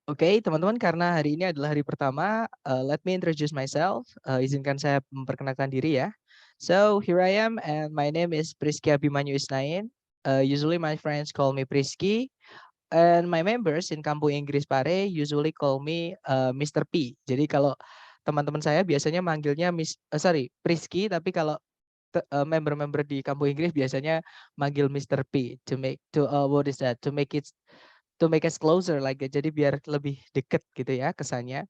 Oke, teman-teman, karena hari ini adalah hari pertama, let me introduce myself. Izinkan saya memperkenalkan diri ya. So here I am, and my name is Priski Abimanyu Isnain. Usually my friends call me Priski, and my members in Kampung Inggris Pare usually call me Mr. P. Jadi kalau teman-teman saya biasanya manggilnya Priski, tapi kalau member-member di Kampung Inggris biasanya manggil Mr. P what is that? To make us closer like that. Jadi biar lebih deket gitu ya kesannya.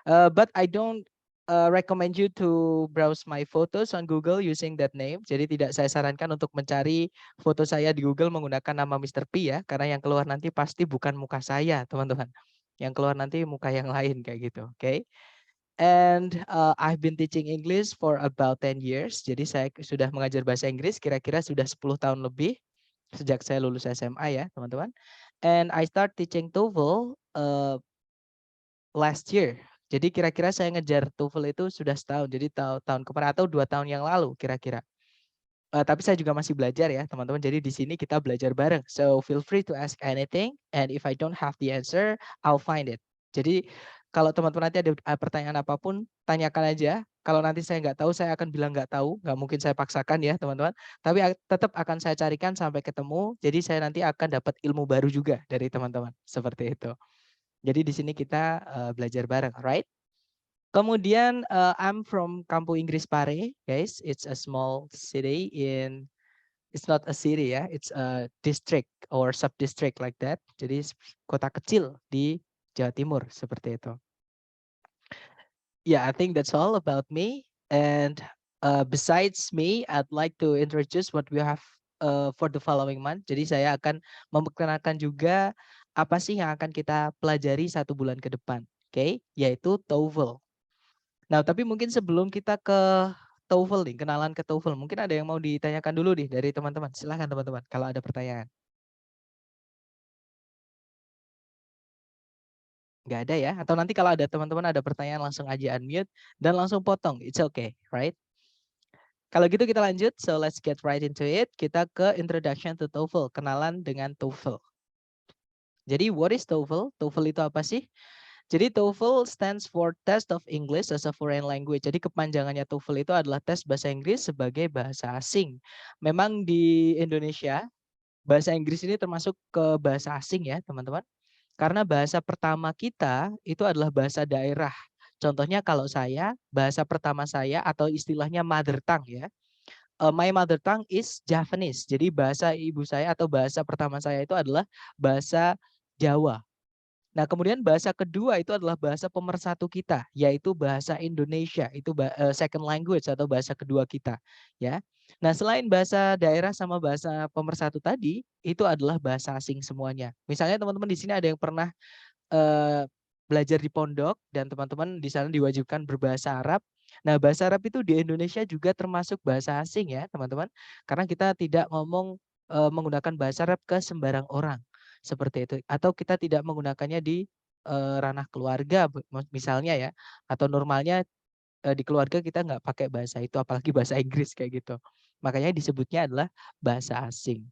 But I don't recommend you to browse my photos on Google using that name. Jadi tidak saya sarankan untuk mencari foto saya di Google menggunakan nama Mr. P ya, karena yang keluar nanti pasti bukan muka saya, teman-teman. Yang keluar nanti muka yang lain kayak gitu, oke? And I've been teaching English for about 10 years. Jadi saya sudah mengajar bahasa Inggris kira-kira sudah 10 tahun lebih sejak saya lulus SMA ya, teman-teman. And I start teaching TOEFL last year. Jadi kira-kira saya ngejar TOEFL itu sudah setahun. Jadi tahun kemarin atau 2 tahun yang lalu kira-kira. Tapi saya juga masih belajar ya, teman-teman. Jadi di sini kita belajar bareng. So feel free to ask anything, and if I don't have the answer, I'll find it. Jadi kalau teman-teman nanti ada pertanyaan apapun, tanyakan aja. Kalau nanti saya nggak tahu, saya akan bilang nggak tahu. Nggak mungkin saya paksakan ya, teman-teman. Tapi tetap akan saya carikan sampai ketemu. Jadi saya nanti akan dapat ilmu baru juga dari teman-teman. Seperti itu. Jadi di sini kita belajar bareng, right? Kemudian I'm from Kampung Inggris Pare, guys. It's a small city it's not a city ya, it's a district or sub-district like that. Jadi kota kecil di Jawa Timur seperti itu. Yeah, I think that's all about me. And besides me, I'd like to introduce what we have for the following month. Jadi saya akan memperkenalkan juga apa sih yang akan kita pelajari 1 bulan ke depan. Oke, yaitu TOEFL. Nah, tapi mungkin sebelum kita ke TOEFL nih, kenalan ke TOEFL, mungkin ada yang mau ditanyakan dulu nih dari teman-teman. Silahkan teman-teman kalau ada pertanyaan. Nggak ada ya? Atau nanti kalau ada teman-teman ada pertanyaan langsung aja unmute dan langsung potong. It's okay, right? Kalau gitu kita lanjut. So let's get right into it. Kita ke introduction to TOEFL, kenalan dengan TOEFL. Jadi what is TOEFL? TOEFL itu apa sih? Jadi TOEFL stands for Test of English as a Foreign Language. Jadi kepanjangannya TOEFL itu adalah tes bahasa Inggris sebagai bahasa asing. Memang di Indonesia bahasa Inggris ini termasuk ke bahasa asing ya, teman-teman. Karena bahasa pertama kita itu adalah bahasa daerah. Contohnya kalau saya, bahasa pertama saya atau istilahnya mother tongue ya. My mother tongue is Javanese. Jadi bahasa ibu saya atau bahasa pertama saya itu adalah bahasa Jawa. Nah, kemudian bahasa kedua itu adalah bahasa pemersatu kita, yaitu bahasa Indonesia. Itu second language atau bahasa kedua kita, ya. Nah, selain bahasa daerah sama bahasa pemersatu tadi, itu adalah bahasa asing semuanya. Misalnya teman-teman di sini ada yang pernah belajar di pondok dan teman-teman di sana diwajibkan berbahasa Arab. Nah, bahasa Arab itu di Indonesia juga termasuk bahasa asing ya, teman-teman. Karena kita tidak ngomong menggunakan bahasa Arab ke sembarang orang. Seperti itu. Atau kita tidak menggunakannya di ranah keluarga misalnya ya. Atau normalnya di keluarga kita nggak pakai bahasa itu, apalagi bahasa Inggris kayak gitu. Makanya disebutnya adalah bahasa asing.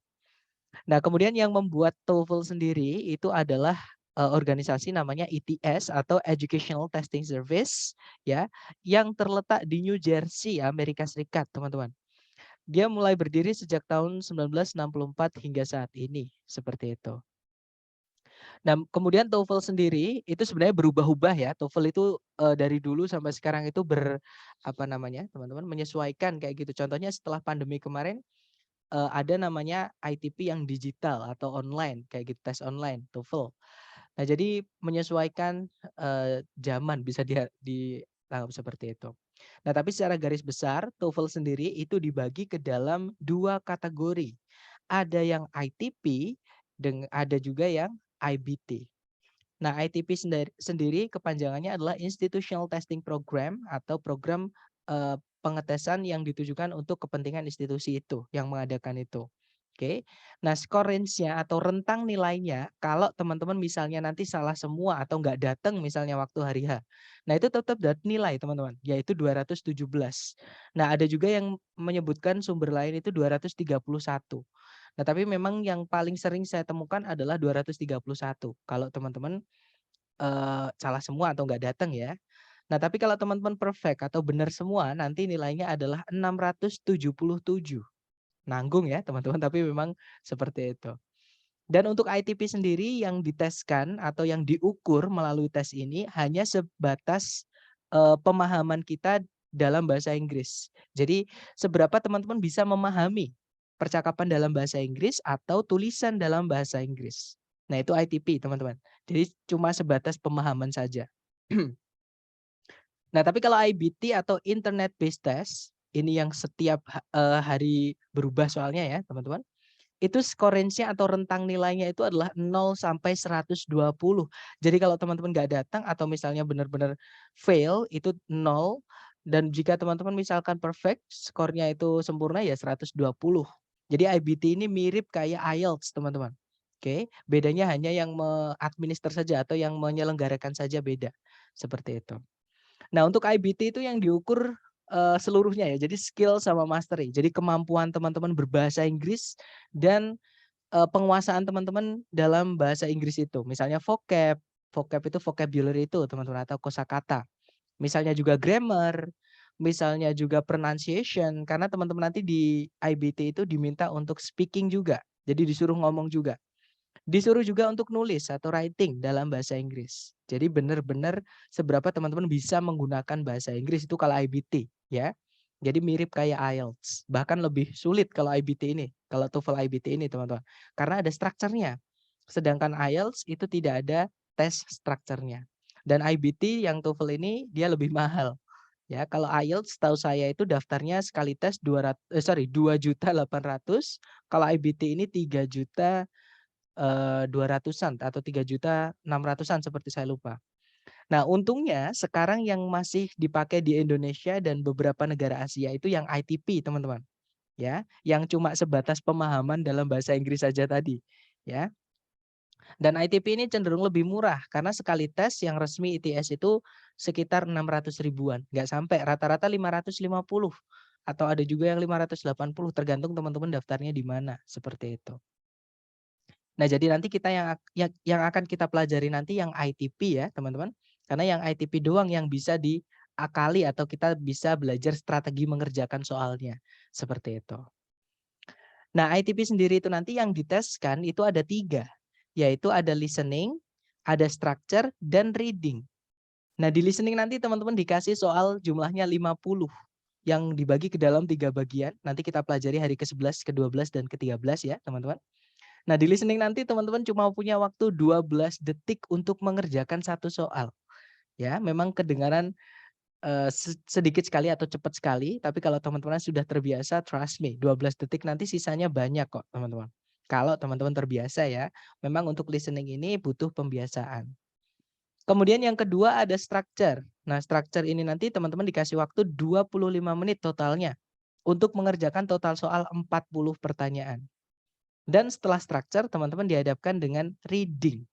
Nah, kemudian yang membuat TOEFL sendiri itu adalah organisasi namanya ETS atau Educational Testing Service ya, yang terletak di New Jersey, Amerika Serikat, teman-teman. Dia mulai berdiri sejak tahun 1964 hingga saat ini, seperti itu. Nah, kemudian TOEFL sendiri itu sebenarnya berubah-ubah ya. TOEFL itu dari dulu sampai sekarang itu apa namanya, teman-teman, menyesuaikan kayak gitu. Contohnya setelah pandemi kemarin ada namanya ITP yang digital atau online kayak gitu, tes online TOEFL. Nah, jadi menyesuaikan zaman bisa ditangkap seperti itu. Nah, tapi secara garis besar TOEFL sendiri itu dibagi ke dalam 2 kategori. Ada yang ITP dan ada juga yang IBT. Nah, ITP sendiri kepanjangannya adalah Institutional Testing Program atau program pengetesan yang ditujukan untuk kepentingan institusi itu yang mengadakan itu. Oke. Nah, skor range-nya atau rentang nilainya kalau teman-teman misalnya nanti salah semua atau nggak datang misalnya waktu hari H. Nah, itu tetap nilai teman-teman, yaitu 217. Nah, ada juga yang menyebutkan sumber lain itu 231. Nah, tapi memang yang paling sering saya temukan adalah 231. Kalau teman-teman salah semua atau nggak datang ya. Nah, tapi kalau teman-teman perfect atau benar semua, nanti nilainya adalah 677. Nanggung ya teman-teman, tapi memang seperti itu. Dan untuk ITP sendiri yang diteskan atau yang diukur melalui tes ini hanya sebatas pemahaman kita dalam bahasa Inggris. Jadi seberapa teman-teman bisa memahami percakapan dalam bahasa Inggris atau tulisan dalam bahasa Inggris. Nah, itu ITP teman-teman. Jadi cuma sebatas pemahaman saja. Nah, tapi kalau IBT atau Internet Based Test, ini yang setiap hari berubah soalnya ya teman-teman. Itu score range-nya atau rentang nilainya itu adalah 0 sampai 120. Jadi kalau teman-teman nggak datang atau misalnya benar-benar fail itu 0, dan jika teman-teman misalkan perfect, skornya itu sempurna ya 120. Jadi IBT ini mirip kayak IELTS teman-teman. Oke, bedanya hanya yang mengadminister saja atau yang menyelenggarakan saja beda. Seperti itu. Nah, untuk IBT itu yang diukur seluruhnya ya. Jadi skill sama mastery. Jadi kemampuan teman-teman berbahasa Inggris dan penguasaan teman-teman dalam bahasa Inggris itu. Misalnya vocab, vocab itu vocabulary itu teman-teman atau kosakata. Misalnya juga grammar, misalnya juga pronunciation karena teman-teman nanti di IBT itu diminta untuk speaking juga. Jadi disuruh ngomong juga. Disuruh juga untuk nulis atau writing dalam bahasa Inggris. Jadi benar-benar seberapa teman-teman bisa menggunakan bahasa Inggris itu kalau IBT ya. Jadi mirip kayak IELTS, bahkan lebih sulit kalau IBT ini, kalau TOEFL IBT ini teman-teman. Karena ada strukturnya. Sedangkan IELTS itu tidak ada tes strukturnya. Dan IBT yang TOEFL ini dia lebih mahal. Ya, kalau IELTS tahu saya itu daftarnya sekali tes 2.800.000, kalau IBT ini 3.000.000 200-an atau 3.600.000 seperti saya lupa. Nah, untungnya sekarang yang masih dipakai di Indonesia dan beberapa negara Asia itu yang ITP, teman-teman. Ya, yang cuma sebatas pemahaman dalam bahasa Inggris saja tadi, ya. Dan ITP ini cenderung lebih murah karena sekali tes yang resmi ITS itu sekitar 600 ribuan, nggak sampai, rata-rata 550 atau ada juga yang 580 tergantung teman-teman daftarnya di mana, seperti itu. Nah, jadi nanti kita yang akan kita pelajari nanti yang ITP ya, teman-teman. Karena yang ITP doang yang bisa diakali atau kita bisa belajar strategi mengerjakan soalnya. Seperti itu. Nah, ITP sendiri itu nanti yang diteskan itu ada 3. Yaitu ada listening, ada structure, dan reading. Nah, di listening nanti teman-teman dikasih soal jumlahnya 50. Yang dibagi ke dalam 3 bagian. Nanti kita pelajari hari ke-11, ke-12, dan ke-13 ya, teman-teman. Nah, di listening nanti teman-teman cuma punya waktu 12 detik untuk mengerjakan satu soal. Ya, memang kedengaran sedikit sekali atau cepat sekali, tapi kalau teman-teman sudah terbiasa, trust me, 12 detik nanti sisanya banyak kok, teman-teman. Kalau teman-teman terbiasa ya, memang untuk listening ini butuh pembiasaan. Kemudian yang kedua ada structure. Nah, structure ini nanti teman-teman dikasih waktu 25 menit totalnya untuk mengerjakan total soal 40 pertanyaan. Dan setelah structure, teman-teman dihadapkan dengan reading.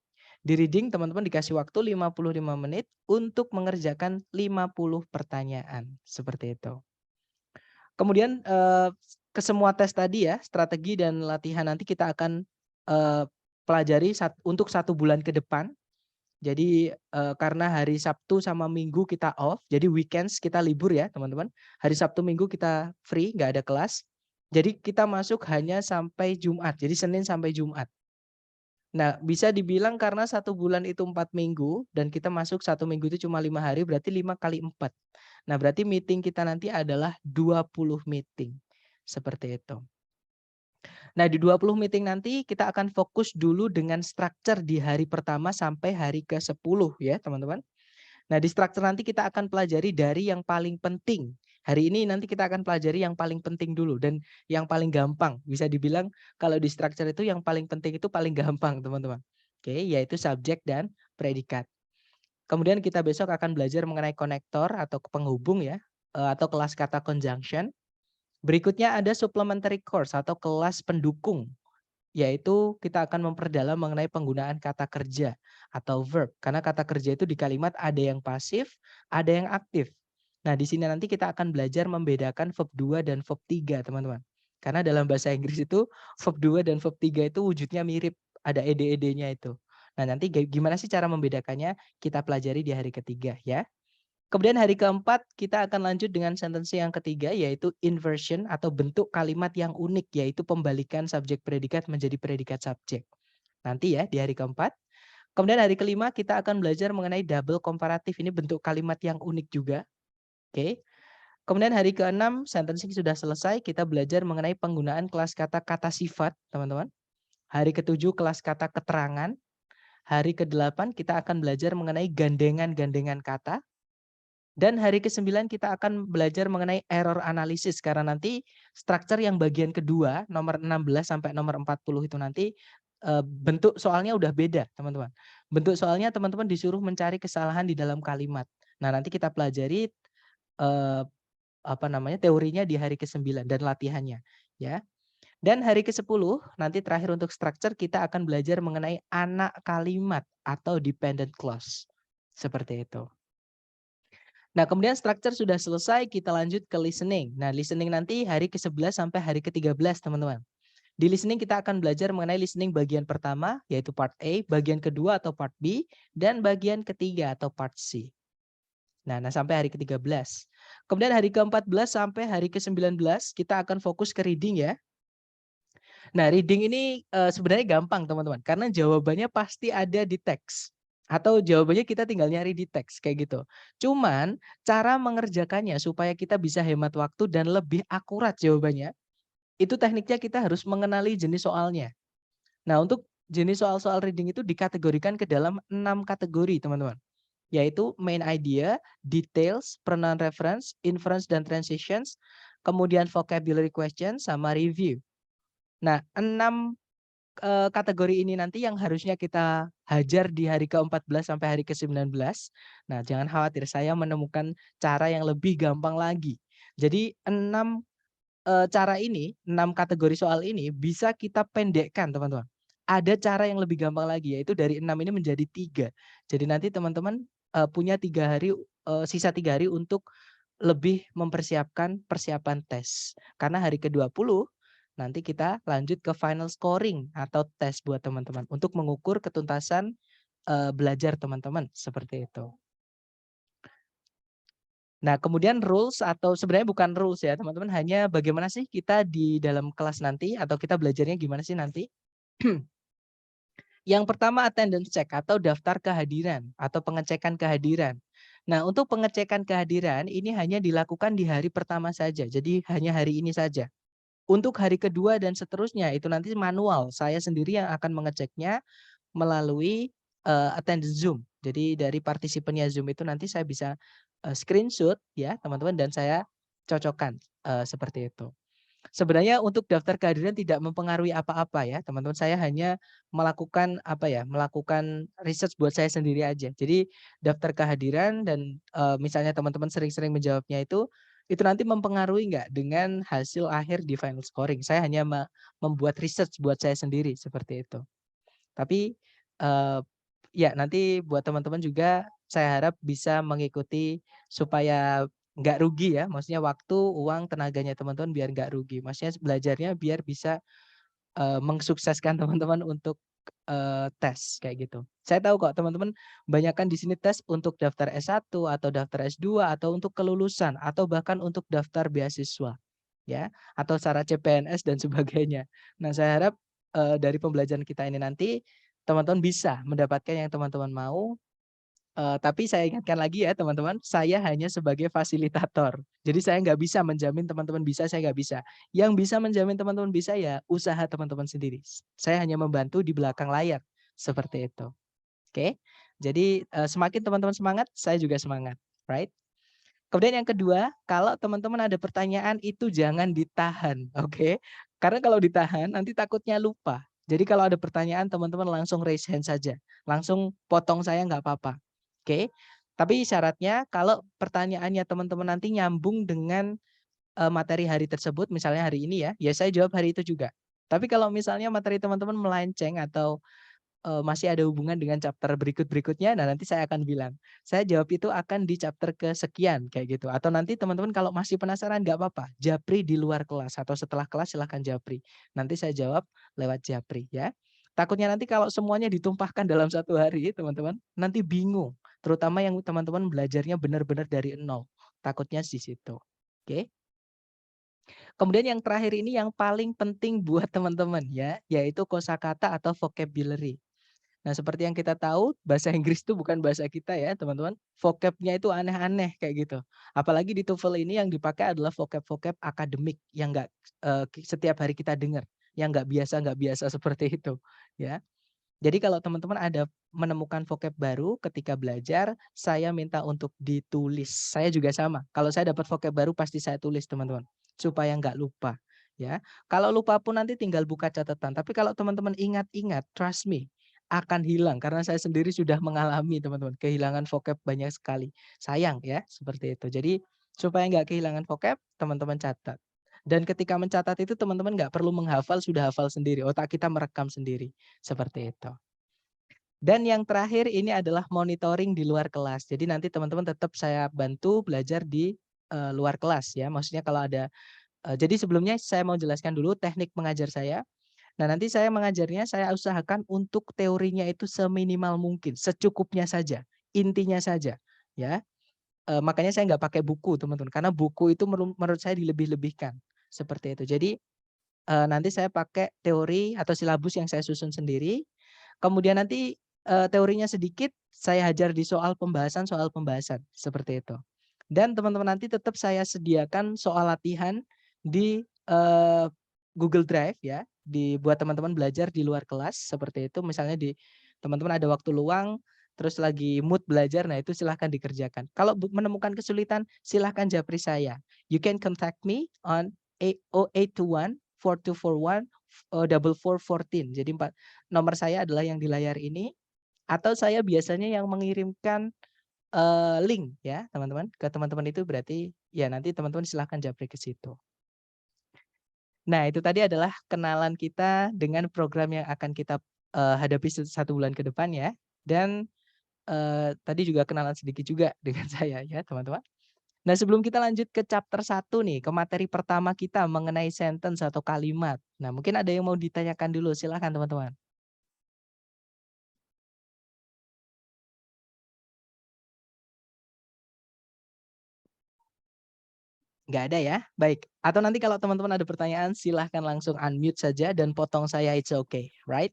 Di reading, teman-teman dikasih waktu 55 menit untuk mengerjakan 50 pertanyaan. Seperti itu. Kemudian ke semua tes tadi ya, strategi dan latihan nanti kita akan pelajari untuk 1 bulan ke depan. Jadi karena hari Sabtu sama Minggu kita off, jadi weekends kita libur ya teman-teman. Hari Sabtu Minggu kita free, nggak ada kelas. Jadi kita masuk hanya sampai Jumat, jadi Senin sampai Jumat. Nah, bisa dibilang karena 1 bulan itu 4 minggu dan kita masuk 1 minggu itu cuma 5 hari, berarti 5 kali 4. Nah, berarti meeting kita nanti adalah 20 meeting. Seperti itu. Nah, di 20 meeting nanti kita akan fokus dulu dengan structure di hari pertama sampai hari ke-10 ya, teman-teman. Nah, di structure nanti kita akan pelajari dari yang paling penting. Hari ini nanti kita akan pelajari yang paling penting dulu dan yang paling gampang. Bisa dibilang kalau di structure itu yang paling penting itu paling gampang, teman-teman. Oke, yaitu subjek dan predikat. Kemudian kita besok akan belajar mengenai konektor atau penghubung ya, atau kelas kata conjunction. Berikutnya ada supplementary course atau kelas pendukung, yaitu kita akan memperdalam mengenai penggunaan kata kerja atau verb. Karena kata kerja itu di kalimat ada yang pasif, ada yang aktif. Nah, di sini nanti kita akan belajar membedakan verb 2 dan verb 3, teman-teman. Karena dalam bahasa Inggris itu verb 2 dan verb 3 itu wujudnya mirip, ada ed-ednya itu. Nah, nanti gimana sih cara membedakannya? Kita pelajari di hari ketiga ya. Kemudian hari keempat kita akan lanjut dengan sentensi yang ketiga yaitu inversion atau bentuk kalimat yang unik yaitu pembalikan subjek predikat menjadi predikat subjek. Nanti ya di hari keempat. Kemudian hari kelima kita akan belajar mengenai double komparatif. Ini bentuk kalimat yang unik juga. Oke. Kemudian hari keenam sentencing sudah selesai. Kita belajar mengenai penggunaan kelas kata sifat, teman-teman. Hari ketujuh kelas kata keterangan. Hari ke-8 kita akan belajar mengenai gandengan-gandengan kata. Dan hari ke-9 kita akan belajar mengenai error analisis karena nanti struktur yang bagian kedua nomor 16 sampai nomor 40 itu nanti bentuk soalnya udah beda, teman-teman. Bentuk soalnya teman-teman disuruh mencari kesalahan di dalam kalimat. Nah, nanti kita pelajari teorinya di hari ke-9 dan latihannya, ya. Dan hari ke-10 nanti terakhir untuk struktur kita akan belajar mengenai anak kalimat atau dependent clause. Seperti itu. Nah, kemudian struktur sudah selesai, kita lanjut ke listening. Nah, listening nanti hari ke-11 sampai hari ke-13, teman-teman. Di listening kita akan belajar mengenai listening bagian pertama, yaitu part A, bagian kedua atau part B, dan bagian ketiga atau part C. Nah, sampai hari ke-13. Kemudian hari ke-14 sampai hari ke-19 kita akan fokus ke reading ya. Nah, reading ini sebenarnya gampang, teman-teman, karena jawabannya pasti ada di teks. Atau jawabannya kita tinggal nyari di teks kayak gitu. Cuman cara mengerjakannya supaya kita bisa hemat waktu dan lebih akurat jawabannya, itu tekniknya kita harus mengenali jenis soalnya. Nah, untuk jenis soal-soal reading itu dikategorikan ke dalam 6 kategori, teman-teman. Yaitu main idea, details, pronoun reference, inference dan transitions, kemudian vocabulary question sama review. Nah, 6 kategori ini nanti yang harusnya kita hajar di hari ke-14 sampai hari ke-19. Nah, jangan khawatir, saya menemukan cara yang lebih gampang lagi. Jadi 6 cara ini, 6 kategori soal ini bisa kita pendekkan, teman-teman. Ada cara yang lebih gampang lagi, yaitu dari 6 ini menjadi 3. Jadi nanti teman-teman punya 3 hari, sisa 3 hari untuk lebih mempersiapkan persiapan tes. Karena hari ke-20 nanti kita lanjut ke final scoring atau tes buat teman-teman untuk mengukur ketuntasan belajar teman-teman seperti itu. Nah, kemudian rules atau sebenarnya bukan rules ya, teman-teman, hanya bagaimana sih kita di dalam kelas nanti atau kita belajarnya gimana sih nanti? Yang pertama attendance check atau daftar kehadiran atau pengecekan kehadiran. Nah, untuk pengecekan kehadiran ini hanya dilakukan di hari pertama saja. Jadi hanya hari ini saja. Untuk hari kedua dan seterusnya itu nanti manual. Saya sendiri yang akan mengeceknya melalui attendance Zoom. Jadi dari partisipannya Zoom itu nanti saya bisa screenshot ya teman-teman dan saya cocokkan seperti itu. Sebenarnya untuk daftar kehadiran tidak mempengaruhi apa-apa ya teman-teman. Saya hanya melakukan melakukan research buat saya sendiri aja. Jadi daftar kehadiran dan misalnya teman-teman sering-sering menjawabnya itu nanti mempengaruhi nggak dengan hasil akhir di final scoring. Saya hanya membuat research buat saya sendiri seperti itu. Tapi ya nanti buat teman-teman juga saya harap bisa mengikuti supaya nggak rugi ya, maksudnya waktu, uang, tenaganya teman-teman biar nggak rugi. Maksudnya belajarnya biar bisa mensukseskan teman-teman untuk tes kayak gitu. Saya tahu kok teman-teman banyakkan di sini tes untuk daftar S1 atau daftar S2 atau untuk kelulusan atau bahkan untuk daftar beasiswa ya, atau syarat CPNS dan sebagainya. Nah, saya harap dari pembelajaran kita ini nanti teman-teman bisa mendapatkan yang teman-teman mau. Tapi saya ingatkan lagi ya teman-teman, saya hanya sebagai fasilitator. Jadi saya nggak bisa menjamin teman-teman bisa, saya nggak bisa. Yang bisa menjamin teman-teman bisa ya usaha teman-teman sendiri. Saya hanya membantu di belakang layar, seperti itu. Oke, jadi semakin teman-teman semangat, saya juga semangat, right? Kemudian yang kedua, kalau teman-teman ada pertanyaan itu jangan ditahan, oke? Karena kalau ditahan nanti takutnya lupa. Jadi kalau ada pertanyaan teman-teman langsung raise hand saja, langsung potong saya nggak apa-apa. Oke, tapi syaratnya kalau pertanyaannya teman-teman nanti nyambung dengan materi hari tersebut, misalnya hari ini ya saya jawab hari itu juga. Tapi kalau misalnya materi teman-teman melenceng atau masih ada hubungan dengan chapter berikut-berikutnya, nah nanti saya akan bilang, saya jawab itu akan di chapter kesekian kayak gitu. Atau nanti teman-teman kalau masih penasaran nggak apa-apa, japri di luar kelas atau setelah kelas silahkan japri. Nanti saya jawab lewat japri ya. Takutnya nanti kalau semuanya ditumpahkan dalam 1 hari, teman-teman, nanti bingung. Terutama yang teman-teman belajarnya benar-benar dari nol. Takutnya di situ. Oke. Kemudian yang terakhir ini yang paling penting buat teman-teman ya, yaitu kosakata atau vocabulary. Nah, seperti yang kita tahu, bahasa Inggris itu bukan bahasa kita ya, teman-teman. Vocab-nya itu aneh-aneh kayak gitu. Apalagi di TOEFL ini yang dipakai adalah vocab-vocab akademik yang nggak setiap hari kita dengar, yang nggak biasa seperti itu, ya. Jadi kalau teman-teman ada menemukan vocab baru ketika belajar, saya minta untuk ditulis. Saya juga sama. Kalau saya dapat vocab baru pasti saya tulis, teman-teman, supaya nggak lupa, ya. Kalau lupa pun nanti tinggal buka catatan. Tapi kalau teman-teman ingat-ingat, trust me, akan hilang karena saya sendiri sudah mengalami, teman-teman, kehilangan vocab banyak sekali. Sayang ya, seperti itu. Jadi supaya nggak kehilangan vocab, teman-teman catat. Dan ketika mencatat itu teman-teman nggak perlu menghafal, sudah hafal sendiri. Otak kita merekam sendiri. Seperti itu. Dan yang terakhir ini adalah monitoring di luar kelas. Jadi nanti teman-teman tetap saya bantu belajar di luar kelas ya. Maksudnya kalau ada jadi sebelumnya saya mau jelaskan dulu teknik mengajar saya. Nah, nanti saya mengajarnya saya usahakan untuk teorinya itu seminimal mungkin, secukupnya saja, intinya saja ya. Makanya saya nggak pakai buku, teman-teman, karena buku itu menurut saya dilebih-lebihkan. Seperti itu. Jadi nanti saya pakai teori atau silabus yang saya susun sendiri. Kemudian nanti, teorinya sedikit, saya ajar di soal pembahasan, seperti itu. Dan teman-teman nanti tetap saya sediakan soal latihan di, Google Drive ya, buat teman-teman belajar di luar kelas, seperti itu. Misalnya teman-teman ada waktu luang, terus lagi mood belajar, nah itu silahkan dikerjakan. Kalau menemukan kesulitan, silahkan japri saya. You can contact me on 0821 4241 4414. Jadi nomor saya adalah yang di layar ini, atau saya biasanya yang mengirimkan, link ya teman-teman, ke teman-teman itu berarti ya nanti teman-teman silahkan japri ke situ. Nah itu tadi adalah kenalan kita dengan program yang akan kita, hadapi 1 bulan ke depan ya. Dan, tadi juga kenalan sedikit juga dengan saya ya teman-teman. Nah, sebelum kita lanjut ke chapter 1 nih, ke materi pertama kita mengenai sentence atau kalimat. Nah, mungkin ada yang mau ditanyakan dulu, silakan teman-teman. Nggak ada ya? Baik. Atau nanti kalau teman-teman ada pertanyaan, silahkan langsung unmute saja dan potong saya, it's okay, right?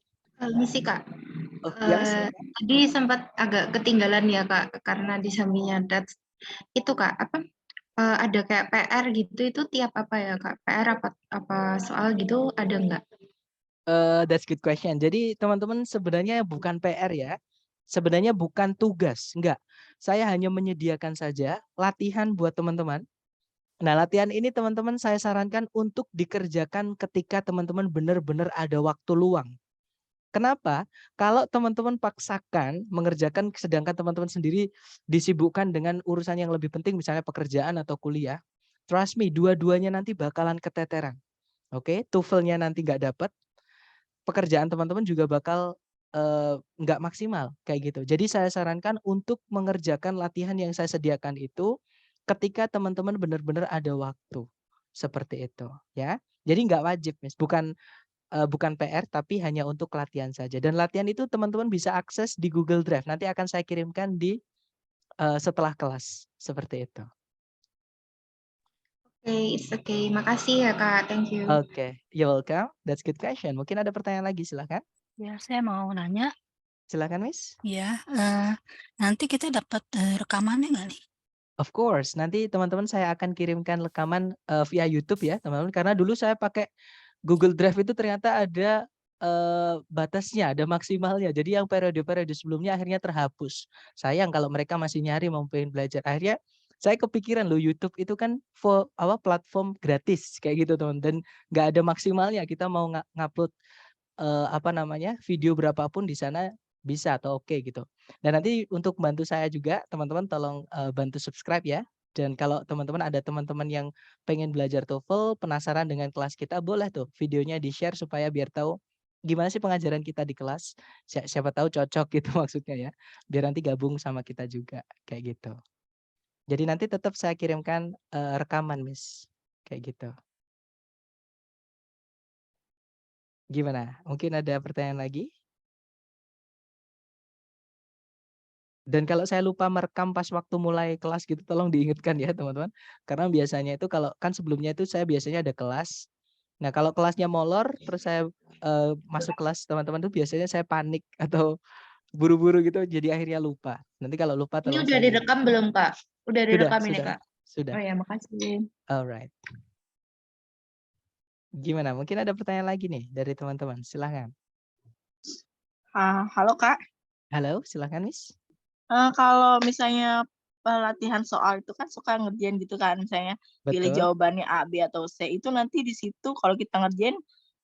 Misi Kak, Oh, ya Miss, silakan. tadi sempat agak ketinggalan ya Kak, karena di sampingnya itu Kak, apa, ada kayak PR gitu, itu tiap apa ya Kak? PR apa soal gitu ada nggak? That's good question. Jadi teman-teman sebenarnya bukan PR ya, sebenarnya bukan tugas, enggak. Saya hanya menyediakan saja latihan buat teman-teman. Nah, latihan ini teman-teman saya sarankan untuk dikerjakan ketika teman-teman benar-benar ada waktu luang. Kenapa? Kalau teman-teman paksakan mengerjakan sedangkan teman-teman sendiri disibukkan dengan urusan yang lebih penting misalnya pekerjaan atau kuliah, trust me dua-duanya nanti bakalan keteteran. Oke, TOEFL-nya nanti nggak dapat, pekerjaan teman-teman juga bakal, nggak maksimal kayak gitu. Jadi saya sarankan untuk mengerjakan latihan yang saya sediakan itu ketika teman-teman benar-benar ada waktu, seperti itu ya. Jadi nggak wajib Mas, bukan PR tapi hanya untuk latihan saja dan latihan itu teman-teman bisa akses di Google Drive, nanti akan saya kirimkan setelah kelas, seperti itu. Oke, it's okay. Makasih ya Kak, thank you. Oke, you're welcome, that's good question. Mungkin ada pertanyaan lagi silahkan. Ya, saya mau nanya, Silakan Miss. ya, nanti kita dapat, rekamannya nggak nih? Of course, nanti teman-teman saya akan kirimkan rekaman, via YouTube ya teman-teman, karena dulu saya pakai Google Drive itu ternyata ada, batasnya, ada maksimalnya. Jadi yang periode-periode sebelumnya akhirnya terhapus. Sayang kalau mereka masih nyari mau pengen belajar. Akhirnya saya kepikiran loh YouTube itu kan platform gratis kayak gitu teman, dan nggak ada maksimalnya. Kita mau ngupload, video berapapun di sana bisa atau oke gitu. Dan nanti untuk bantu saya juga teman-teman tolong, bantu subscribe ya. Dan kalau teman-teman ada teman-teman yang pengen belajar TOEFL, penasaran dengan kelas kita, boleh tuh videonya di-share supaya biar tahu gimana sih pengajaran kita di kelas. Siapa tahu cocok gitu maksudnya ya. Biar nanti gabung sama kita juga, kayak gitu. Jadi nanti tetap saya kirimkan, rekaman Miss, kayak gitu. Gimana? Mungkin ada pertanyaan lagi? Dan kalau saya lupa merekam pas waktu mulai kelas gitu, tolong diingatkan ya teman-teman. Karena biasanya itu kalau kan sebelumnya itu saya biasanya ada kelas. Nah kalau kelasnya molor, terus saya masuk kelas teman-teman tuh biasanya saya panik atau buru-buru gitu, jadi akhirnya lupa. Nanti kalau lupa Ini tolong udah saya ingat. direkam belum, Kak? Udah Sudah, direkam ini, sudah, Kak? sudah. Oh ya, makasih. Alright. Gimana? Mungkin ada pertanyaan lagi nih dari teman-teman. Silahkan. Halo Kak, Halo, silahkan Miss. kalau misalnya latihan soal itu kan suka ngerjain gitu kan, misalnya pilih Betul. jawabannya A, B, atau C, itu nanti di situ kalau kita ngerjain,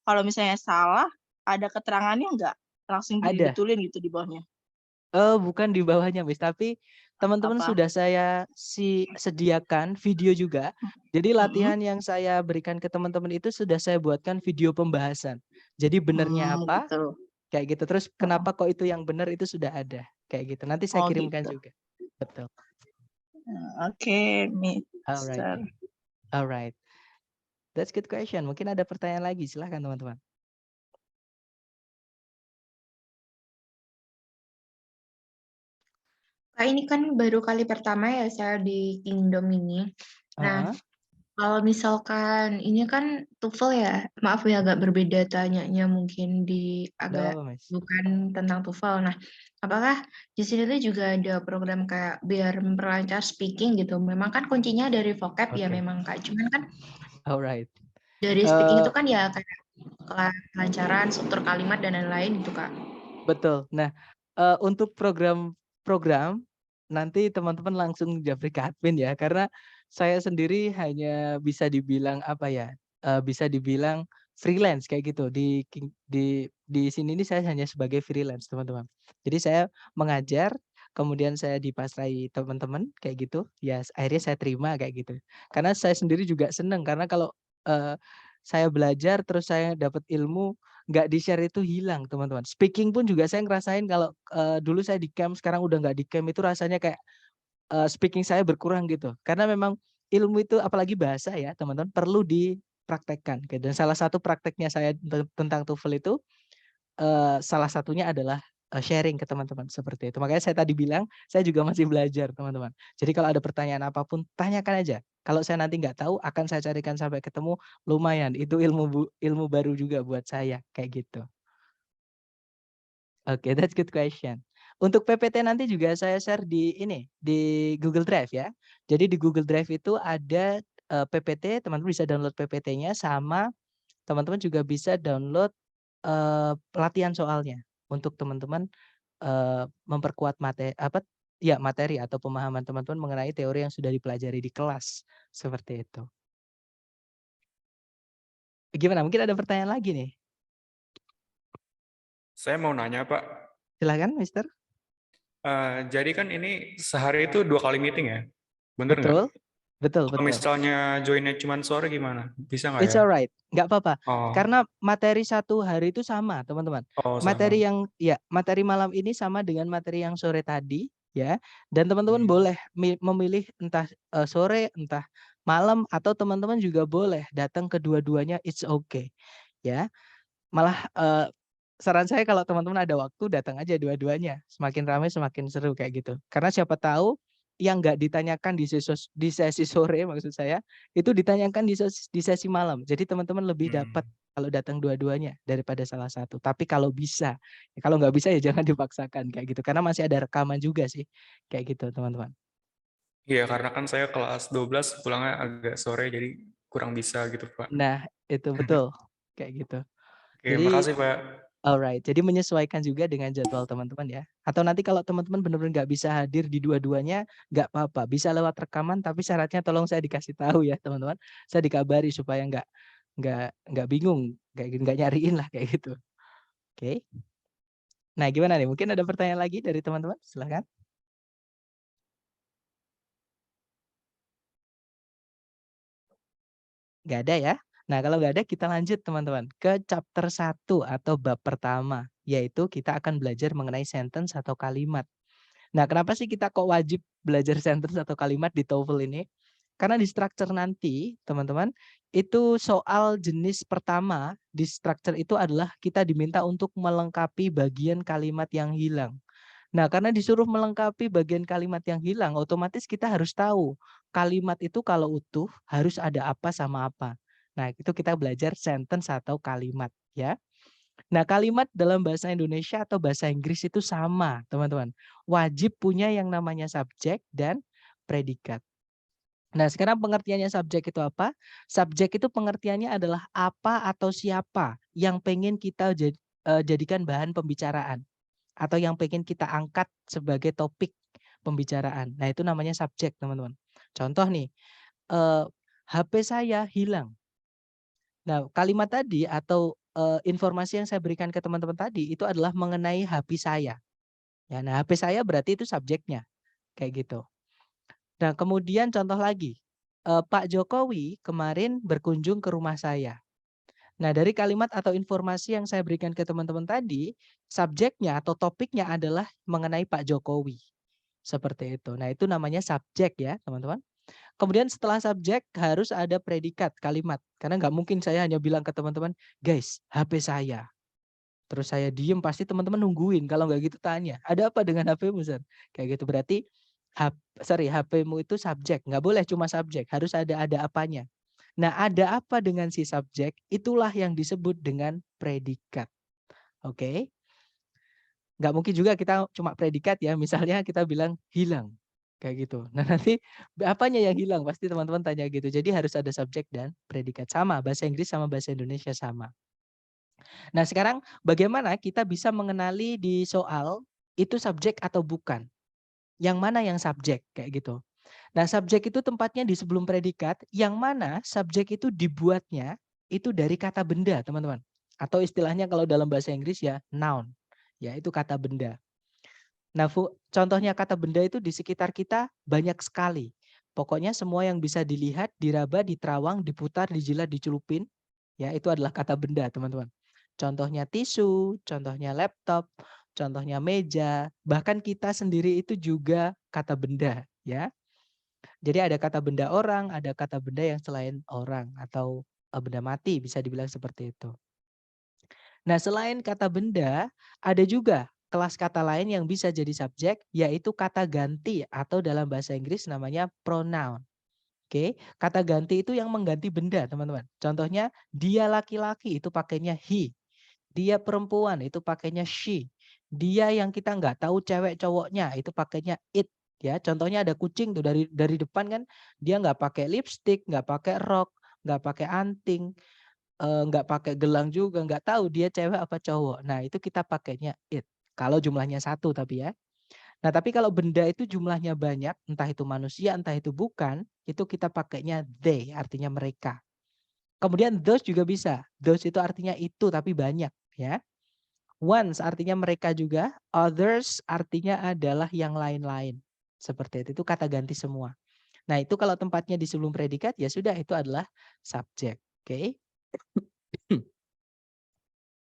kalau misalnya salah, ada keterangannya nggak? Langsung Ada. dibetulin gitu di bawahnya? Bukan di bawahnya Miss, tapi teman-teman Apa? sudah saya sediakan video juga. Jadi latihan yang saya berikan ke teman-teman itu sudah saya buatkan video pembahasan. Jadi benernya apa? Gitu. Kayak gitu. Terus Heeh. kenapa kok itu yang benar itu sudah ada. Kayak gitu. Nanti saya Oh kirimkan gitu. juga. Betul. Oke, Alright. Mister. Alright. That's good question. Mungkin ada pertanyaan lagi. Silahkan teman-teman. Kak, ini kan baru kali pertama ya saya di Kingdom ini. Nah, Heeh. kalau misalkan ini kan TOEFL ya, maaf ya agak berbeda tanyanya mungkin di Nggak agak apa-apa, Miss. bukan tentang TOEFL. Nah, apakah di sini tuh juga ada program kayak biar memperlancar speaking gitu? Memang kan kuncinya dari vocab ya Oke. memang Kak. Cuman kan Alright. dari speaking itu kan ya kayak kelancaran, struktur kalimat dan lain-lain gitu Kak. Betul. Nah, untuk program nanti teman-teman langsung japri ke admin ya, karena saya sendiri hanya bisa dibilang apa ya, bisa dibilang freelance kayak gitu. Di sini ini saya hanya sebagai freelance teman-teman. Jadi saya mengajar, kemudian saya dipasrai teman-teman kayak gitu, ya akhirnya saya terima kayak gitu. Karena saya sendiri juga seneng karena kalau, saya belajar terus saya dapat ilmu nggak di-share itu hilang teman-teman. Speaking pun juga saya ngerasain kalau, dulu saya di camp sekarang udah nggak di camp itu rasanya kayak, speaking saya berkurang gitu. Karena memang ilmu itu apalagi bahasa ya teman-teman perlu dipraktekkan gitu dan salah satu prakteknya saya tentang TOEFL itu, salah satunya adalah, sharing ke teman-teman seperti itu. Makanya saya tadi bilang saya juga masih belajar teman-teman. Jadi kalau ada pertanyaan apapun tanyakan aja. Kalau saya nanti nggak tahu akan saya carikan sampai ketemu, lumayan itu ilmu baru juga buat saya, kayak gitu. Oke, that's good question. Untuk PPT nanti juga saya share di ini, di Google Drive ya. Jadi di Google Drive itu ada, PPT, teman-teman bisa download PPT-nya sama teman-teman juga bisa download, latihan soalnya untuk teman-teman, memperkuat materi atau pemahaman teman-teman mengenai teori yang sudah dipelajari di kelas, seperti itu. Gimana? Mungkin ada pertanyaan lagi nih? Saya mau nanya, Pak. Silakan, Mister. Jadi kan ini sehari itu 2 kali meeting ya? Bener nggak? Betul, betul, Kalau betul. misalnya joinnya cuma sore gimana? Bisa nggak It's ya? alright, nggak apa-apa. Oh, Karena materi satu hari itu sama, teman-teman. oh Materi sama. materi malam ini sama dengan materi yang sore tadi, ya. Dan teman-teman boleh memilih entah, sore, entah malam, atau teman-teman juga boleh datang ke dua-duanya, it's okay, ya. Malah, saran saya kalau teman-teman ada waktu datang aja dua-duanya, semakin ramai semakin seru kayak gitu. Karena siapa tahu yang nggak ditanyakan di sesi sore maksud saya, itu ditanyakan di sesi malam. Jadi teman-teman lebih dapat kalau datang dua-duanya daripada salah satu. Tapi kalau bisa, ya kalau nggak bisa ya jangan dipaksakan kayak gitu. Karena masih ada rekaman juga sih, kayak gitu teman-teman. Iya, karena kan saya kelas 12 pulangnya agak sore, jadi kurang bisa gitu, Pak. Nah, itu betul, kayak gitu. Oke, Jadi makasih, Pak. alright, jadi menyesuaikan juga dengan jadwal teman-teman ya. Atau nanti kalau teman-teman benar-benar nggak bisa hadir di dua-duanya, nggak apa-apa, bisa lewat rekaman tapi syaratnya tolong saya dikasih tahu ya teman-teman. Saya dikabari supaya nggak bingung, nggak nyariin lah kayak gitu. Oke. Nah gimana nih? Mungkin ada pertanyaan lagi dari teman-teman? Silahkan. Nggak ada ya? Nah kalau nggak ada kita lanjut teman-teman ke chapter 1 atau bab pertama, yaitu kita akan belajar mengenai sentence atau kalimat. Nah, kenapa sih kita kok wajib belajar sentence atau kalimat di TOEFL ini? Karena di structure nanti, teman-teman, itu soal jenis pertama di structure itu adalah kita diminta untuk melengkapi bagian kalimat yang hilang. Nah, karena disuruh melengkapi bagian kalimat yang hilang, otomatis kita harus tahu kalimat itu kalau utuh harus ada apa sama apa. Nah, itu kita belajar sentence atau kalimat ya. Nah, kalimat dalam bahasa Indonesia atau bahasa Inggris itu sama, teman-teman. Wajib punya yang namanya subjek dan predikat. Nah, sekarang pengertiannya subjek itu apa? Subjek itu pengertiannya adalah apa atau siapa yang pengen kita jadikan bahan pembicaraan atau yang pengen kita angkat sebagai topik pembicaraan. Nah, itu namanya subjek, teman-teman. Contoh nih, HP saya hilang. Nah, kalimat tadi atau informasi yang saya berikan ke teman-teman tadi itu adalah mengenai HP saya. Ya, nah HP saya berarti itu subjeknya, kayak gitu. Nah, kemudian contoh lagi, Pak Jokowi kemarin berkunjung ke rumah saya. Nah, dari kalimat atau informasi yang saya berikan ke teman-teman tadi, subjeknya atau topiknya adalah mengenai Pak Jokowi. Seperti itu. Nah, itu namanya subjek ya, teman-teman. Kemudian setelah subjek harus ada predikat kalimat. Karena nggak mungkin saya hanya bilang ke teman-teman, guys, HP saya. Terus saya diem, pasti teman-teman nungguin. Kalau nggak gitu tanya, ada apa dengan HP-mu, Sir? Kayak gitu. Berarti HP-mu itu subjek. Nggak boleh cuma subjek, harus ada apanya. Nah, ada apa dengan si subjek? Itulah yang disebut dengan predikat. Oke. Nggak mungkin juga kita cuma predikat ya. Misalnya kita bilang hilang. Kayak gitu. Nah, nanti apanya yang hilang? Pasti teman-teman tanya gitu. Jadi harus ada subjek dan predikat. Sama, bahasa Inggris sama bahasa Indonesia sama. Nah, sekarang bagaimana kita bisa mengenali di soal itu subjek atau bukan? Yang mana yang subjek? Kayak gitu. Nah, subjek itu tempatnya di sebelum predikat, yang mana subjek itu dibuatnya itu dari kata benda, teman-teman. Atau istilahnya kalau dalam bahasa Inggris ya noun. Ya, itu kata benda. Nah, contohnya kata benda itu di sekitar kita banyak sekali. Pokoknya semua yang bisa dilihat, diraba, diterawang, diputar, dijilat, dicelupin, ya itu adalah kata benda, teman-teman. Contohnya tisu, contohnya laptop, contohnya meja, bahkan kita sendiri itu juga kata benda, ya. Jadi ada kata benda orang, ada kata benda yang selain orang atau benda mati, bisa dibilang seperti itu. Nah, selain kata benda, ada juga kelas kata lain yang bisa jadi subjek, yaitu kata ganti atau dalam bahasa Inggris namanya pronoun. Oke, kata ganti itu yang mengganti benda, teman-teman. Contohnya, dia laki-laki itu pakainya he. Dia perempuan itu pakainya she. Dia yang kita nggak tahu cewek cowoknya itu pakainya it. Ya, contohnya ada kucing tuh dari depan kan dia nggak pakai lipstick, nggak pakai rok, nggak pakai anting, nggak pakai gelang juga, nggak tahu dia cewek apa cowok. Nah, itu kita pakainya it. Kalau jumlahnya satu tapi ya. Nah, tapi kalau benda itu jumlahnya banyak, entah itu manusia, entah itu bukan, itu kita pakainya they, artinya mereka. Kemudian those juga bisa. Those itu artinya itu tapi banyak, ya. Ones artinya mereka juga, others artinya adalah yang lain-lain. Seperti itu kata ganti semua. Nah, itu kalau tempatnya di sebelum predikat ya sudah itu adalah subjek. Oke.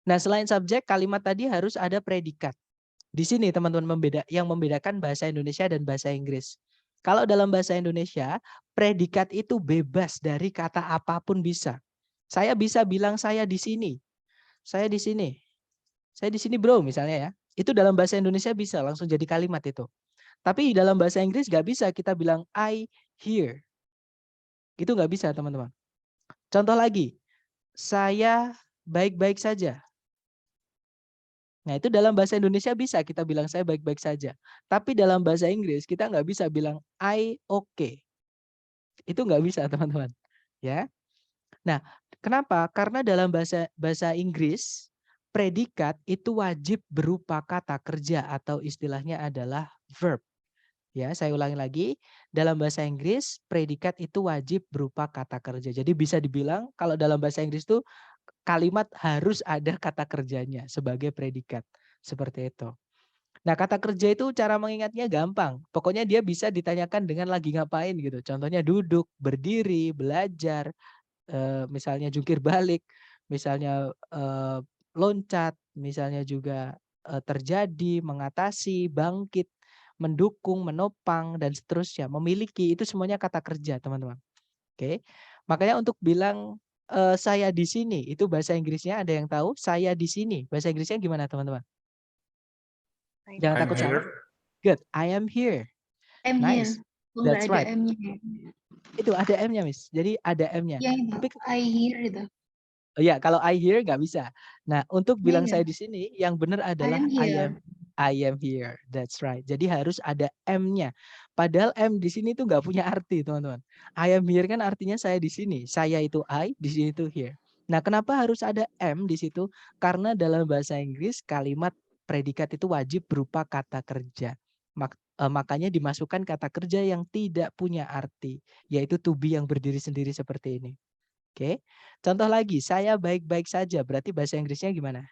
Nah, selain subjek, kalimat tadi harus ada predikat. Di sini teman-teman yang membedakan bahasa Indonesia dan bahasa Inggris. Kalau dalam bahasa Indonesia, predikat itu bebas dari kata apapun bisa. Saya bisa bilang saya di sini. Saya di sini. Saya di sini bro misalnya ya. Itu dalam bahasa Indonesia bisa langsung jadi kalimat itu. Tapi dalam bahasa Inggris nggak bisa kita bilang I here. Itu nggak bisa teman-teman. Contoh lagi, saya baik-baik saja. Nah, itu dalam bahasa Indonesia bisa kita bilang saya baik-baik saja. Tapi dalam bahasa Inggris kita nggak bisa bilang I okay. Itu nggak bisa teman-teman. Ya. Nah, kenapa? Karena dalam bahasa Inggris predikat itu wajib berupa kata kerja atau istilahnya adalah verb. Ya, saya ulangi lagi. Dalam bahasa Inggris predikat itu wajib berupa kata kerja. Jadi bisa dibilang kalau dalam bahasa Inggris itu kalimat harus ada kata kerjanya sebagai predikat. Seperti itu. Nah, kata kerja itu cara mengingatnya gampang. Pokoknya dia bisa ditanyakan dengan lagi ngapain gitu. Contohnya duduk, berdiri, belajar, misalnya jungkir balik, misalnya loncat, misalnya juga terjadi, mengatasi, bangkit, mendukung, menopang, dan seterusnya. Memiliki, itu semuanya kata kerja, teman-teman. Oke, makanya untuk bilang saya di sini, itu bahasa Inggrisnya ada yang tahu? Saya di sini, bahasa Inggrisnya gimana teman-teman? Jangan I'm takut salah. here. Good. I am here. M-nya. Nice. Oh, nggak That's ada right. M-nya. Itu ada M-nya, Miss. Jadi ada M-nya. Ya itu, Tapi I hear itu. ya kalau I hear nggak bisa. Nah, untuk Ya, bilang ya. saya di sini, yang benar I adalah am here. I am here. That's right. Jadi harus ada M-nya. Padahal M di sini tuh nggak punya arti, teman-teman. I am here kan artinya saya di sini. Saya itu I, di sini itu here. Nah, kenapa harus ada M di situ? Karena dalam bahasa Inggris kalimat predikat itu wajib berupa kata kerja. Makanya dimasukkan kata kerja yang tidak punya arti, yaitu to be yang berdiri sendiri seperti ini. Oke. Contoh lagi, saya baik-baik saja. Berarti bahasa Inggrisnya gimana?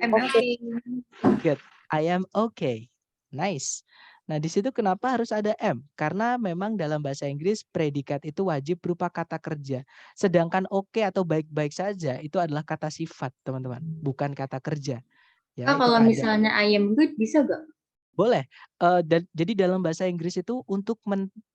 I'm okay. Good. I am okay. Nice. Nah, di situ kenapa harus ada M? Karena memang dalam bahasa Inggris predikat itu wajib berupa kata kerja. Sedangkan oke atau baik-baik saja itu adalah kata sifat, teman-teman, bukan kata kerja. Ya, Kak, itu kalau kaidah. misalnya I am good bisa gak? Boleh. Jadi dalam bahasa Inggris itu untuk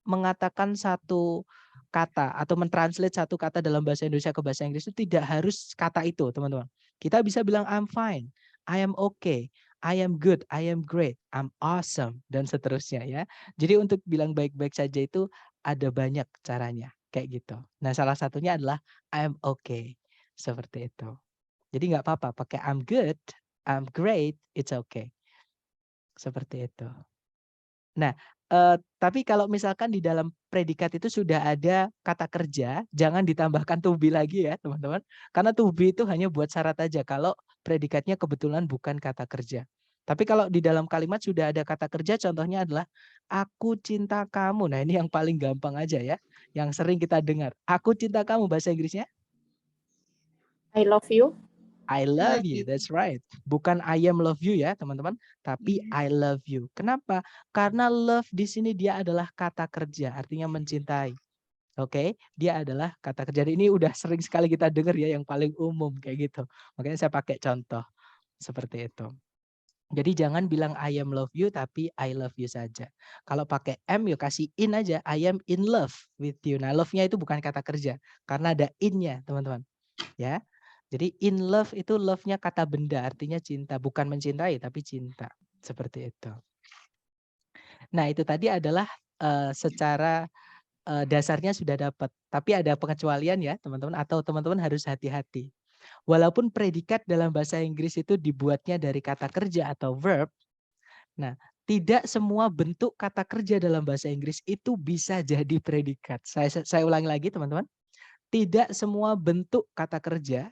mengatakan satu kata atau mentranslate satu kata dalam bahasa Indonesia ke bahasa Inggris itu tidak harus kata itu, teman-teman. Kita bisa bilang I'm fine, I am okay, I am good, I am great, I'm awesome, dan seterusnya ya. Jadi untuk bilang baik-baik saja itu ada banyak caranya, kayak gitu. Nah, salah satunya adalah I am okay, seperti itu. Jadi nggak apa-apa pakai I'm good, I'm great, it's okay. Seperti itu. Nah, tapi kalau misalkan di dalam predikat itu sudah ada kata kerja, jangan ditambahkan to be lagi ya, teman-teman. Karena to be itu hanya buat syarat aja kalau predikatnya kebetulan bukan kata kerja. Tapi kalau di dalam kalimat sudah ada kata kerja, contohnya adalah aku cinta kamu. Nah, ini yang paling gampang aja ya, yang sering kita dengar. Aku cinta kamu bahasa Inggrisnya? I love you. I love you, that's right. Bukan I am love you ya teman-teman, tapi I love you. Kenapa? Karena love di sini dia adalah kata kerja, artinya mencintai. Oke, dia adalah kata kerja. Ini udah sering sekali kita dengar ya, yang paling umum kayak gitu. Makanya saya pakai contoh seperti itu. Jadi jangan bilang I am love you, tapi I love you saja. Kalau pakai am, yuk kasih in aja. I am in love with you. Nah, love-nya itu bukan kata kerja, karena ada in-nya teman-teman. Ya. Jadi in love itu love-nya kata benda, artinya cinta, bukan mencintai tapi cinta. Seperti itu. Nah, itu tadi adalah secara dasarnya sudah dapat, tapi ada pengecualian ya, teman-teman, atau teman-teman harus hati-hati. Walaupun predikat dalam bahasa Inggris itu dibuatnya dari kata kerja atau verb, nah, tidak semua bentuk kata kerja dalam bahasa Inggris itu bisa jadi predikat. Saya ulangi lagi, teman-teman. Tidak semua bentuk kata kerja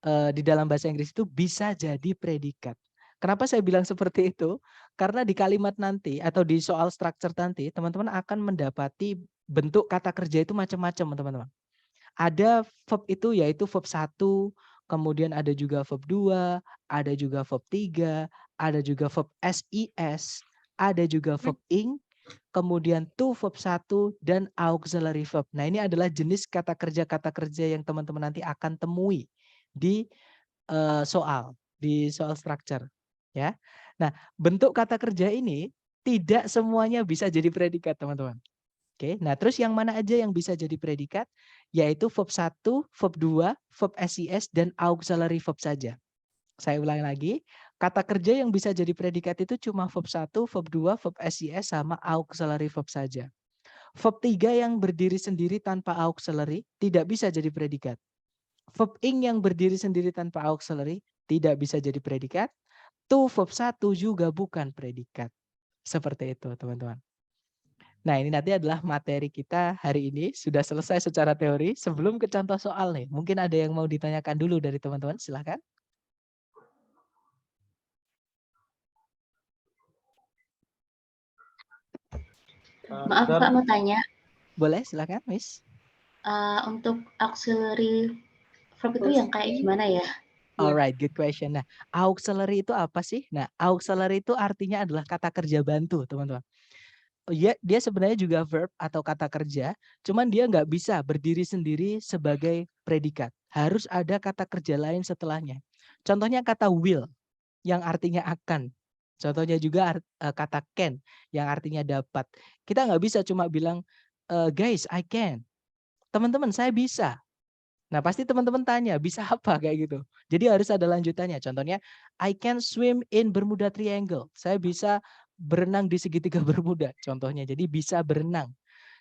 di dalam bahasa Inggris itu bisa jadi predikat. Kenapa saya bilang seperti itu? Karena di kalimat nanti atau di soal structure nanti, teman-teman akan mendapati bentuk kata kerja itu macam-macam, teman-teman. Ada verb itu yaitu verb 1, kemudian ada juga verb 2, ada juga verb 3, ada juga verb SIS, ada juga verb ing, kemudian to verb 1 dan auxiliary verb. Nah, ini adalah jenis kata kerja yang teman-teman nanti akan temui di soal structure ya. Nah, bentuk kata kerja ini tidak semuanya bisa jadi predikat, teman-teman. Oke, nah terus yang mana aja yang bisa jadi predikat? Yaitu verb 1, verb 2, verb SIS, dan auxiliary verb saja. Saya ulangi lagi, kata kerja yang bisa jadi predikat itu cuma verb 1, verb 2, verb SIS, sama auxiliary verb saja. Verb 3 yang berdiri sendiri tanpa auxiliary tidak bisa jadi predikat. Verb ing yang berdiri sendiri tanpa auxiliary tidak bisa jadi predikat. To verb 1 juga bukan predikat. Seperti itu, teman-teman. Nah, ini nanti adalah materi kita hari ini. Sudah selesai secara teori. Sebelum ke contoh soal nih, mungkin ada yang mau ditanyakan dulu dari teman-teman, silakan. Maaf Kak, mau tanya. Boleh, silakan, Miss. Untuk auxiliary verb itu yang kayak gimana ya? Alright, good question. Nah, auxiliary itu apa sih? Nah, auxiliary itu artinya adalah kata kerja bantu, teman-teman. Ya, dia sebenarnya juga verb atau kata kerja, cuman dia nggak bisa berdiri sendiri sebagai predikat. Harus ada kata kerja lain setelahnya. Contohnya kata will, yang artinya akan. Contohnya juga kata can, yang artinya dapat. Kita nggak bisa cuma bilang, guys, I can. Teman-teman, saya bisa. Nah, pasti teman-teman tanya, bisa apa kayak gitu. Jadi harus ada lanjutannya. Contohnya, I can swim in Bermuda Triangle. Saya bisa berenang di segitiga Bermuda. Contohnya, jadi bisa berenang.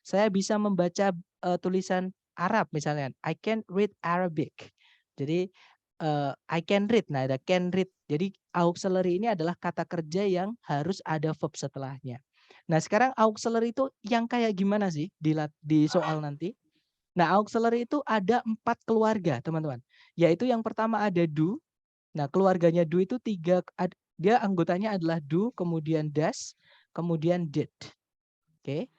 Saya bisa membaca tulisan Arab misalnya. I can read Arabic. Jadi I can read. Nah, ada can read. Jadi auxiliary ini adalah kata kerja yang harus ada verb setelahnya. Nah, sekarang auxiliary itu yang kayak gimana sih di soal nanti? Nah, auxiliary itu ada 4 keluarga, teman-teman. Yaitu yang pertama ada do. Nah, keluarganya do itu dia anggotanya adalah do, kemudian does, kemudian did. Oke.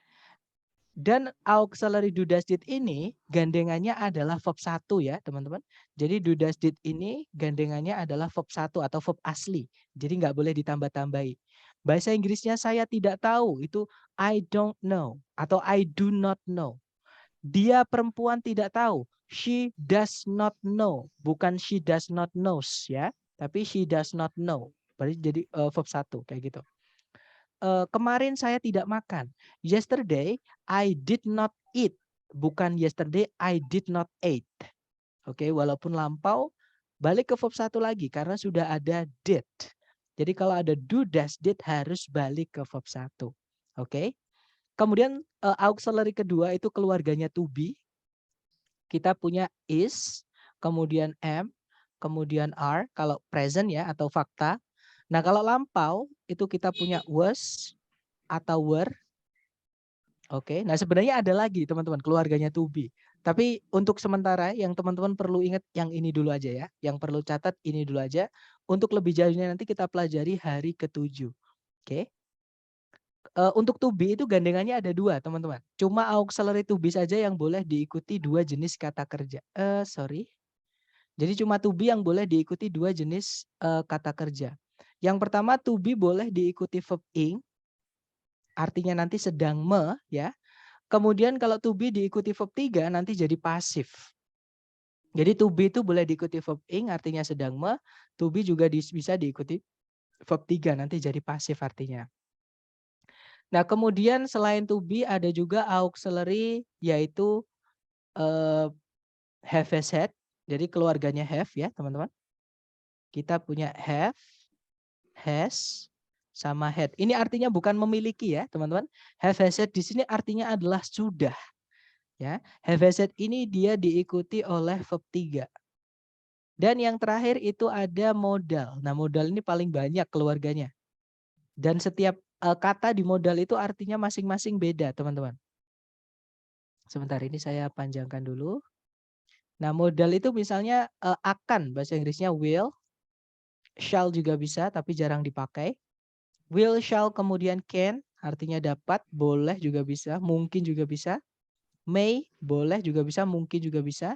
Dan auxiliary do, does, did ini gandengannya adalah verb 1 ya, teman-teman. Jadi do, does, did ini gandengannya adalah verb 1 atau verb asli. Jadi nggak boleh ditambah-tambahi. Bahasa Inggrisnya saya tidak tahu, itu I don't know atau I do not know. Dia perempuan tidak tahu. She does not know. Bukan she does not knows ya. Tapi she does not know. Berarti jadi verb 1 kayak gitu. Kemarin saya tidak makan. Yesterday I did not eat. Bukan yesterday I did not eat. Oke, walaupun lampau balik ke verb 1 lagi karena sudah ada did. Jadi kalau ada do, does, did harus balik ke verb 1. Oke. Kemudian auxiliary kedua itu keluarganya to be. Kita punya is, kemudian am, kemudian are kalau present ya atau fakta. Nah, kalau lampau itu kita punya was atau were. Oke. Nah, sebenarnya ada lagi teman-teman keluarganya to be. Tapi untuk sementara yang teman-teman perlu ingat yang ini dulu aja ya. Yang perlu catat ini dulu aja. Untuk lebih jauhnya nanti kita pelajari hari ke-7. Oke. Untuk to be itu gandengannya ada 2, teman-teman. Cuma auxiliary to be saja yang boleh diikuti 2 jenis kata kerja. Jadi cuma to be yang boleh diikuti 2 jenis kata kerja. Yang pertama to be boleh diikuti verb ing. Artinya nanti sedang ya. Kemudian kalau to be diikuti verb 3 nanti jadi pasif. Jadi to be itu boleh diikuti verb ing artinya sedang to be juga bisa diikuti verb 3 nanti jadi pasif artinya. Nah, kemudian selain to be ada juga auxiliary yaitu have, has, had. Jadi keluarganya have ya, teman-teman. Kita punya have, has, sama had. Ini artinya bukan memiliki ya, teman-teman. Have, has, had di sini artinya adalah sudah. Ya, have, has, had ini dia diikuti oleh verb 3. Dan yang terakhir itu ada modal. Nah, modal ini paling banyak keluarganya. Dan setiap kata di modal itu artinya masing-masing beda, teman-teman. Sebentar ini saya panjangkan dulu. Nah, modal itu misalnya akan, bahasa Inggrisnya will, shall juga bisa tapi jarang dipakai. Will, shall, kemudian can, artinya dapat, boleh juga bisa, mungkin juga bisa. May, boleh juga bisa, mungkin juga bisa.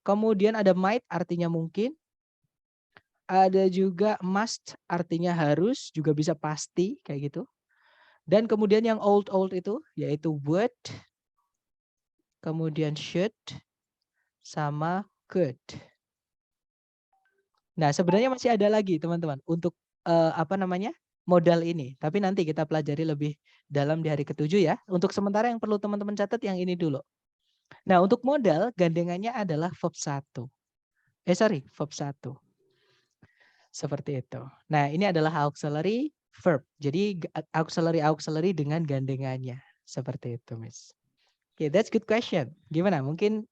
Kemudian ada might, artinya mungkin. Ada juga must, artinya harus, juga bisa pasti, kayak gitu. Dan kemudian yang old itu, yaitu would, kemudian should, sama could. Nah, sebenarnya masih ada lagi, teman-teman, untuk modal ini. Tapi nanti kita pelajari lebih dalam di hari ke-7 ya. Untuk sementara yang perlu teman-teman catat yang ini dulu. Nah, untuk modal gandengannya adalah verb 1. Verb 1. Seperti itu. Nah, ini adalah auxiliary verb. Jadi auxiliary dengan gandengannya. Seperti itu, Miss. Oke, that's good question. Gimana? Mungkin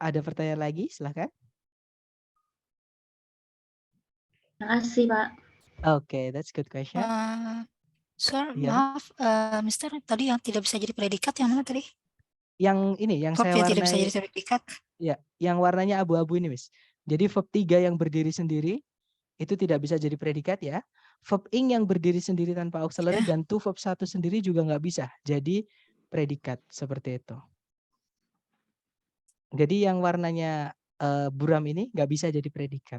ada pertanyaan lagi? Silahkan. Terima kasih, Pak. Oke, that's good question. Sir, Iya. maaf, Mister, tadi yang tidak bisa jadi predikat yang mana tadi? Yang ini, yang Verb saya yang tidak bisa warnai. jadi predikat. Ya, yang warnanya abu-abu ini, Miss. Jadi verb 3 yang berdiri sendiri itu tidak bisa jadi predikat ya. Verb ing yang berdiri sendiri tanpa auxiliary dan to verb 1 sendiri juga nggak bisa jadi predikat seperti itu. Jadi yang warnanya buram ini nggak bisa jadi predikat.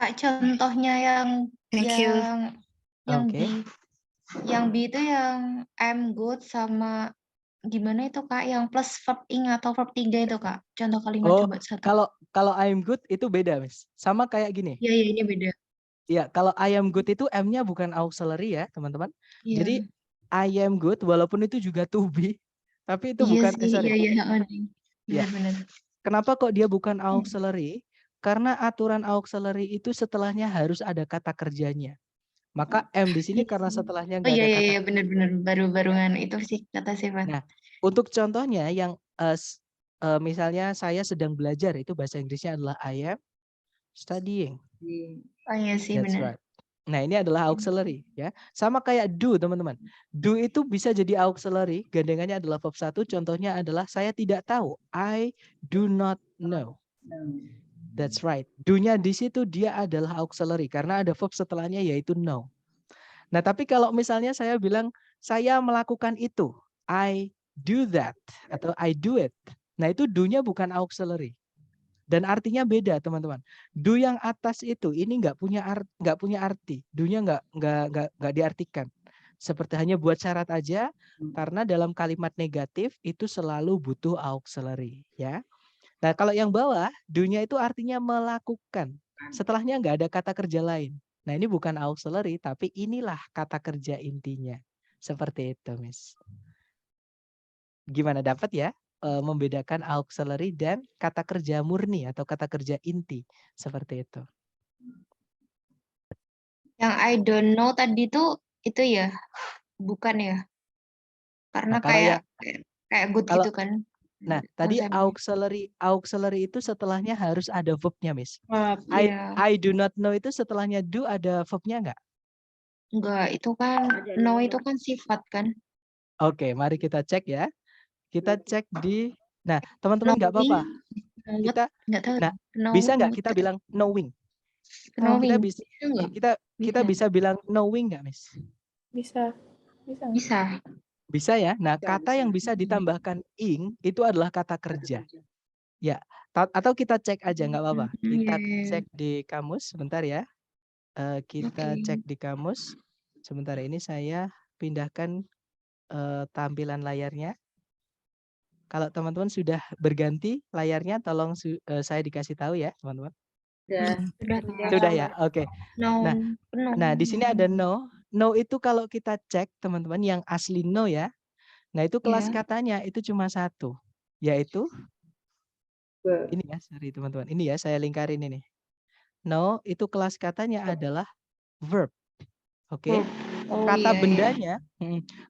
Kak, contohnya yang Thank you. Oke. Yang B itu yang I'm good sama gimana itu Kak? Yang plus verb ing atau verb 3 itu Kak? Contoh kalimat Oh, coba satu. kalau I'm good itu beda, Miss. Sama kayak gini. Iya, ini beda. Ya, kalau I am good itu M-nya bukan auxiliary ya, teman-teman. Iya. Jadi I am good walaupun itu juga to be, Tapi itu Iya bukan, sih, sorry. iya, heeh nih. Ya. Benar-benar. Kenapa kok dia bukan Hmm. auxiliary? Karena aturan auxiliary itu setelahnya harus ada kata kerjanya. Maka M di sini Iya karena sih. setelahnya Oh nggak iya, ada iya, kata iya, kerja. benar-benar baru-barungan itu sih kata sifat. Nah, untuk contohnya yang misalnya saya sedang belajar, itu bahasa Inggrisnya adalah I am studying. Oh iya sih, That's benar. right. Nah, ini adalah auxiliary ya. Sama kayak do, teman-teman. Do itu bisa jadi auxiliary, gandengannya adalah verb 1. Contohnya adalah saya tidak tahu. I do not know. That's right. Do-nya di situ dia adalah auxiliary karena ada verb setelahnya yaitu know. Nah, tapi kalau misalnya saya bilang saya melakukan itu, I do that atau I do it. Nah, itu do-nya bukan auxiliary. Dan artinya beda, teman-teman. Do yang atas itu ini nggak punya arti. Do-nya nggak diartikan. Seperti hanya buat syarat aja karena dalam kalimat negatif itu selalu butuh auxiliary, ya. Nah, kalau yang bawah, do-nya itu artinya melakukan. Setelahnya nggak ada kata kerja lain. Nah, ini bukan auxiliary, tapi inilah kata kerja intinya. Seperti itu, Miss. Gimana, dapat ya? Membedakan auxiliary dan kata kerja murni atau kata kerja inti. Seperti itu. Yang I don't know tadi tuh itu ya, bukan ya? Karena Nah, kalau yang kayak good kalau gitu kan. nah, tadi Konsepnya. auxiliary itu setelahnya harus ada verb-nya, Miss. Iya. I do not know itu setelahnya do ada verb-nya nggak? Enggak, itu kan no itu kan sifat kan. Oke, mari kita cek ya. Kita cek di, nah teman-teman nggak apa-apa. Kita, Enggak tahu. nah bisa nggak kita bilang knowing? Kita bisa, kita bisa bilang knowing nggak, Miss? Bisa. Bisa. Bisa ya. Nah, kata yang bisa ditambahkan ing itu adalah kata kerja. Ya, atau kita cek aja nggak apa-apa. Kita cek di kamus sebentar ya. Kita cek di kamus. Sebentar, ini saya pindahkan tampilan layarnya. Kalau teman-teman sudah berganti layarnya, tolong saya dikasih tahu ya, teman-teman. Sudah ya, oke. Nah, di sini ada no. No itu kalau kita cek, teman-teman, yang asli no ya. Nah, itu kelas katanya itu cuma satu, yaitu ini ya, sorry teman-teman. Ini ya, saya lingkarin ini. No, itu kelas katanya adalah verb. Oke.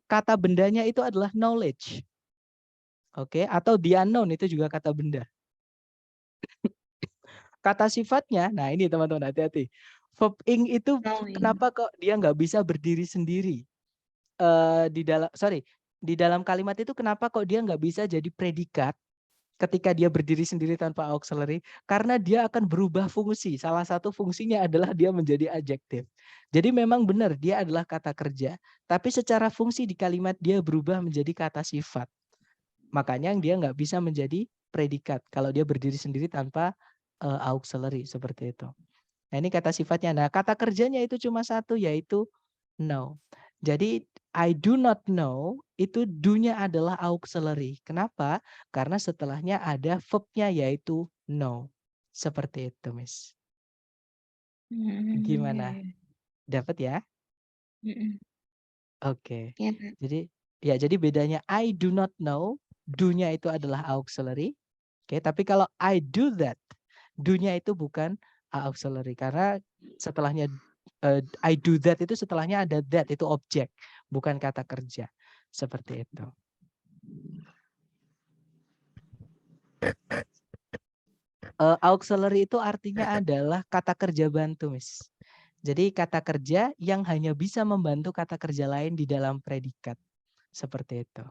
Kata bendanya itu adalah knowledge. Oke, atau the unknown itu juga kata benda. Kata sifatnya, nah ini teman-teman hati-hati. Verb ing itu kenapa kok dia nggak bisa berdiri sendiri? Di dalam kalimat itu kenapa kok dia nggak bisa jadi predikat ketika dia berdiri sendiri tanpa auxiliary? Karena dia akan berubah fungsi. Salah satu fungsinya adalah dia menjadi adjektif. Jadi memang benar dia adalah kata kerja, tapi secara fungsi di kalimat dia berubah menjadi kata sifat. Makanya dia nggak bisa menjadi predikat kalau dia berdiri sendiri tanpa auxiliary seperti itu. Nah, ini kata sifatnya. Nah, kata kerjanya itu cuma satu, yaitu know. Jadi I do not know itu do-nya adalah auxiliary. Kenapa? Karena setelahnya ada verb-nya yaitu know. Seperti itu, Miss. Gimana? Dapat ya? Oke. Jadi bedanya I do not know, do-nya itu adalah auxiliary. Oke, tapi kalau I do that, do-nya itu bukan auxiliary karena setelahnya I do that itu setelahnya ada that, itu objek, bukan kata kerja. Seperti itu. Auxiliary itu artinya adalah kata kerja bantu, Miss. Jadi kata kerja yang hanya bisa membantu kata kerja lain di dalam predikat. Seperti itu.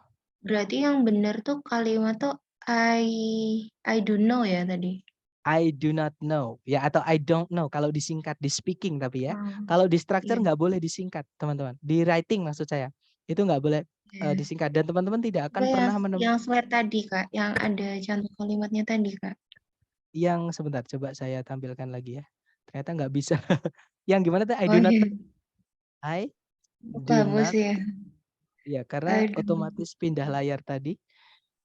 Berarti yang benar tuh kalimat tuh I do know ya tadi. I do not know ya, atau I don't know kalau disingkat di speaking, tapi ya kalau di structure nggak boleh disingkat, teman-teman. Di writing maksud saya itu nggak boleh disingkat, dan teman-teman tidak akan pernah menemukan yang slide tadi Kak, yang ada contoh kalimatnya tadi Kak. Yang sebentar coba saya tampilkan lagi ya, ternyata nggak bisa. Yang gimana tuh? I do not know. I do not ya, karena otomatis pindah layar tadi.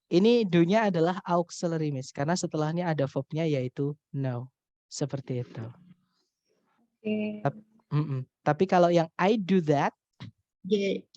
Ini do-nya adalah auxiliary, Miss, karena setelahnya ada verb-nya yaitu know. Seperti itu. Tapi kalau yang I do that,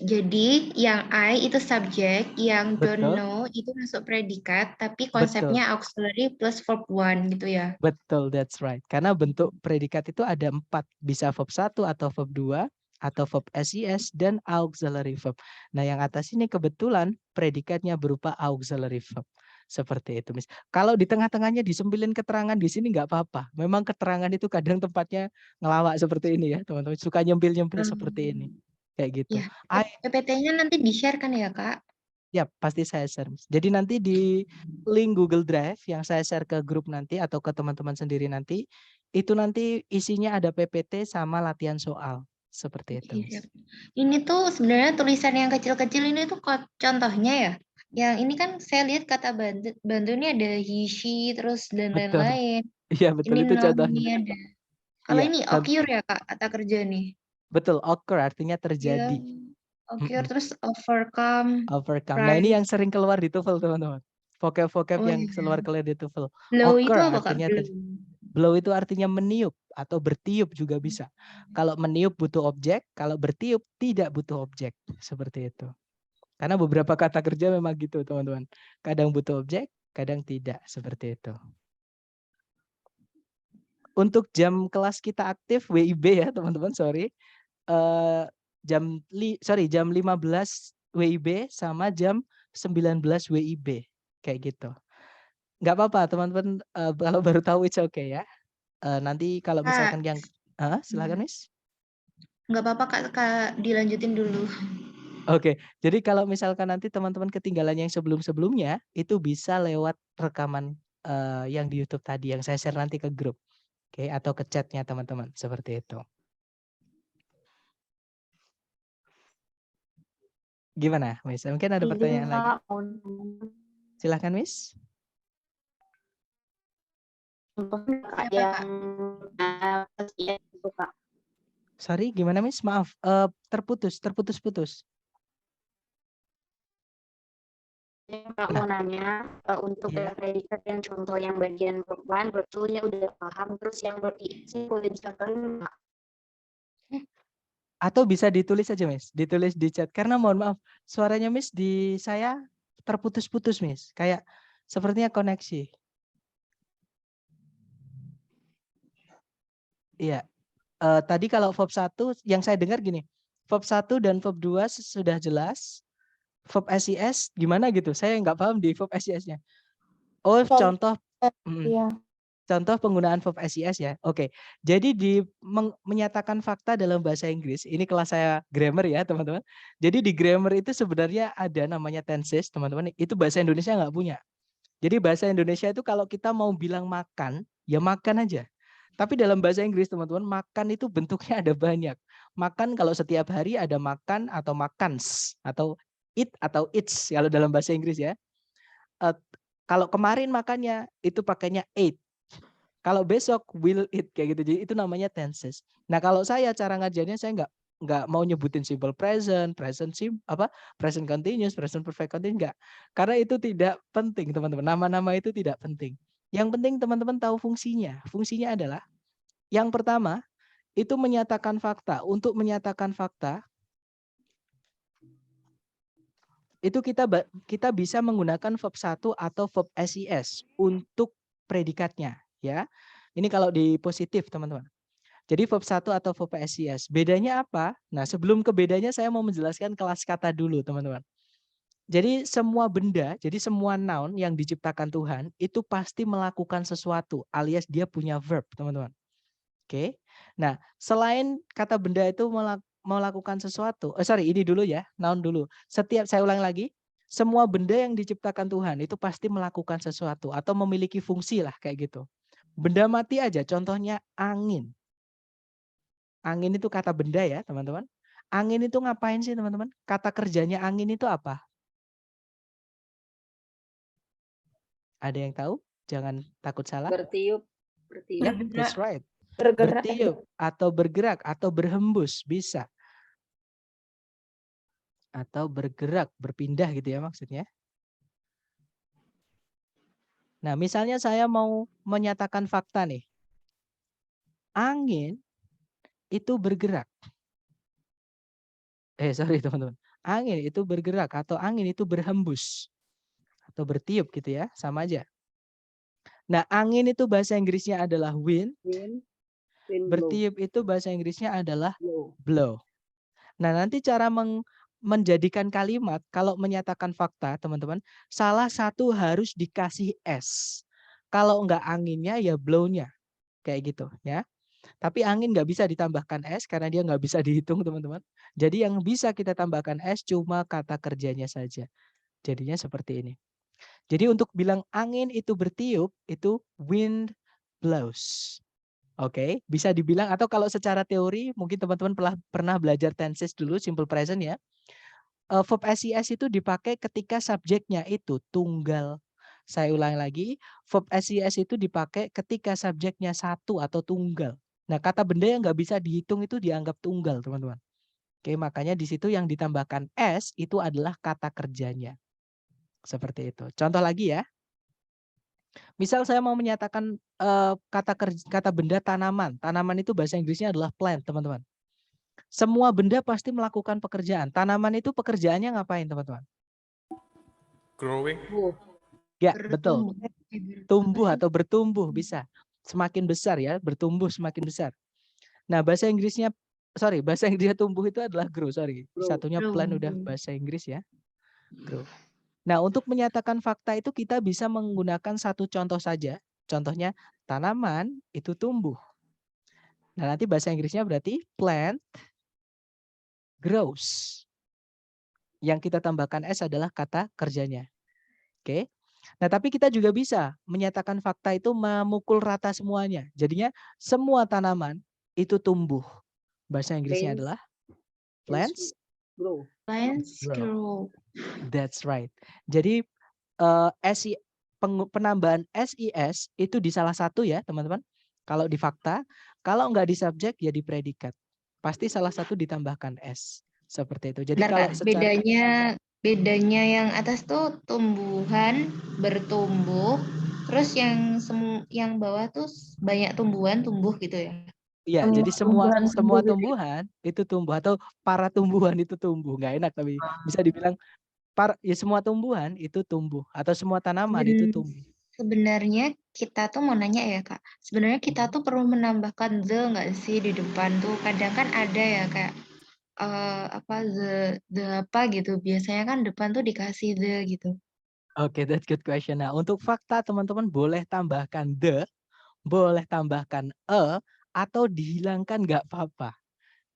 Jadi yang I itu subjek, yang don't Betul, know itu masuk predikat, tapi betul, konsepnya auxiliary plus verb one gitu ya. betul, that's right. Karena bentuk predikat itu ada 4, bisa verb 1 atau verb 2, atau verb SES dan auxiliary verb. Nah, yang atas ini kebetulan predikatnya berupa auxiliary verb. Seperti itu, Miss. Kalau di tengah-tengahnya disempilin keterangan di sini nggak apa-apa. Memang keterangan itu kadang tempatnya ngelawak seperti ini ya, teman-teman. Suka nyempil-nyempil seperti ini. Kayak gitu. Ya, PPT-nya nanti di-share kan ya, Kak? Ya, pasti saya share, Miss. Jadi nanti di link Google Drive yang saya share ke grup nanti atau ke teman-teman sendiri nanti, itu nanti isinya ada PPT sama latihan soal. Seperti itu, Oke, Miss. siap. Ini tuh sebenarnya tulisan yang kecil-kecil ini tuh contohnya ya. Yang ini kan saya lihat kata bantu ini ada he, she, terus dan Betul. lain-lain. Iya, betul Ini itu noun contohnya. ini ada. Kalau Iya, ini occur ya, Kak, kata kerja nih. betul. Occur artinya Iya. terjadi. Occur Mm-mm. terus overcome, Overcome. Nah, ini rise. yang sering keluar di TOEFL, teman-teman. Vocab-vocab Oh yang iya. keluar di TOEFL. Blow itu Occur apa, Kak? artinya Blow. blow itu artinya meniup atau bertiup juga bisa. Kalau meniup butuh objek, kalau bertiup tidak butuh objek. Seperti itu. Karena beberapa kata kerja memang gitu, teman-teman. Kadang butuh objek, kadang tidak. Seperti itu. Untuk jam kelas kita aktif WIB ya, teman-teman, sorry. Jam 15 WIB sama jam 19 WIB. Kayak gitu. Nggak apa-apa, teman-teman, kalau baru tahu it's okay ya. Nanti kalau Kak, misalkan yang silakan, Miss. nggak apa-apa, Kak, dilanjutin dulu. Oke, jadi kalau misalkan nanti teman-teman ketinggalan yang sebelum-sebelumnya, itu bisa lewat rekaman yang di YouTube tadi yang saya share nanti ke grup, oke, atau ke chatnya teman-teman, seperti itu. Gimana, Miss? Mungkin ada pertanyaan Izin lagi? Kak, Silahkan, Miss. contohnya Kak Siapa, Kak? yang itu Kak. Sorry, gimana, Miss? Maaf, terputus-putus. Kak mau nanya untuk Iya. predikat yang contoh yang bagian verb 1, verb 2-nya udah paham, terus yang verb isi boleh dicontohin Kak? Atau bisa ditulis aja, Miss. Ditulis di chat. Karena mohon maaf, suaranya Miss di saya terputus-putus, Miss. Kayak sepertinya koneksi. Iya. Tadi kalau verb 1 yang saya dengar gini. Verb 1 dan verb 2 sudah jelas. Verb SES gimana gitu. Saya nggak paham di verb SES-nya. Oh, contoh Iya. contoh penggunaan verb SES ya. Oke. Jadi menyatakan fakta dalam bahasa Inggris. Ini kelas saya grammar ya, teman-teman. Jadi di grammar itu sebenarnya ada namanya tenses, teman-teman. Itu bahasa Indonesia nggak punya. Jadi bahasa Indonesia itu kalau kita mau bilang makan, ya makan aja. Tapi dalam bahasa Inggris, teman-teman, makan itu bentuknya ada banyak. Makan kalau setiap hari ada makan atau makans atau eat atau eats kalau dalam bahasa Inggris ya. Kalau kemarin makannya itu pakainya ate. Kalau besok will eat kayak gitu. Jadi itu namanya tenses. Nah, kalau saya cara ngajarnya saya nggak mau nyebutin simple present, present continuous, present perfect continuous enggak. Karena itu tidak penting, teman-teman. Nama-nama itu tidak penting. Yang penting teman-teman tahu fungsinya. Fungsinya adalah yang pertama itu menyatakan fakta. Untuk menyatakan fakta itu kita bisa menggunakan verb 1 atau verb SES untuk predikatnya ya. Ini kalau di positif, teman-teman. Jadi verb 1 atau verb SES. Bedanya apa? Nah, sebelum ke bedanya saya mau menjelaskan kelas kata dulu, teman-teman. Jadi semua benda, jadi semua noun yang diciptakan Tuhan itu pasti melakukan sesuatu alias dia punya verb, teman-teman. Oke. Nah, selain kata benda itu melakukan sesuatu, ini dulu ya, noun dulu. Saya ulang lagi, semua benda yang diciptakan Tuhan itu pasti melakukan sesuatu atau memiliki fungsi lah kayak gitu. Benda mati aja, contohnya angin. Angin itu kata benda ya, teman-teman. Angin itu ngapain sih, teman-teman? Kata kerjanya angin itu apa? Ada yang tahu? Jangan takut salah. Bertiup. Ya, that's right. Bergerak. Bertiup atau bergerak atau berhembus bisa. Atau bergerak, berpindah gitu ya maksudnya. Nah, misalnya saya mau menyatakan fakta nih. Angin itu bergerak. sorry teman-teman. Angin itu bergerak atau angin itu berhembus atau bertiup gitu ya, sama aja. Nah, angin itu bahasa Inggrisnya adalah wind, Wind blow. bertiup itu bahasa Inggrisnya adalah Blow. blow. Nah, nanti cara menjadikan kalimat kalau menyatakan fakta, teman-teman, salah satu harus dikasih S. Kalau enggak anginnya ya blow-nya. Kayak gitu ya. Tapi angin nggak bisa ditambahkan S karena dia nggak bisa dihitung, teman-teman. Jadi yang bisa kita tambahkan S cuma kata kerjanya saja. Jadinya seperti ini. Jadi untuk bilang angin itu bertiup, itu wind blows. Oke, bisa dibilang atau kalau secara teori mungkin teman-teman pernah belajar tenses dulu, simple present ya. Verb SIS itu dipakai ketika subjeknya itu tunggal. Saya ulang lagi, verb SIS itu dipakai ketika subjeknya satu atau tunggal. Nah, kata benda yang nggak bisa dihitung itu dianggap tunggal, teman-teman. Oke, makanya di situ yang ditambahkan S itu adalah kata kerjanya. Seperti itu. Contoh lagi ya. Misal saya mau menyatakan kata benda tanaman. Tanaman itu bahasa Inggrisnya adalah plant, teman-teman. Semua benda pasti melakukan pekerjaan. Tanaman itu pekerjaannya ngapain, teman-teman? Growing. Ya, betul. Bertumbuh. Tumbuh atau bertumbuh bisa. Semakin besar ya, bertumbuh semakin besar. Nah, bahasa Inggrisnya tumbuh itu adalah grow, sorry. Grow. Satunya Grow. plant udah bahasa Inggris ya. Grow. Nah, untuk menyatakan fakta itu kita bisa menggunakan satu contoh saja. Contohnya tanaman itu tumbuh. Nah, nanti bahasa Inggrisnya berarti plant grows. Yang kita tambahkan S adalah kata kerjanya. Oke. Nah, tapi kita juga bisa menyatakan fakta itu memukul rata semuanya. Jadinya semua tanaman itu tumbuh. Bahasa Inggrisnya adalah plants Grow. Plants grow. grow. That's right. Jadi penambahan SIS itu di salah satu ya, teman-teman. Kalau di fakta, kalau enggak di subjek ya di predikat. Pasti salah satu ditambahkan S. Seperti itu. Jadi Bentar, kalau Kak, secara bedanya yang atas tuh tumbuhan bertumbuh, terus yang bawah tuh banyak tumbuhan tumbuh gitu ya. iya, Semua jadi semua tumbuhan tumbuh gitu ya? tumbuhan itu tumbuh atau para tumbuhan itu tumbuh. Nggak enak tapi bisa dibilang ya semua tumbuhan itu tumbuh atau semua tanaman itu tumbuh. Sebenarnya kita tuh mau nanya ya Kak, sebenarnya kita tuh perlu menambahkan the nggak sih di depan tuh? Kadang kan ada ya kayak the apa gitu. Biasanya kan depan tuh dikasih the gitu. Oke, that's good question. Nah, untuk fakta teman-teman boleh tambahkan the, boleh tambahkan atau dihilangkan nggak apa-apa.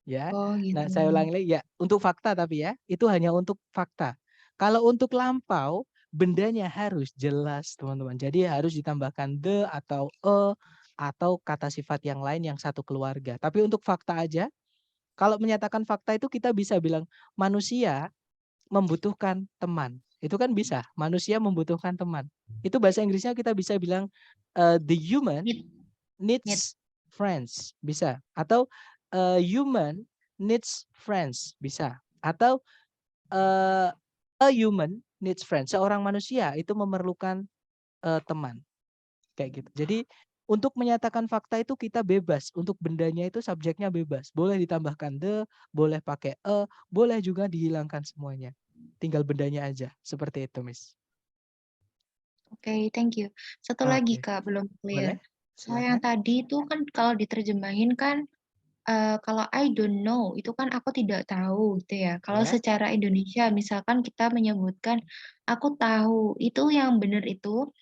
Ya. Oh Nah, gitu. saya ulangi lagi ya, untuk fakta tapi ya, itu hanya untuk fakta. Kalau untuk lampau, bendanya harus jelas, teman-teman. Jadi harus ditambahkan the atau atau kata sifat yang lain yang satu keluarga. Tapi untuk fakta aja, kalau menyatakan fakta itu kita bisa bilang manusia membutuhkan teman. Itu kan bisa, manusia membutuhkan teman. Itu bahasa Inggrisnya kita bisa bilang the human needs friends, bisa. Atau human needs friends, bisa. Atau a human needs friends, seorang manusia itu memerlukan teman. Kayak gitu. Jadi untuk menyatakan fakta itu kita bebas. Untuk bendanya itu subjeknya bebas. Boleh ditambahkan the, boleh pakai boleh juga dihilangkan semuanya. Tinggal bendanya aja. Seperti itu, Miss. Oke, thank you. Satu lagi Oke. Kak, belum Boleh? clear. Soal yang tadi itu kan kalau diterjemahin kan kalau I don't know itu kan aku tidak tahu gitu ya. Kalau Ya. secara Indonesia misalkan kita menyebutkan aku tahu, itu yang benar itu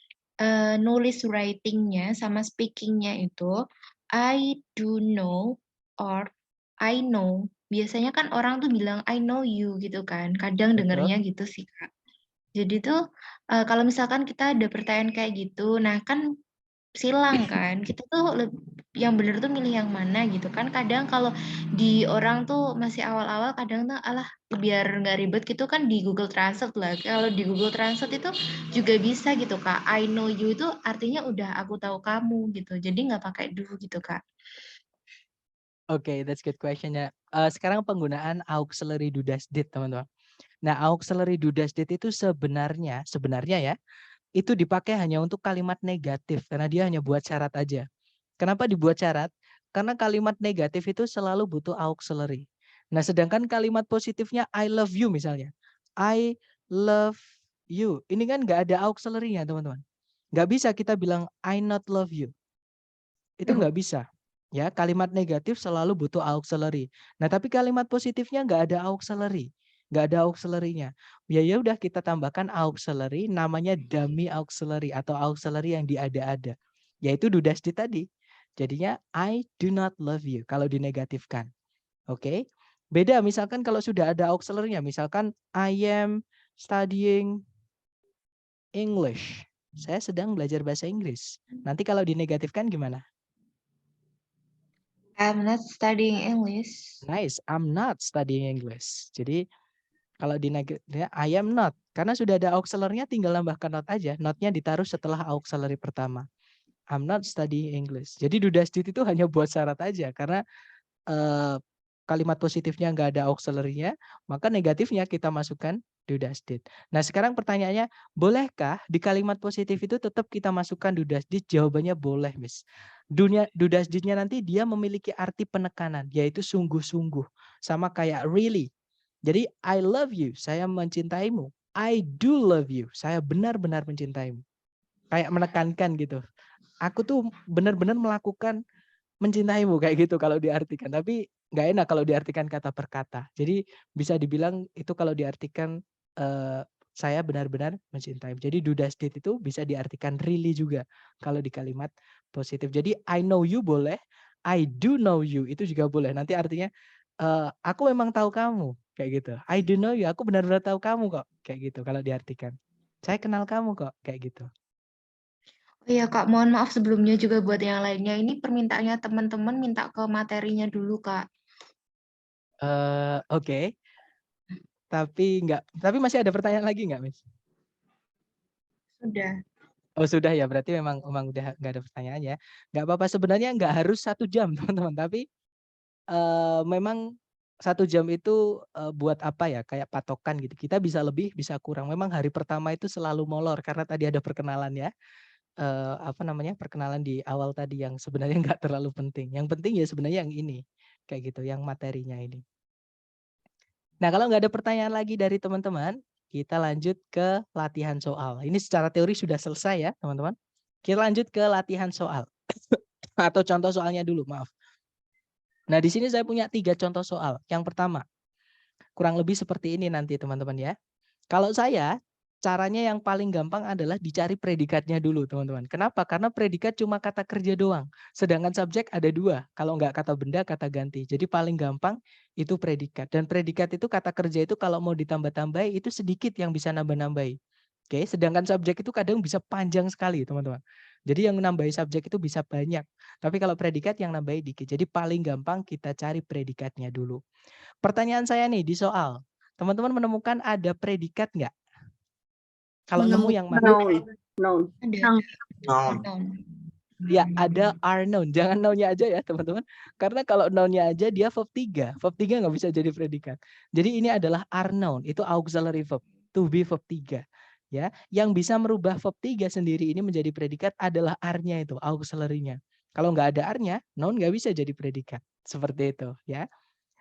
nulis writing-nya sama speaking-nya itu I do know or I know. Biasanya kan orang tuh bilang I know you gitu kan. Kadang Betul. dengernya gitu sih Kak. Jadi tuh kalau misalkan kita ada pertanyaan kayak gitu, nah kan silang kan. Kita tuh yang bener tuh milih yang mana gitu kan. Kadang kalau di orang tuh masih awal-awal kadang tuh alah biar nggak ribet gitu kan di Google Translate lah. Kalau di Google Translate itu juga bisa gitu Kak. I know you itu artinya udah aku tahu kamu gitu. Jadi nggak pakai do gitu Kak. Oke, that's good question ya. Sekarang penggunaan auxiliary do dash did, teman-teman. Nah, auxiliary do dash did itu sebenarnya ya, itu dipakai hanya untuk kalimat negatif karena dia hanya buat syarat aja. Kenapa dibuat syarat? Karena kalimat negatif itu selalu butuh auxiliary. Nah, sedangkan kalimat positifnya I love you misalnya. I love you. Ini kan nggak ada auxiliary-nya, teman-teman. Nggak bisa kita bilang I not love you. Itu nggak bisa. Ya, kalimat negatif selalu butuh auxiliary. Nah, tapi kalimat positifnya nggak ada auxiliary. Nggak ada auxiliary-nya. Ya udah kita tambahkan auxiliary namanya dummy auxiliary atau auxiliary yang diada-ada. Yaitu do dash did tadi. Jadinya I do not love you kalau dinegatifkan. Oke. Beda misalkan kalau sudah ada auxiliary-nya. Misalkan I am studying English. Saya sedang belajar bahasa Inggris. Nanti kalau dinegatifkan gimana? I'm not studying English. Nice, I'm not studying English. Jadi kalau di I am not. Karena sudah ada auxiliary-nya tinggal nambahkan not aja. Not-nya ditaruh setelah auxiliary pertama. I'm not studying English. Jadi do dash did itu hanya buat syarat aja. Karena kalimat positifnya nggak ada auxiliary-nya, maka negatifnya kita masukkan do dash did. Nah, sekarang pertanyaannya, bolehkah di kalimat positif itu tetap kita masukkan do dash did? Jawabannya boleh, Miss. Do dash did-nya nanti dia memiliki arti penekanan, yaitu sungguh-sungguh. Sama kayak really. Jadi, I love you, saya mencintaimu. I do love you, saya benar-benar mencintaimu. Kayak menekankan gitu. Aku tuh benar-benar melakukan mencintaimu kayak gitu kalau diartikan. Tapi nggak enak kalau diartikan kata per kata. Jadi bisa dibilang itu kalau diartikan saya benar-benar mencintai. Jadi do dash did itu bisa diartikan really juga kalau di kalimat positif. Jadi I know you boleh, I do know you itu juga boleh. Nanti artinya aku memang tahu kamu kayak gitu. I do know you, aku benar-benar tahu kamu kok kayak gitu kalau diartikan. Saya kenal kamu kok kayak gitu. Oh iya Kak, mohon maaf sebelumnya juga buat yang lainnya. Ini permintaannya teman-teman minta ke materinya dulu Kak. Oke. Tapi masih ada pertanyaan lagi nggak, Miss? Sudah. Oh sudah ya, berarti memang udah nggak ada pertanyaan ya. Nggak apa-apa, sebenarnya nggak harus 1 jam teman-teman, tapi memang 1 jam itu buat apa ya, kayak patokan gitu. Kita bisa lebih, bisa kurang. Memang hari pertama itu selalu molor karena tadi ada perkenalan ya. Perkenalan di awal tadi yang sebenarnya nggak terlalu penting. Yang penting ya sebenarnya yang ini, kayak gitu, yang materinya ini. Nah, kalau nggak ada pertanyaan lagi dari teman-teman, kita lanjut ke latihan soal. Ini secara teori sudah selesai ya, teman-teman. Kita lanjut ke latihan soal. Atau contoh soalnya dulu, maaf. Nah, di sini saya punya 3 contoh soal. Yang pertama, kurang lebih seperti ini nanti teman-teman ya. Kalau saya, caranya yang paling gampang adalah dicari predikatnya dulu teman-teman. Kenapa? Karena predikat cuma kata kerja doang. Sedangkan subjek ada 2. Kalau nggak kata benda, kata ganti. Jadi paling gampang itu predikat. Dan predikat itu kata kerja itu kalau mau ditambah-tambahi itu sedikit yang bisa nambah-nambahi. Oke, sedangkan subjek itu kadang bisa panjang sekali teman-teman. Jadi yang nambahi subjek itu bisa banyak. Tapi kalau predikat yang nambahi dikit. Jadi paling gampang kita cari predikatnya dulu. Pertanyaan saya nih di soal. Teman-teman menemukan ada predikat nggak? Kalau nemu yang mana? Noun. Ada. Ya, ada are noun. Jangan noun-nya aja ya, teman-teman. Karena kalau noun-nya aja dia verb 3. Verb 3 nggak bisa jadi predikat. Jadi ini adalah are noun. Itu auxiliary verb. To be verb 3. Ya, yang bisa merubah verb 3 sendiri ini menjadi predikat adalah are-nya itu, auxiliary-nya. Kalau nggak ada are-nya, noun nggak bisa jadi predikat. Seperti itu, ya.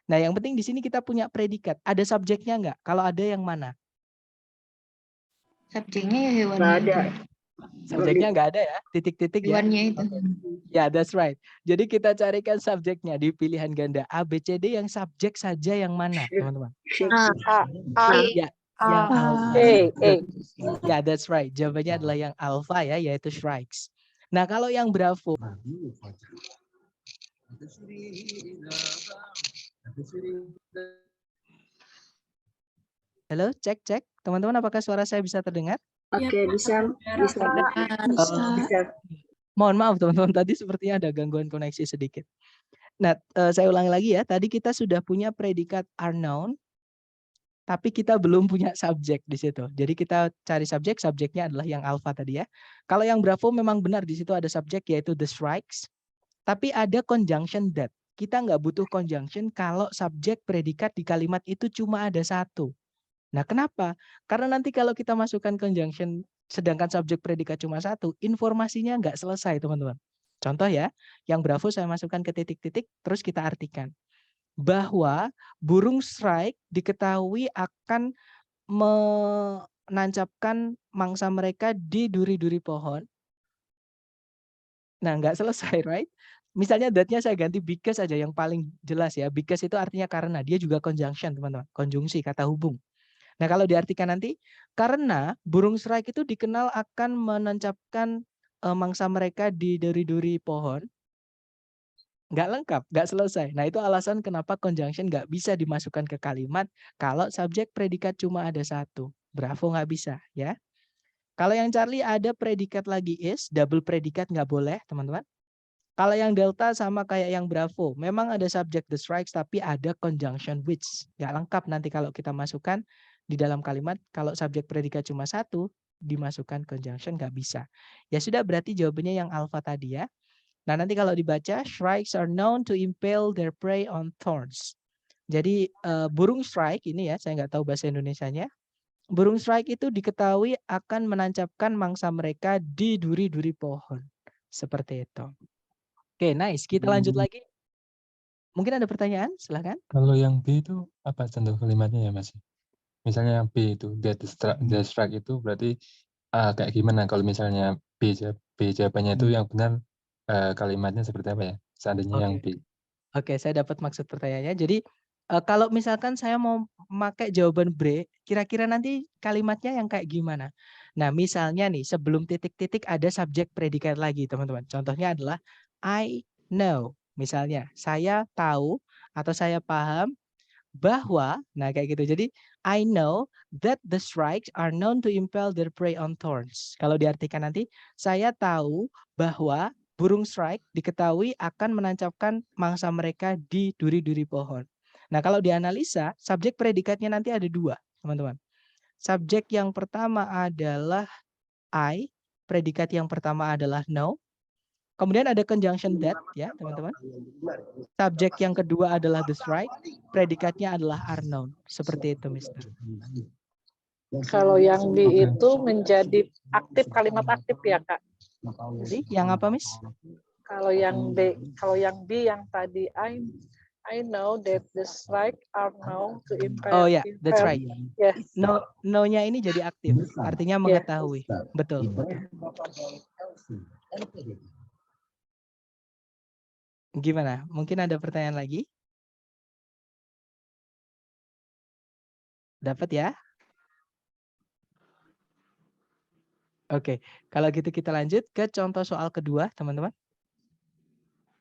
Nah, yang penting di sini kita punya predikat. Ada subjeknya nggak? Kalau ada yang mana? Subjeknya ya hewannya Nggak ada. itu. Subjeknya nggak ada ya? Titik-titik ya? Hewannya itu. Okay. Ya, that's right. Jadi kita carikan subjeknya di pilihan ganda A, B, C, D yang subjek saja yang mana, teman-teman? Ya, yang alpha. Ya, that's right. Jawabannya adalah yang alpha ya, yaitu Shrikes. Nah, kalau yang Bravo. Halo, cek. Teman-teman, apakah suara saya bisa terdengar? Oke, bisa. Mohon maaf teman-teman, tadi sepertinya ada gangguan koneksi sedikit. Nah, saya ulangi lagi ya. Tadi kita sudah punya predikat are noun, tapi kita belum punya subjek di situ. Jadi kita cari subjek, subjeknya adalah yang alpha tadi ya. Kalau yang Bravo memang benar di situ ada subjek yaitu the Shrikes, tapi ada conjunction that. Kita nggak butuh conjunction kalau subjek predikat di kalimat itu cuma ada 1. Nah, kenapa? Karena nanti kalau kita masukkan conjunction sedangkan subjek predikat cuma 1, informasinya nggak selesai, teman-teman. Contoh ya, yang Bravo saya masukkan ke titik-titik, terus kita artikan. bahwa burung strike diketahui akan menancapkan mangsa mereka di duri-duri pohon. Nah, nggak selesai, right? Misalnya that-nya saya ganti because aja yang paling jelas ya. Because itu artinya karena, dia juga conjunction, teman-teman. Konjungsi, kata hubung. Nah, kalau diartikan nanti, karena burung strike itu dikenal akan menancapkan mangsa mereka di duri-duri pohon, nggak lengkap, nggak selesai. Nah, itu alasan kenapa conjunction nggak bisa dimasukkan ke kalimat kalau subjek predikat cuma ada satu. Bravo nggak bisa, ya. Kalau yang Charlie ada predikat lagi is, double predikat nggak boleh, teman-teman. Kalau yang delta sama kayak yang bravo, memang ada subject the strikes tapi ada conjunction which. Nggak lengkap nanti kalau kita masukkan di dalam kalimat, kalau subjek predikat cuma satu, dimasukkan conjunction nggak bisa. Ya sudah, berarti jawabannya yang alpha tadi ya. Nah, nanti kalau dibaca, shrikes are known to impale their prey on thorns. Jadi burung strike ini ya, saya nggak tahu bahasa Indonesianya. Burung strike itu diketahui akan menancapkan mangsa mereka di duri-duri pohon. Seperti itu. Oke, nice. Kita lanjut lagi. Mungkin ada pertanyaan? Silahkan. Kalau yang B itu apa contoh kalimatnya ya, Mas? Misalnya yang B itu, the strike itu berarti kayak gimana? Kalau misalnya B jawabannya itu yang benar, kalimatnya seperti apa ya? Seandainya yang B. Oke, saya dapat maksud pertanyaannya. Jadi kalau misalkan saya mau pakai jawaban B, kira-kira nanti kalimatnya yang kayak gimana? Nah, misalnya nih, sebelum titik-titik ada subjek predikat lagi, teman-teman. Contohnya adalah I know. Misalnya, saya tahu atau saya paham bahwa, nah kayak gitu. Jadi, I know that the strikes are known to impale their prey on thorns. Kalau diartikan nanti, saya tahu bahwa burung strike diketahui akan menancapkan mangsa mereka di duri-duri pohon. Nah, kalau dianalisa, subjek predikatnya nanti ada dua, teman-teman. Subjek yang pertama adalah I, predikat yang pertama adalah know. Kemudian ada conjunction that, ya, teman-teman. Subjek yang kedua adalah the strike, predikatnya adalah are known. Seperti itu, Mister. Kalau yang B itu menjadi aktif, kalimat aktif ya, Kak. Jadi, yang apa, Miss? Kalau yang B yang tadi I know that the strike are known to impale. Oh ya, that's right. Yes. No-nya ini jadi aktif, artinya mengetahui. Betul. Gimana? Mungkin ada pertanyaan lagi? Dapat ya? Oke, kalau gitu kita lanjut ke contoh soal kedua, teman-teman.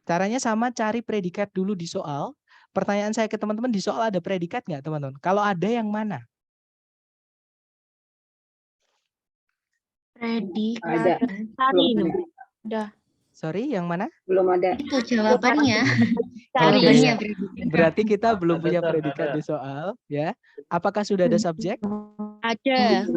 Caranya sama, cari predikat dulu di soal. Pertanyaan saya ke teman-teman, di soal ada predikat nggak, teman-teman? Kalau ada, yang mana? Predikat. Ada. Sorry, yang mana? Belum ada. Itu jawabannya. Jawabannya predikat. Berarti kita belum punya predikat di soal, ya. Apakah sudah ada subjek? Ada.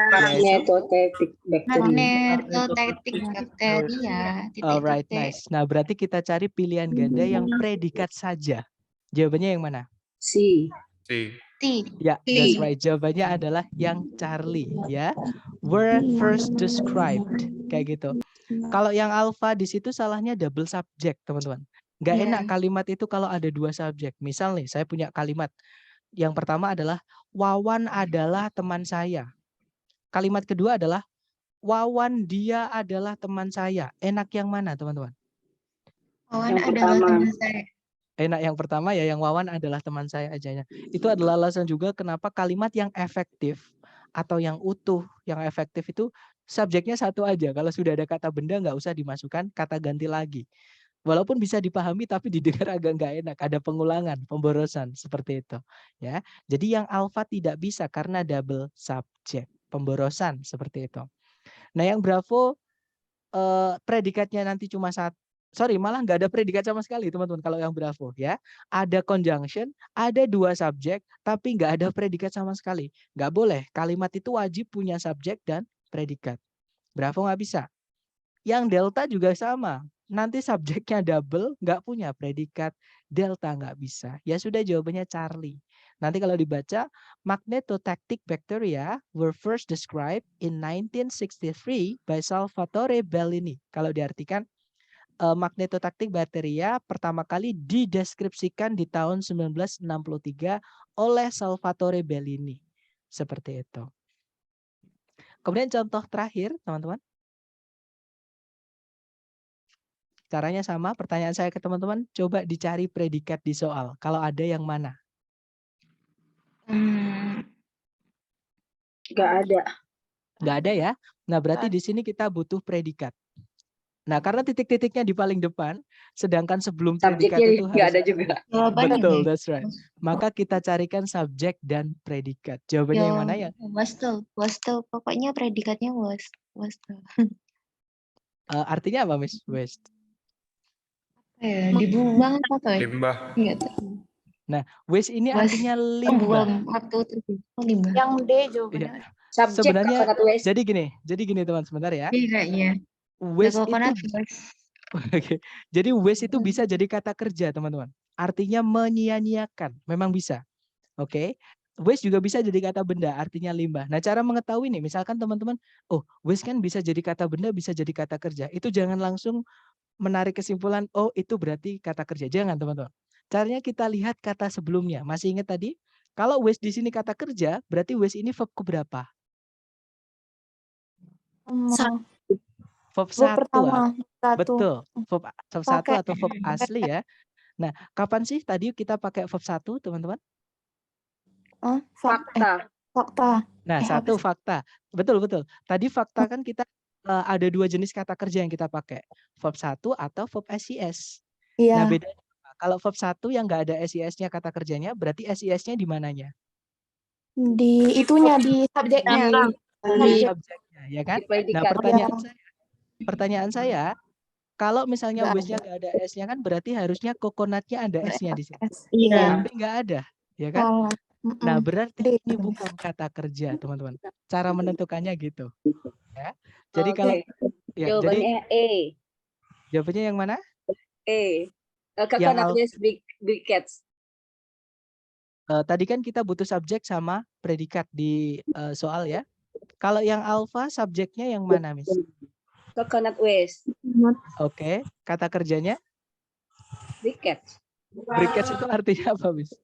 Magnetotetik bakteria. Magnetotetik bakteria. Alright, nice. Nah, berarti kita cari pilihan ganda yang predikat saja. Jawabannya yang mana? C. Ya, that's right. Jawabannya adalah yang Charlie, ya. Were first described, kayak gitu. Kalau yang alpha di situ salahnya double subject, teman-teman. Nggak enak kalimat itu kalau ada dua subjek. Misal nih, saya punya kalimat. Yang pertama adalah Wawan adalah teman saya. Kalimat kedua adalah Wawan dia adalah teman saya. Enak yang mana, teman-teman? Wawan adalah teman saya. Enak yang pertama ya, yang Wawan adalah teman saya aja. Itu adalah alasan juga kenapa kalimat yang efektif atau yang utuh, yang efektif itu subjeknya satu aja. Kalau sudah ada kata benda nggak usah dimasukkan kata ganti lagi. Walaupun bisa dipahami tapi didengar agak nggak enak, ada pengulangan, pemborosan seperti itu, ya. Jadi yang alpha tidak bisa karena double subject, pemborosan seperti itu. Nah, yang bravo predikatnya nanti cuma malah nggak ada predikat sama sekali, teman-teman. Kalau yang bravo, ya, ada conjunction, ada dua subjek, tapi nggak ada predikat sama sekali. Nggak boleh. Kalimat itu wajib punya subjek dan predikat. Bravo nggak bisa. Yang delta juga sama. Nanti subjeknya double, nggak punya predikat, delta nggak bisa. Ya sudah, jawabannya Charlie. Nanti kalau dibaca, magnetotetic bacteria were first described in 1963 by Salvatore Bellini. Kalau diartikan, magnetotaktik bateria pertama kali dideskripsikan di tahun 1963 oleh Salvatore Bellini. Seperti itu. Kemudian contoh terakhir, teman-teman. Caranya sama, pertanyaan saya ke teman-teman, coba dicari predikat di soal. Kalau ada yang mana? Nggak ada. Nggak ada ya? Nah, berarti di sini kita butuh predikat. Nah, karena titik-titiknya di paling depan, sedangkan sebelum predikat Subjeknya itu nggak harus ada juga. Jawabannya betul, guys. that's right. Maka kita carikan subjek dan predikat. Jawabannya yang mana ya? Was tuh. Pokoknya predikatnya was tuh. Artinya apa, Miss West? Dibuang apa ya? Limbah. Enggak tahu. Nah, waste ini Was artinya limbah. buang waktu terbuang limbah. Yang D jawabannya. Iya. Subjek Sebenarnya coconut waste. jadi gini teman, sebentar ya. Kayaknya. Waste itu Coconut waste. Oke. Jadi waste itu bisa jadi kata kerja, teman-teman. Artinya menyia-nyiakan, memang bisa. Oke. Waste juga bisa jadi kata benda, artinya limbah. Nah, cara mengetahui nih, misalkan teman-teman, oh, waste kan bisa jadi kata benda, bisa jadi kata kerja. Itu jangan langsung menarik kesimpulan, oh, itu berarti kata kerja. Jangan, teman-teman. Caranya kita lihat kata sebelumnya. Masih ingat tadi? Kalau waste di sini kata kerja, berarti waste ini verb keberapa? Verb Verb 1. pertama. Betul. Verb 1 Pakai. atau verb asli ya. Nah, kapan sih tadi kita pakai verb 1, teman-teman? Fakta. Fakta. Nah, satu fakta. Betul. Tadi fakta kan kita ada 2 jenis kata kerja yang kita pakai. Verb 1 atau verb SIS. Nah, Iya. bedanya apa? Kalau verb 1 yang nggak ada SIS-nya kata kerjanya, berarti SIS-nya di mananya? Di itunya, di subjeknya. Di subjeknya, ya kan? Di predikat. Nah, pertanyaan saya, kalau misalnya Nggak waste-nya nggak ada S-nya kan berarti harusnya coconut-nya ada S-nya di sini. Iya. Tapi nggak ada, ya kan? Salah. Nah, berarti D. ini bukan kata kerja, teman-teman. Cara menentukannya gitu. Ya. Jadi kalau ya, Jawabannya E. jawabannya yang mana? E. Yang Coconut waste briquettes. Tadi kan kita butuh subjek sama predikat di soal ya. Kalau yang alfa subjeknya yang mana, Miss? Coconut waste. Oke, kata kerjanya? Briquettes. Briquettes itu artinya apa, Miss?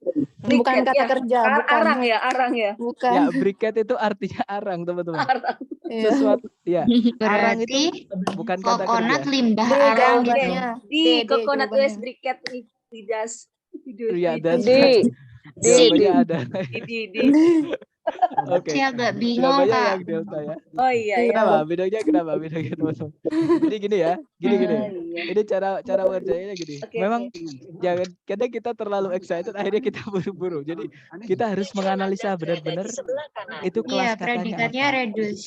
Bukan kata ya. kerja. Bukan. Arang ya. Bukan. Ya, briquette itu artinya arang, teman-teman. Arang. Sesuatu ya. Arang itu Berarti bukan kata coconut kerja. limbah D arang gitu. jawabannya. Di coconut jawabannya. waste briquette tidak. Iya, that's D. right. D. Jawabannya ada. D. Oke. Saya agak bingung, Jawabannya Kak. yang delta ya. Oh iya ya. Kenapa? Bedanya teman-teman? Jadi gini ya, gini. Iya. Ini cara mengerjainnya gini. Oke, Memang oke. jangan kadang kita terlalu excited, akhirnya kita buru-buru. Jadi kita harus menganalisa benar-benar itu kelas Iya, katanya predikatnya apa. reduce.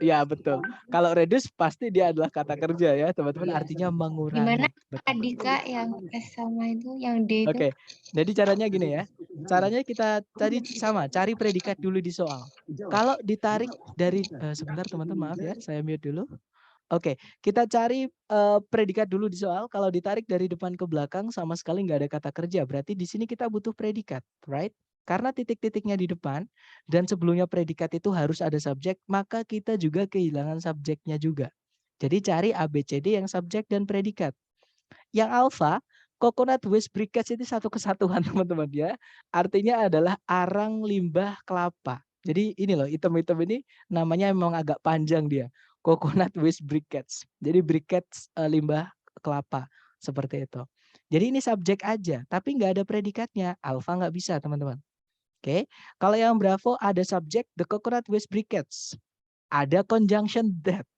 Ya betul. Kalau reduce pasti dia adalah kata kerja ya, teman-teman. Artinya Gimana mengurangi. Betul. tadi Kak yang S sama itu, yang D itu? Oke. Jadi caranya gini ya. Caranya kita tadi sama, cari predikat dulu di soal. Kalau ditarik dari sebentar teman-teman, maaf ya, saya mute dulu. Oke, kita cari predikat dulu di soal. Kalau ditarik dari depan ke belakang sama sekali nggak ada kata kerja. Berarti di sini kita butuh predikat, right? Karena titik-titiknya di depan dan sebelumnya predikat itu harus ada subjek, maka kita juga kehilangan subjeknya juga. Jadi cari ABCD yang subjek dan predikat. Yang alfa, coconut waste briquettes itu satu kesatuan teman-teman ya. Artinya adalah arang limbah kelapa. Jadi ini loh, item-item ini namanya memang agak panjang dia. Coconut waste briquettes. Jadi briquettes limbah kelapa seperti itu. Jadi ini subjek aja, tapi nggak ada predikatnya. Alfa nggak bisa teman-teman. Oke, kalau yang Bravo ada subjek the coconut waste briquettes. Ada conjunction that.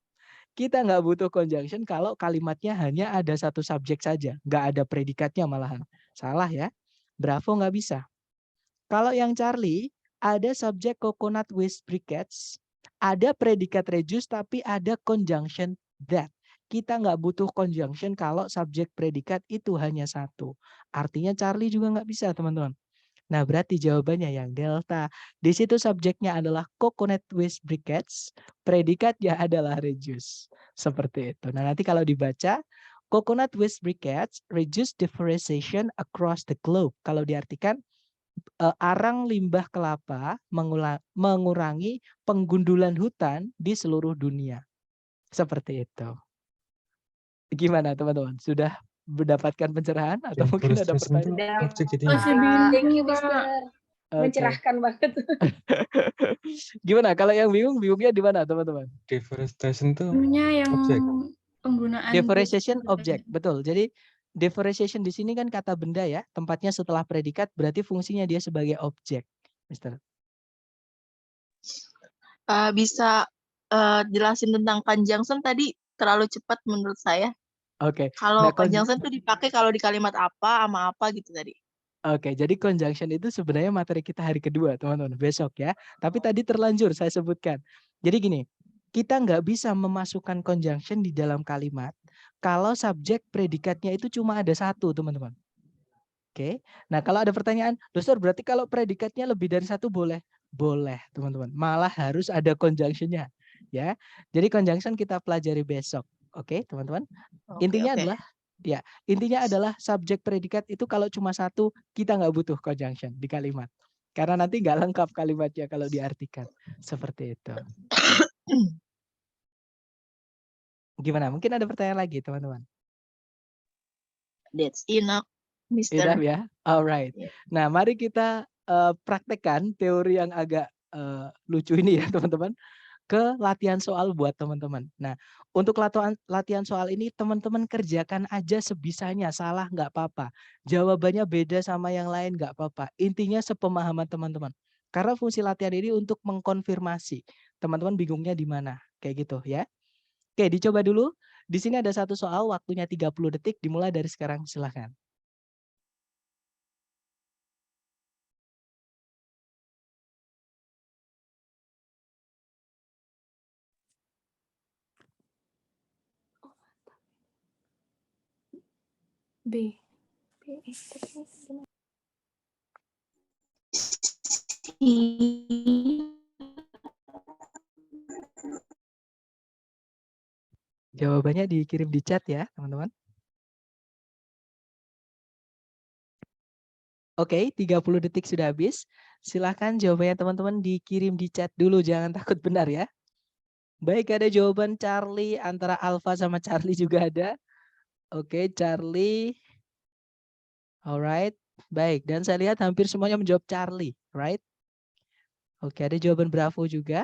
Kita nggak butuh conjunction kalau kalimatnya hanya ada satu subjek saja, nggak ada predikatnya malahan. Salah ya. Bravo nggak bisa. Kalau yang Charlie ada subjek coconut waste briquettes, ada predikat reduce tapi ada conjunction that. Kita nggak butuh conjunction kalau subjek predikat itu hanya satu. Artinya Charlie juga nggak bisa teman-teman. Nah berarti jawabannya yang delta. Di situ subjeknya adalah coconut waste briquettes, predikatnya adalah reduce. Seperti itu. Nah nanti kalau dibaca, coconut waste briquettes reduce deforestation across the globe. Kalau diartikan, arang limbah kelapa mengurangi penggundulan hutan di seluruh dunia. Seperti itu. Gimana teman-teman? Sudah mendapatkan pencerahan atau mungkin ada Deforestation itu pertanyaan? objek jadi Masih apa? bingung, Thank you, Pak. Mister. Oke. Mencerahkan banget. Gimana? Kalau yang bingung, bingungnya di mana teman-teman? Deforestation itu Namanya yang objek. penggunaan Deforestation object, betul. Jadi deforestation di sini kan kata benda ya, tempatnya setelah predikat, berarti fungsinya dia sebagai objek, Mister. Bisa jelasin tentang conjunction tadi terlalu cepat menurut saya. Oke. Kalau Nah, conjunction tuh dipakai kalau di kalimat apa sama apa gitu tadi. Oke, jadi conjunction itu sebenarnya materi kita hari kedua, teman-teman, besok ya. Tapi tadi terlanjur saya sebutkan. Jadi gini, kita nggak bisa memasukkan conjunction di dalam kalimat kalau subjek predikatnya itu cuma ada satu, teman-teman. Oke, nah kalau ada pertanyaan, Dokter berarti kalau predikatnya lebih dari satu boleh? Boleh, teman-teman. Malah harus ada conjunctionnya, ya. Jadi conjunction kita pelajari besok, oke, teman-teman. Intinya adalah, ya, intinya adalah subjek predikat itu kalau cuma satu kita nggak butuh conjunction di kalimat, karena nanti nggak lengkap kalimatnya kalau diartikan seperti itu. Gimana? Mungkin ada pertanyaan lagi, teman-teman? That's enough, Mister. Enough ya. Alright. Yeah. Nah, mari kita praktekkan teori yang agak lucu ini ya, teman-teman, ke latihan soal buat teman-teman. Nah, untuk latihan soal ini teman-teman kerjakan aja sebisanya, salah nggak apa-apa. Jawabannya beda sama yang lain nggak apa-apa. Intinya sepemahaman teman-teman. Karena fungsi latihan ini untuk mengkonfirmasi teman-teman bingungnya di mana, kayak gitu ya. Oke, dicoba dulu. Di sini ada satu soal, waktunya 30 detik, dimulai dari sekarang, silahkan. B. Jawabannya dikirim di chat ya, teman-teman. Oke, 30 detik sudah habis. Silahkan jawabannya teman-teman dikirim di chat dulu, jangan takut benar ya. Baik, ada jawaban Charlie, antara Alpha sama Charlie juga ada. Oke, Charlie. Alright, baik. Dan saya lihat hampir semuanya menjawab Charlie, right? Oke, ada jawaban Bravo juga.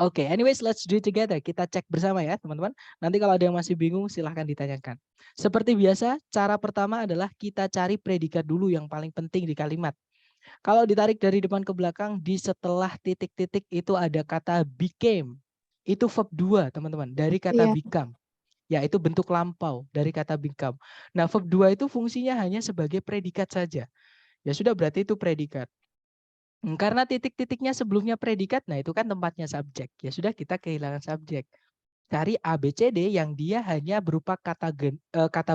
Oke, anyways, let's do it together. Kita cek bersama ya, teman-teman. Nanti kalau ada yang masih bingung, silahkan ditanyakan. Seperti biasa, cara pertama adalah kita cari predikat dulu yang paling penting di kalimat. Kalau ditarik dari depan ke belakang, di setelah titik-titik itu ada kata became. Itu verb 2, teman-teman, dari kata become. Ya, itu bentuk lampau dari kata become. Nah, verb 2 itu fungsinya hanya sebagai predikat saja. Ya sudah, berarti itu predikat. Karena titik-titiknya sebelumnya predikat, nah itu kan tempatnya subjek. Ya sudah, kita kehilangan subjek. Cari ABCD yang dia hanya berupa kata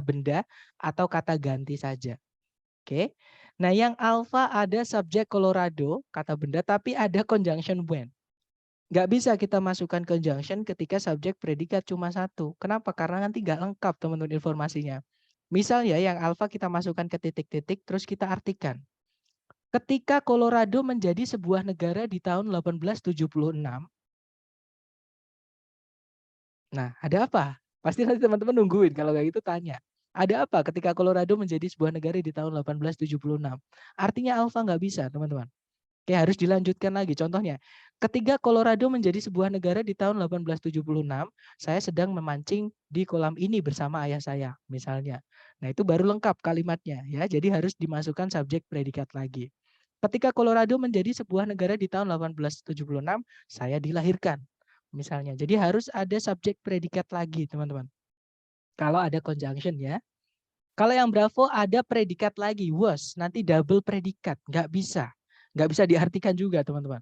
benda atau kata ganti saja. Oke. Nah, yang alpha ada subjek Colorado, kata benda, tapi ada conjunction when. Nggak bisa kita masukkan conjunction ketika subjek predikat cuma satu. Kenapa? Karena nanti nggak lengkap teman-teman informasinya. Misalnya yang alpha kita masukkan ke titik-titik, terus kita artikan. Ketika Colorado menjadi sebuah negara di tahun 1876. Nah, ada apa? Pasti nanti teman-teman nungguin kalau kayak gitu tanya. Ada apa ketika Colorado menjadi sebuah negara di tahun 1876? Artinya alpha nggak bisa, teman-teman. Oke, harus dilanjutkan lagi. Contohnya, ketika Colorado menjadi sebuah negara di tahun 1876, saya sedang memancing di kolam ini bersama ayah saya, misalnya. Nah, itu baru lengkap kalimatnya ya. Jadi harus dimasukkan subjek predikat lagi. Ketika Colorado menjadi sebuah negara di tahun 1876, saya dilahirkan, misalnya. Jadi harus ada subjek predikat lagi, teman-teman. Kalau ada conjunction ya. Kalau yang Bravo ada predikat lagi, was, nanti double predikat, nggak bisa. Nggak bisa diartikan juga, teman-teman.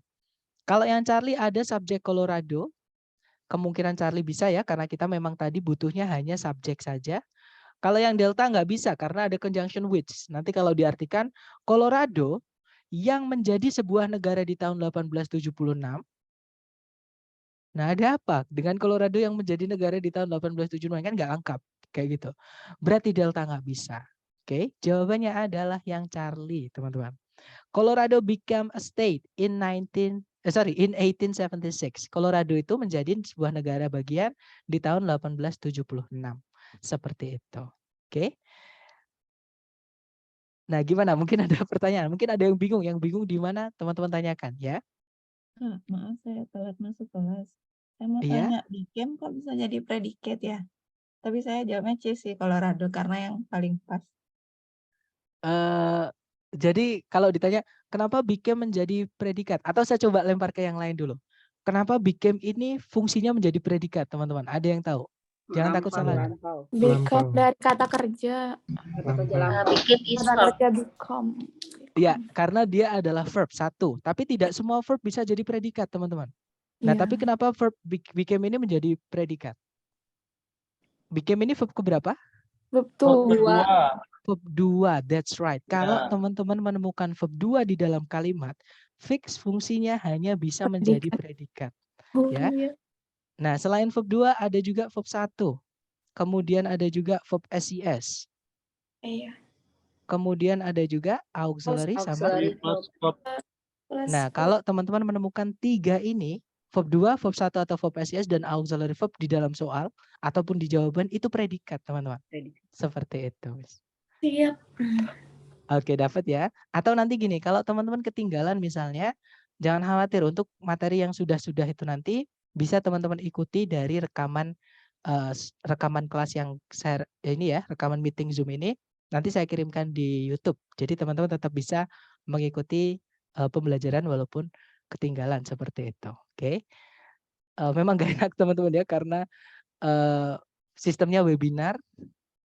Kalau yang Charlie ada subjek Colorado, kemungkinan Charlie bisa ya, karena kita memang tadi butuhnya hanya subjek saja. Kalau yang Delta nggak bisa, karena ada conjunction which. Nanti kalau diartikan, Colorado yang menjadi sebuah negara di tahun 1876. Nah, ada apa? Dengan Colorado yang menjadi negara di tahun 1876 kan nggak lengkap. Kayak gitu. Berarti Delta nggak bisa. Oke, jawabannya adalah yang Charlie, teman-teman. Colorado became a state in 1876. Colorado itu menjadi sebuah negara bagian di tahun 1876. Seperti itu. Oke. Nah, gimana? Mungkin ada pertanyaan, mungkin ada yang bingung. Yang bingung di mana? Teman-teman tanyakan ya. Kak, maaf saya telat masuk kelas. Saya mau Iya. tanya, Became kok bisa jadi predikat ya? Tapi saya jawabnya C sih, Colorado, karena yang paling pas. Jadi kalau ditanya kenapa became menjadi predikat, atau saya coba lempar ke yang lain dulu. Kenapa became ini fungsinya menjadi predikat, teman-teman? Ada yang tahu? Jangan takut salah. Become dari kata kerja. Became is Kata verb. kerja become. Ya, karena dia adalah verb satu, tapi tidak semua verb bisa jadi predikat, teman-teman. Nah, Iya. tapi kenapa verb became ini menjadi predikat? Became ini verb keberapa? Verb to. Verb 2, that's right. Kalau teman-teman menemukan verb 2 di dalam kalimat, fix fungsinya hanya bisa menjadi predikat. Oh, Ya. iya. Nah, selain verb 2 ada juga verb 1. Kemudian ada juga verb SES. Iya. Kemudian ada juga auxiliary sama. Nah, Plus kalau teman-teman menemukan 3 ini, verb 2, verb 1 atau verb SES dan auxiliary verb di dalam soal ataupun di jawaban itu predikat, teman-teman. Seperti itu. siap. Oke, dapat ya. Atau nanti gini, kalau teman-teman ketinggalan misalnya, jangan khawatir untuk materi yang sudah-sudah itu nanti bisa teman-teman ikuti dari rekaman rekaman kelas yang share ini ya, rekaman meeting Zoom ini nanti saya kirimkan di YouTube. Jadi teman-teman tetap bisa mengikuti pembelajaran walaupun ketinggalan seperti itu. Oke. Memang gak enak teman-teman ya karena sistemnya webinar,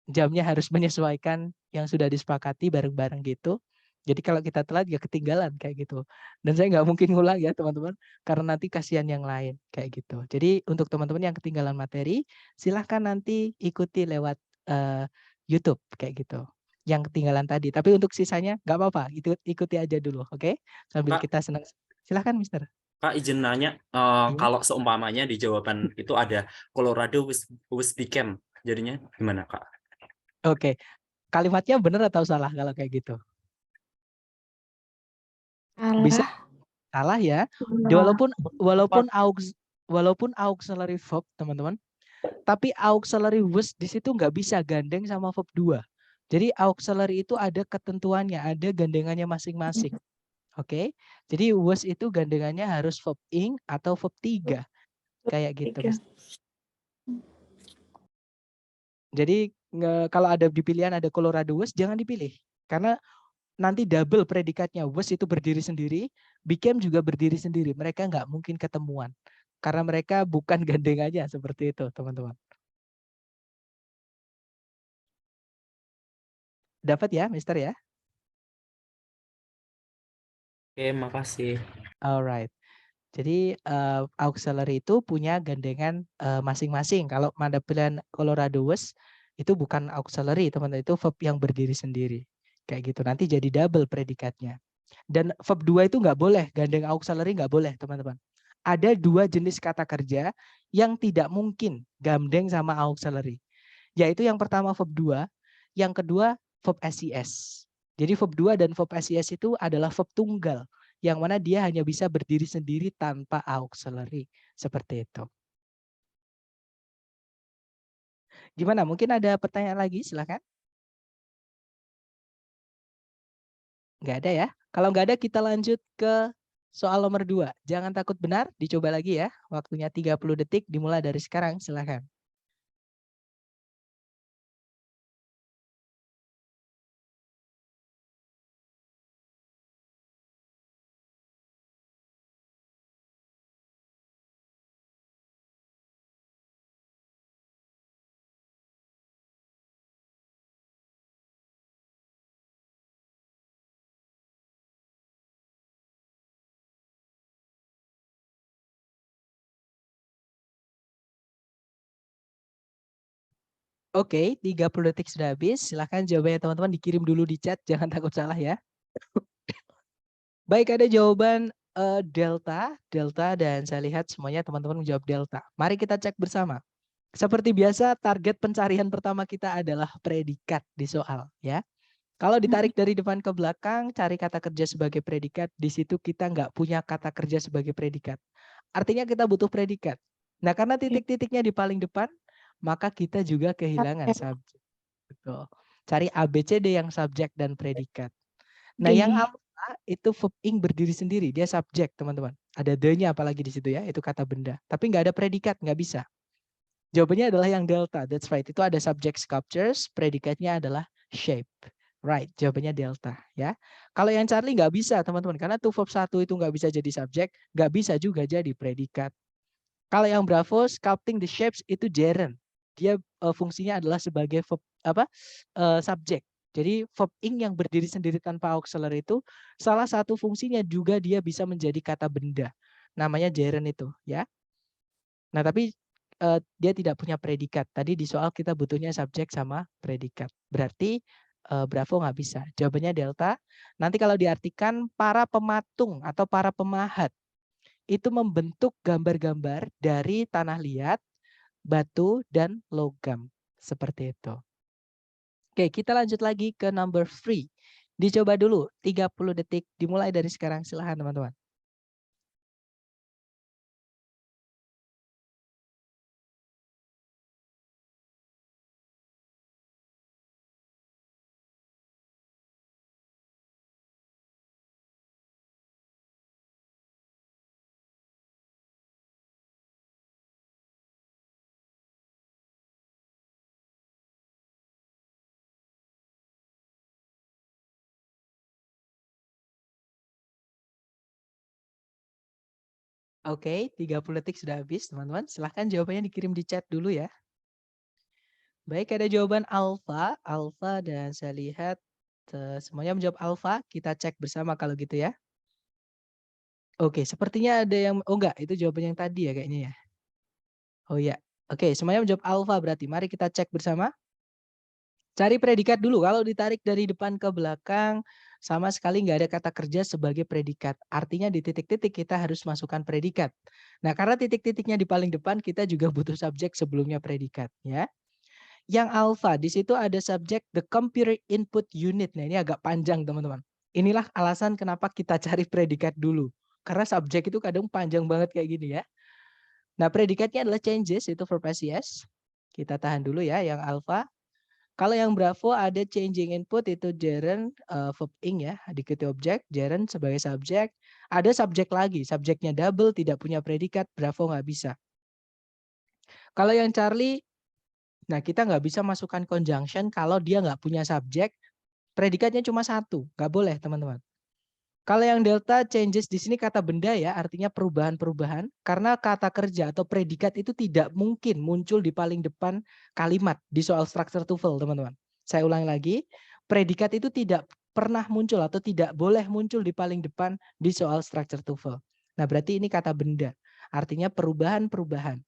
jamnya harus menyesuaikan yang sudah disepakati bareng-bareng gitu. Jadi kalau kita telat ya ketinggalan kayak gitu. Dan saya nggak mungkin ngulang ya teman-teman, karena nanti kasihan yang lain kayak gitu. Jadi untuk teman-teman yang ketinggalan materi, silahkan nanti ikuti lewat YouTube kayak gitu. Yang ketinggalan tadi. Tapi untuk sisanya nggak apa-apa, ikuti aja dulu, oke? Sambil Pak. kita senang. Silahkan, Mister. Pak, izin nanya, kalau seumpamanya di jawaban itu ada Colorado with became, jadinya gimana, Kak? Oke. Kalimatnya benar atau salah kalau kayak gitu? Bisa salah ya. Walaupun auxiliary verb, teman-teman. Tapi auxiliary was di situ nggak bisa gandeng sama verb 2. Jadi auxiliary itu ada ketentuannya, ada gandengannya masing-masing. Oke. Jadi was itu gandengannya harus verb ing atau verb 3. Kayak gitu. Jadi kalau ada di pilihan ada Colorado was, jangan dipilih. Karena nanti double predikatnya. Was itu berdiri sendiri, became juga berdiri sendiri. Mereka nggak mungkin ketemuan. Karena mereka bukan gandengannya seperti itu, teman-teman. Dapat ya, Mister ya? Oke, makasih. Alright. Jadi auxiliary itu punya gandengan masing-masing. Kalau pada pilihan Colorado was itu bukan auxiliary, teman-teman. Itu verb yang berdiri sendiri. Kayak gitu. Nanti jadi double predikatnya. Dan verb 2 itu nggak boleh. Gandeng auxiliary nggak boleh, teman-teman. Ada 2 jenis kata kerja yang tidak mungkin gandeng sama auxiliary. Yaitu yang pertama verb 2, yang kedua verb SES. Jadi verb 2 dan verb SES itu adalah verb tunggal, yang mana dia hanya bisa berdiri sendiri tanpa auxiliary. Seperti itu. Gimana? Mungkin ada pertanyaan lagi? Silakan. Nggak ada ya? Kalau nggak ada kita lanjut ke soal nomor 2. Jangan takut benar, dicoba lagi ya. Waktunya 30 detik dimulai dari sekarang. Silakan. Oke, 30 detik sudah habis. Silahkan jawabannya teman-teman dikirim dulu di chat. Jangan takut salah ya. Baik, ada jawaban delta, dan saya lihat semuanya teman-teman menjawab delta. Mari kita cek bersama. Seperti biasa, target pencarian pertama kita adalah predikat di soal, ya. Kalau ditarik dari depan ke belakang, cari kata kerja sebagai predikat. Di situ kita nggak punya kata kerja sebagai predikat. Artinya kita butuh predikat. Nah, karena titik-titiknya di paling depan, maka kita juga kehilangan subjek. Betul. Cari ABCD yang subjek dan predikat. Nah, yang alpha itu verb ing berdiri sendiri, dia subjek, teman-teman. Ada the-nya apalagi di situ ya, itu kata benda. Tapi nggak ada predikat, nggak bisa. Jawabannya adalah yang delta, that's right. Itu ada subject sculptures, predikatnya adalah shape. Right, jawabannya delta ya. Kalau yang Charlie nggak bisa, teman-teman, karena to verb 1 itu nggak bisa jadi subjek, nggak bisa juga jadi predikat. Kalau yang Bravo, sculpting the shapes itu gerund. Dia fungsinya adalah sebagai verb subjek. Jadi verb ing yang berdiri sendiri tanpa auxiliary itu salah satu fungsinya juga dia bisa menjadi kata benda. Namanya gerund itu ya. Nah, tapi dia tidak punya predikat. Tadi di soal kita butuhnya subjek sama predikat. Berarti Bravo nggak bisa. Jawabannya delta. Nanti kalau diartikan para pematung atau para pemahat itu membentuk gambar-gambar dari tanah liat, batu, dan logam. Seperti itu. Oke, kita lanjut lagi ke number 3. Dicoba dulu 30 detik dimulai dari sekarang. Silahkan teman-teman. Oke, 30 detik sudah habis, teman-teman. Silahkan jawabannya dikirim di chat dulu ya. Baik, ada jawaban alfa, dan saya lihat semuanya menjawab alfa. Kita cek bersama kalau gitu ya. Oke, sepertinya ada yang, oh enggak, itu jawaban yang tadi ya kayaknya ya. Oh ya, oke, semuanya menjawab alfa berarti. Mari kita cek bersama. Cari predikat dulu. Kalau ditarik dari depan ke belakang, sama sekali nggak ada kata kerja sebagai predikat. Artinya di titik-titik kita harus masukkan predikat. Nah, karena titik-titiknya di paling depan, kita juga butuh subjek sebelumnya predikat. Ya. Yang alpha, di situ ada subjek the computer input unit. Nah, ini agak panjang, teman-teman. Inilah alasan kenapa kita cari predikat dulu. Karena subjek itu kadang panjang banget kayak gini ya. Nah, predikatnya adalah changes, itu verb SES. Kita tahan dulu ya, yang alpha. Kalau yang Bravo ada changing input itu gerund verb ing ya, diikuti objek, gerund sebagai subjek. Ada subjek lagi, subjeknya double, tidak punya predikat, Bravo nggak bisa. Kalau yang Charlie, nah kita nggak bisa masukkan conjunction kalau dia nggak punya subjek, predikatnya cuma satu, nggak boleh teman-teman. Kalau yang delta changes di sini kata benda ya, artinya perubahan-perubahan. Karena kata kerja atau predikat itu tidak mungkin muncul di paling depan kalimat di soal structure TOEFL, teman-teman. Saya ulangi lagi, predikat itu tidak pernah muncul atau tidak boleh muncul di paling depan di soal structure TOEFL. Nah, berarti ini kata benda, artinya perubahan-perubahan.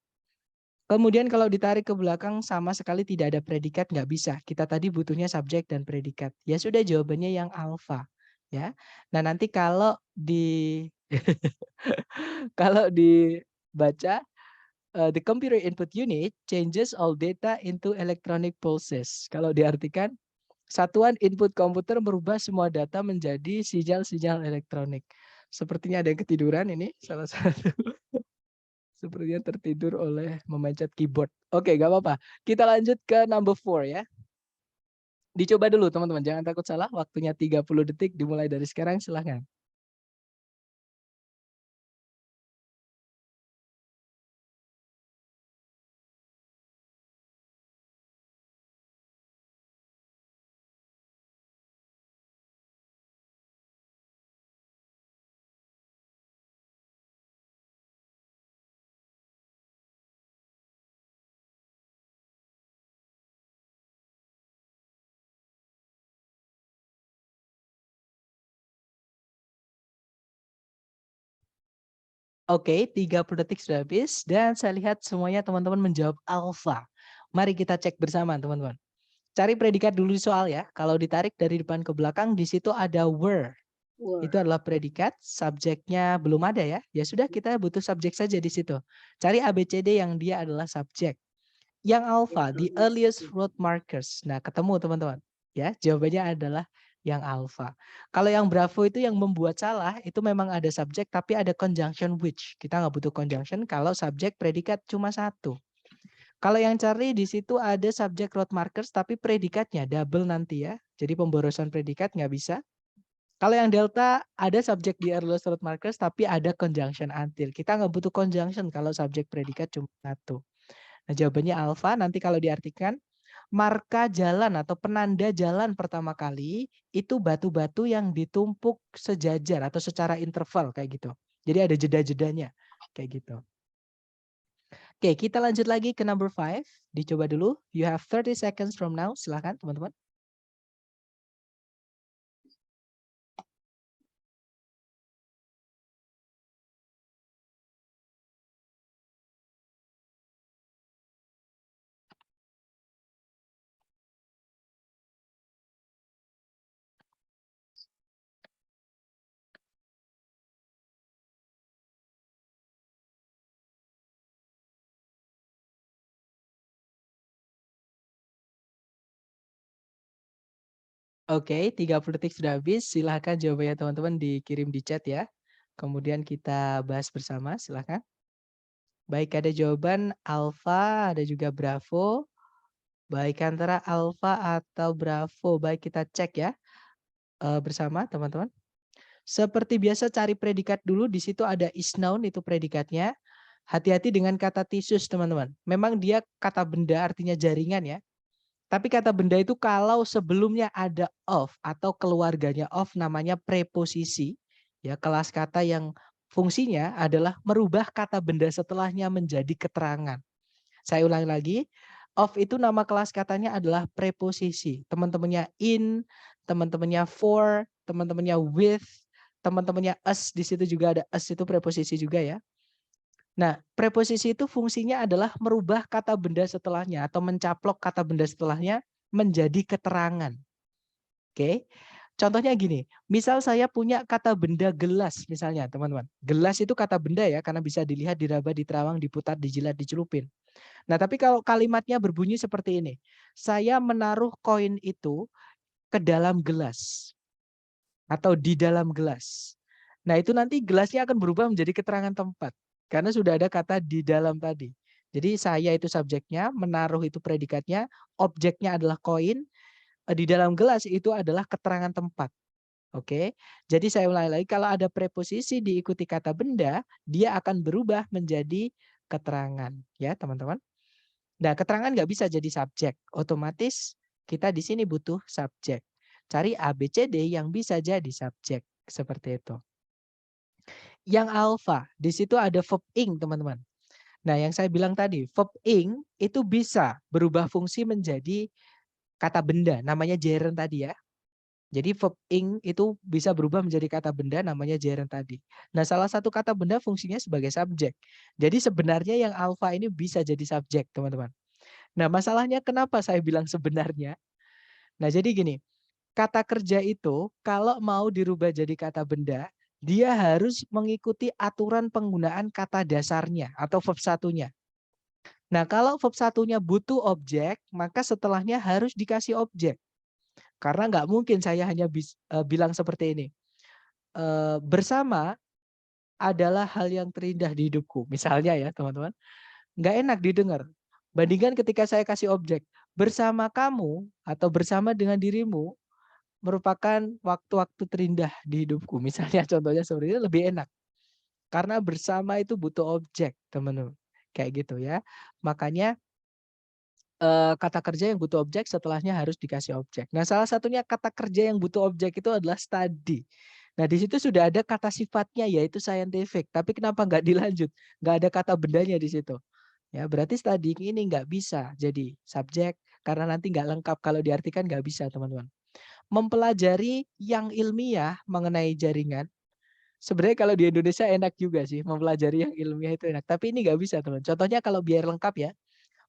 Kemudian kalau ditarik ke belakang sama sekali tidak ada predikat, nggak bisa. Kita tadi butuhnya subjek dan predikat. Ya sudah, jawabannya yang alfa. Ya, nah nanti kalau kalau dibaca the computer input unit changes all data into electronic pulses. Kalau diartikan satuan input komputer merubah semua data menjadi sinyal-sinyal elektronik. Sepertinya ada yang ketiduran ini salah satu. Sepertinya tertidur oleh memencet keyboard. Oke, nggak apa-apa. Kita lanjut ke number 4 ya. Dicoba dulu teman-teman, jangan takut salah. Waktunya 30 detik dimulai dari sekarang, silahkan. Oke, 30 detik sudah habis dan saya lihat semuanya teman-teman menjawab alfa. Mari kita cek bersama teman-teman. Cari predikat dulu di soal ya. Kalau ditarik dari depan ke belakang di situ ada were. Itu adalah predikat, subjeknya belum ada ya. Ya sudah, kita butuh subjek saja di situ. Cari ABCD yang dia adalah subjek. Yang alfa, the earliest road markers. Nah, ketemu teman-teman. Ya, jawabannya adalah yang alpha. Kalau yang Bravo itu yang membuat salah, itu memang ada subjek tapi ada conjunction which. Kita nggak butuh conjunction kalau subjek predikat cuma satu. Kalau yang Charlie di situ ada subjek road markers tapi predikatnya double nanti ya. Jadi pemborosan predikat nggak bisa. Kalau yang Delta ada subjek di earliest road markers tapi ada conjunction until. Kita nggak butuh conjunction kalau subjek predikat cuma satu. Nah, jawabannya alpha nanti kalau diartikan marka jalan atau penanda jalan pertama kali itu batu-batu yang ditumpuk sejajar atau secara interval kayak gitu. Jadi ada jeda-jedanya kayak gitu. Oke, kita lanjut lagi ke number 5. Dicoba dulu. You have 30 seconds from now. Silahkan teman-teman. Oke, 30 detik sudah habis. Silahkan jawabannya teman-teman dikirim di chat ya. Kemudian kita bahas bersama, silahkan. Baik, ada jawaban alpha, ada juga bravo. Baik, antara alpha atau bravo. Baik, kita cek ya bersama teman-teman. Seperti biasa cari predikat dulu. Di situ ada is noun, itu predikatnya. Hati-hati dengan kata tisus teman-teman. Memang dia kata benda artinya jaringan ya. Tapi kata benda itu kalau sebelumnya ada of atau keluarganya of namanya preposisi. Ya, kelas kata yang fungsinya adalah merubah kata benda setelahnya menjadi keterangan. Saya ulangi lagi. Of itu nama kelas katanya adalah preposisi. Teman-temannya in, teman-temannya for, teman-temannya with, teman-temannya us. Di situ juga ada us itu preposisi juga ya. Nah, preposisi itu fungsinya adalah merubah kata benda setelahnya atau mencaplok kata benda setelahnya menjadi keterangan. Oke. Contohnya gini, misal saya punya kata benda gelas misalnya, teman-teman. Gelas itu kata benda ya, karena bisa dilihat, diraba, diterawang, diputar, dijilat, dicelupin. Nah, tapi kalau kalimatnya berbunyi seperti ini. Saya menaruh koin itu ke dalam gelas atau di dalam gelas. Nah, itu nanti gelasnya akan berubah menjadi keterangan tempat. Karena sudah ada kata di dalam tadi. Jadi saya itu subjeknya, menaruh itu predikatnya, objeknya adalah koin, di dalam gelas itu adalah keterangan tempat. Oke. Jadi saya ulangi lagi, kalau ada preposisi diikuti kata benda, dia akan berubah menjadi keterangan. Ya teman-teman. Nah, keterangan nggak bisa jadi subjek. Otomatis kita di sini butuh subjek. Cari ABCD yang bisa jadi subjek. Seperti itu. Yang alpha, di situ ada verb ing, teman-teman. Nah, yang saya bilang tadi, verb ing itu bisa berubah fungsi menjadi kata benda, namanya gerund tadi ya. Jadi verb ing itu bisa berubah menjadi kata benda, namanya gerund tadi. Nah, salah satu kata benda fungsinya sebagai subjek. Jadi sebenarnya yang alpha ini bisa jadi subjek, teman-teman. Nah, masalahnya kenapa saya bilang sebenarnya? Nah, jadi gini, kata kerja itu kalau mau dirubah jadi kata benda, dia harus mengikuti aturan penggunaan kata dasarnya atau verb satunya. Nah, kalau verb satunya butuh objek, maka setelahnya harus dikasih objek. Karena nggak mungkin saya hanya bilang seperti ini. Bersama adalah hal yang terindah di hidupku. Misalnya ya teman-teman. Nggak enak didengar. Bandingkan ketika saya kasih objek. Bersama kamu atau bersama dengan dirimu merupakan waktu-waktu terindah di hidupku. Misalnya contohnya seperti itu lebih enak. Karena bersama itu butuh objek, teman-teman. Kayak gitu ya. Makanya kata kerja yang butuh objek setelahnya harus dikasih objek. Nah, salah satunya kata kerja yang butuh objek itu adalah study. Nah, di situ sudah ada kata sifatnya yaitu scientific. Tapi kenapa nggak dilanjut? Nggak ada kata bendanya di situ. Ya, berarti studying ini nggak bisa jadi subjek karena nanti nggak lengkap kalau diartikan nggak bisa, teman-teman. Mempelajari yang ilmiah mengenai jaringan. Sebenarnya kalau di Indonesia enak juga sih mempelajari yang ilmiah itu enak. Tapi ini nggak bisa, teman. Contohnya kalau biar lengkap ya.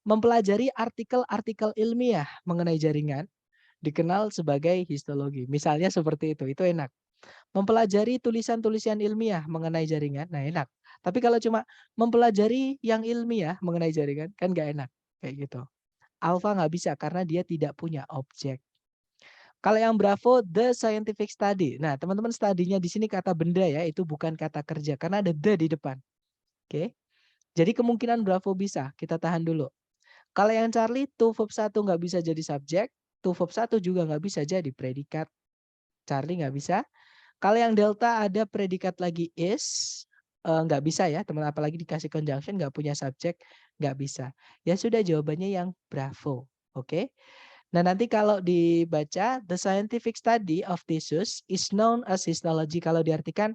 Mempelajari artikel-artikel ilmiah mengenai jaringan dikenal sebagai histologi. Misalnya seperti itu enak. Mempelajari tulisan-tulisan ilmiah mengenai jaringan, nah enak. Tapi kalau cuma mempelajari yang ilmiah mengenai jaringan, kan nggak enak. Kayak gitu. Alpha nggak bisa karena dia tidak punya objek. Kalau yang Bravo, the scientific study. Nah, teman-teman studinya di sini kata benda ya, itu bukan kata kerja karena ada the di depan. Oke. Jadi kemungkinan Bravo bisa. Kita tahan dulu. Kalau yang Charlie, to verb 1 nggak bisa jadi subjek, to verb 1 juga nggak bisa jadi predikat. Charlie nggak bisa. Kalau yang Delta ada predikat lagi is, nggak bisa ya, teman, apalagi dikasih conjunction nggak punya subjek, nggak bisa. Ya sudah, jawabannya yang Bravo. Oke. Nah, nanti kalau dibaca, the scientific study of tissues is known as histology. Kalau diartikan,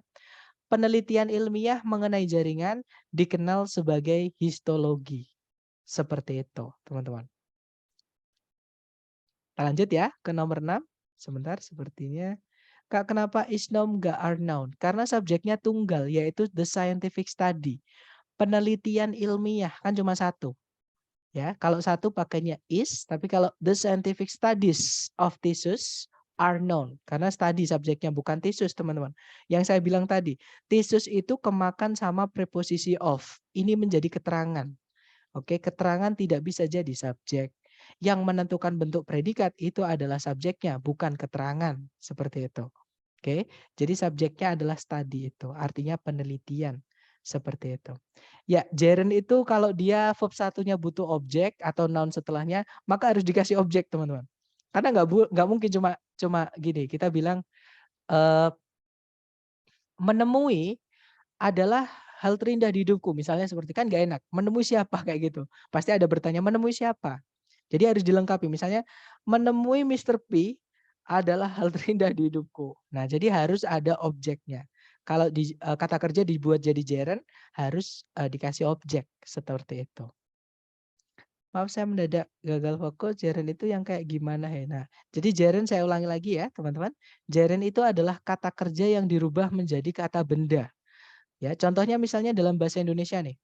penelitian ilmiah mengenai jaringan dikenal sebagai histologi. Seperti itu, teman-teman. Kita lanjut ya ke nomor 6. Sebentar, sepertinya. Kak, kenapa is noun nggak are noun? Karena subjeknya tunggal, yaitu the scientific study. Penelitian ilmiah, kan cuma satu. Ya, kalau satu pakainya is, tapi kalau the scientific studies of tissues are known. Karena study subjeknya bukan tissues, teman-teman. Yang saya bilang tadi, tissues itu kemakan sama preposisi of. Ini menjadi keterangan. Oke, keterangan tidak bisa jadi subjek. Yang menentukan bentuk predikat itu adalah subjeknya, bukan keterangan. Seperti itu. Oke, jadi subjeknya adalah study itu, artinya penelitian. Seperti itu. Ya, gerund itu kalau dia verb satunya butuh objek atau noun setelahnya, maka harus dikasih objek, teman-teman. Karena nggak mungkin cuma gini, kita bilang menemui adalah hal terindah di hidupku. Misalnya seperti, kan gak enak. Menemui siapa kayak gitu. Pasti ada bertanya, menemui siapa? Jadi harus dilengkapi. Misalnya, menemui Mr. P adalah hal terindah di hidupku. Nah, jadi harus ada objeknya. Kalau kata kerja dibuat jadi gerund, harus dikasih objek. Seperti itu. Maaf, saya mendadak gagal fokus. Gerund itu yang kayak gimana ya? Nah, jadi gerund saya ulangi lagi ya, teman-teman. Gerund itu adalah kata kerja yang dirubah menjadi kata benda. Ya, contohnya misalnya dalam bahasa Indonesia nih.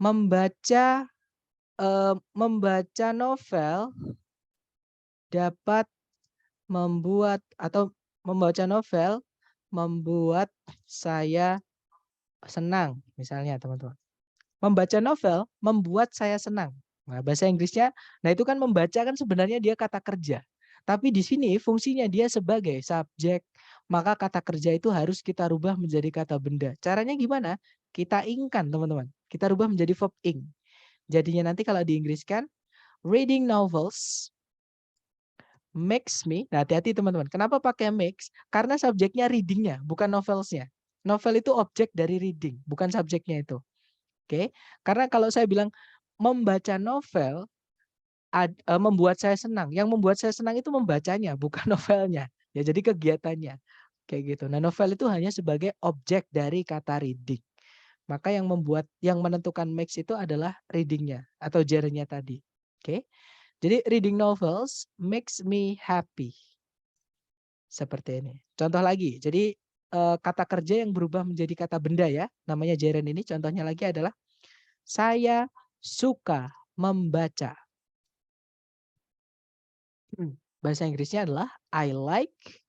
Membaca novel dapat membuat atau membaca novel membuat saya senang, misalnya teman-teman. Membaca novel membuat saya senang. Nah, bahasa Inggrisnya, nah itu kan membaca kan sebenarnya dia kata kerja. Tapi di sini fungsinya dia sebagai subjek. Maka kata kerja itu harus kita rubah menjadi kata benda. Caranya gimana? Kita ingkan, teman-teman. Kita rubah menjadi verb ing. Jadinya nanti kalau diinggriskan, reading novels makes me, nah hati-hati teman-teman. Kenapa pakai makes? Karena subjeknya readingnya, bukan novelsnya. Novel itu objek dari reading, bukan subjeknya itu. Oke, karena kalau saya bilang membaca novel membuat saya senang. Yang membuat saya senang itu membacanya, bukan novelnya. Ya, jadi kegiatannya. Kayak gitu. Nah, novel itu hanya sebagai objek dari kata reading. Maka yang menentukan makes itu adalah readingnya atau gerundnya tadi. Oke. Jadi reading novels makes me happy. Seperti ini. Contoh lagi. Jadi kata kerja yang berubah menjadi kata benda ya. Namanya gerund ini. Contohnya lagi adalah saya suka membaca. Bahasa Inggrisnya adalah I like.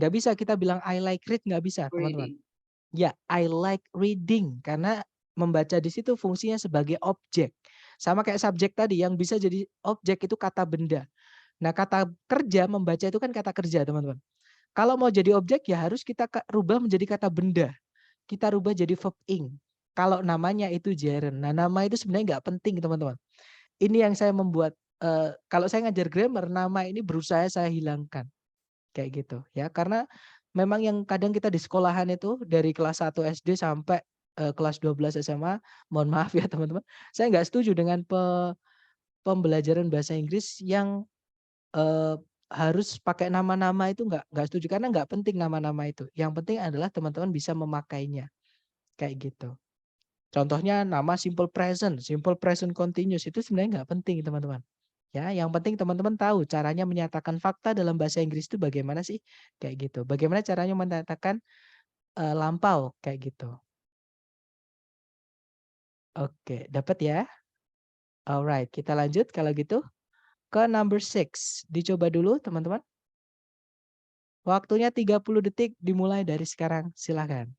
Nggak bisa kita bilang I like read, nggak bisa teman-teman. Ya, I like reading. Karena membaca di situ fungsinya sebagai objek. Sama kayak subjek tadi, yang bisa jadi objek itu kata benda. Nah, kata kerja, membaca itu kan kata kerja teman-teman. Kalau mau jadi objek ya harus kita rubah menjadi kata benda. Kita rubah jadi verb ing. Kalau namanya itu gerund. Nah, nama itu sebenarnya nggak penting teman-teman. Ini yang saya membuat, kalau saya ngajar grammar, nama ini berusaha saya hilangkan. Kayak gitu ya. Karena memang yang kadang kita di sekolahan itu dari kelas 1 SD sampai kelas 12 SMA, mohon maaf ya teman-teman, saya nggak setuju dengan pembelajaran bahasa Inggris yang harus pakai nama-nama itu, nggak setuju karena nggak penting nama-nama itu. Yang penting adalah teman-teman bisa memakainya. Kayak gitu. Contohnya nama simple present continuous itu sebenarnya nggak penting teman-teman. Ya, yang penting teman-teman tahu caranya menyatakan fakta dalam bahasa Inggris itu bagaimana sih? Kayak gitu. Bagaimana caranya menyatakan lampau kayak gitu. Oke, dapat ya? Alright, kita lanjut kalau gitu ke number 6. Dicoba dulu teman-teman. Waktunya 30 detik dimulai dari sekarang. Silakan.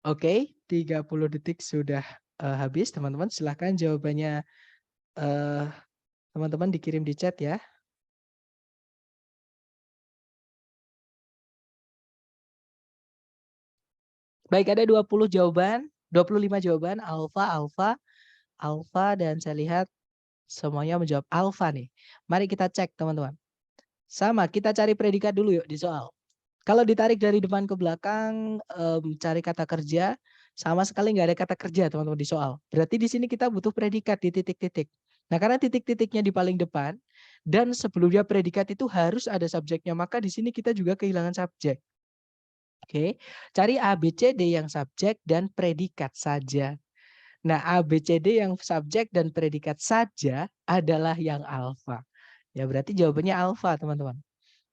Oke, 30 detik sudah habis, teman-teman. Silahkan jawabannya teman-teman dikirim di chat ya. Baik, ada 20 jawaban, 25 jawaban, alfa, dan saya lihat semuanya menjawab alfa nih. Mari kita cek, teman-teman. Sama, kita cari predikat dulu yuk di soal. Kalau ditarik dari depan ke belakang, cari kata kerja, sama sekali nggak ada kata kerja, teman-teman, di soal. Berarti di sini kita butuh predikat di titik-titik. Nah, karena titik-titiknya di paling depan, dan sebelumnya predikat itu harus ada subjeknya, maka di sini kita juga kehilangan subjek. Oke, cari A, B, C, D yang subjek dan predikat saja. Nah, A, B, C, D yang subjek dan predikat saja adalah yang alfa. Ya, berarti jawabannya alfa, teman-teman.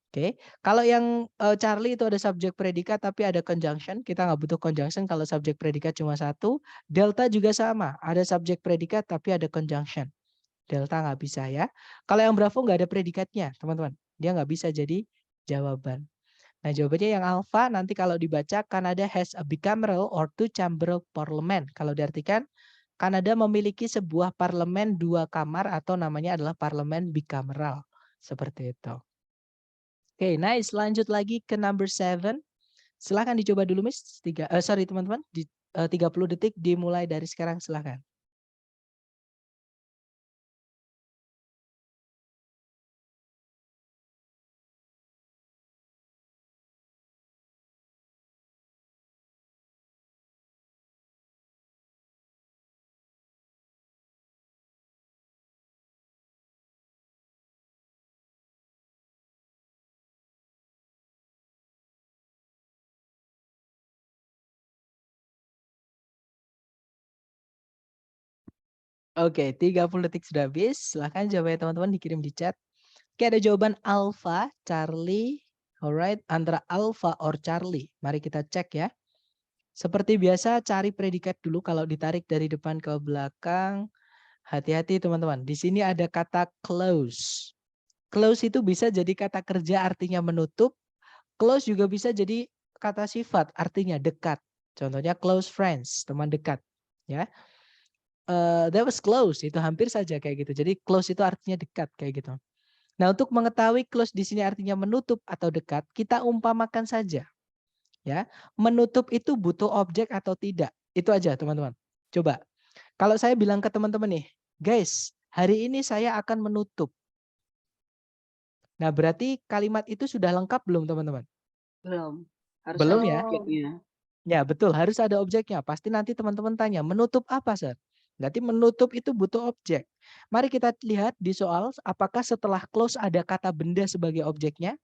Oke, kalau yang Charlie itu ada subjek predikat tapi ada conjunction, kita nggak butuh conjunction kalau subjek predikat cuma satu. Delta juga sama, ada subjek predikat tapi ada conjunction. Delta nggak bisa ya. Kalau yang Bravo nggak ada predikatnya, teman-teman. Dia nggak bisa jadi jawaban. Nah, jawabannya yang alfa nanti kalau dibaca Canada has a bicameral or two-chamber parliament. Kalau diartikan Kanada memiliki sebuah parlemen 2 kamar atau namanya adalah parlemen bicameral. Seperti itu. Oke, nice. Lanjut lagi ke number 7. Silahkan dicoba dulu, Miss. Teman-teman. 30 detik dimulai dari sekarang, silahkan. Oke, 30 detik sudah habis. Silahkan jawabannya teman-teman dikirim di chat. Oke, ada jawaban alpha, Charlie. Alright, antara alpha or Charlie. Mari kita cek ya. Seperti biasa, cari predikat dulu kalau ditarik dari depan ke belakang. Hati-hati teman-teman. Di sini ada kata close. Close itu bisa jadi kata kerja artinya menutup. Close juga bisa jadi kata sifat artinya dekat. Contohnya close friends, teman dekat. Ya. That was close, itu hampir saja kayak gitu. Jadi close itu artinya dekat kayak gitu. Nah, untuk mengetahui close di sini artinya menutup atau dekat, kita umpamakan saja. Ya, menutup itu butuh objek atau tidak? Itu aja, teman-teman. Coba. Kalau saya bilang ke teman-teman nih, guys, hari ini saya akan menutup. Nah, berarti kalimat itu sudah lengkap belum, teman-teman? Belum. Harus Belum ada ya? objeknya. Ya, betul. Harus ada objeknya. Pasti nanti teman-teman tanya, menutup apa, Sir? Berarti menutup itu butuh objek. Mari kita lihat di soal, apakah setelah close ada kata benda sebagai objeknya?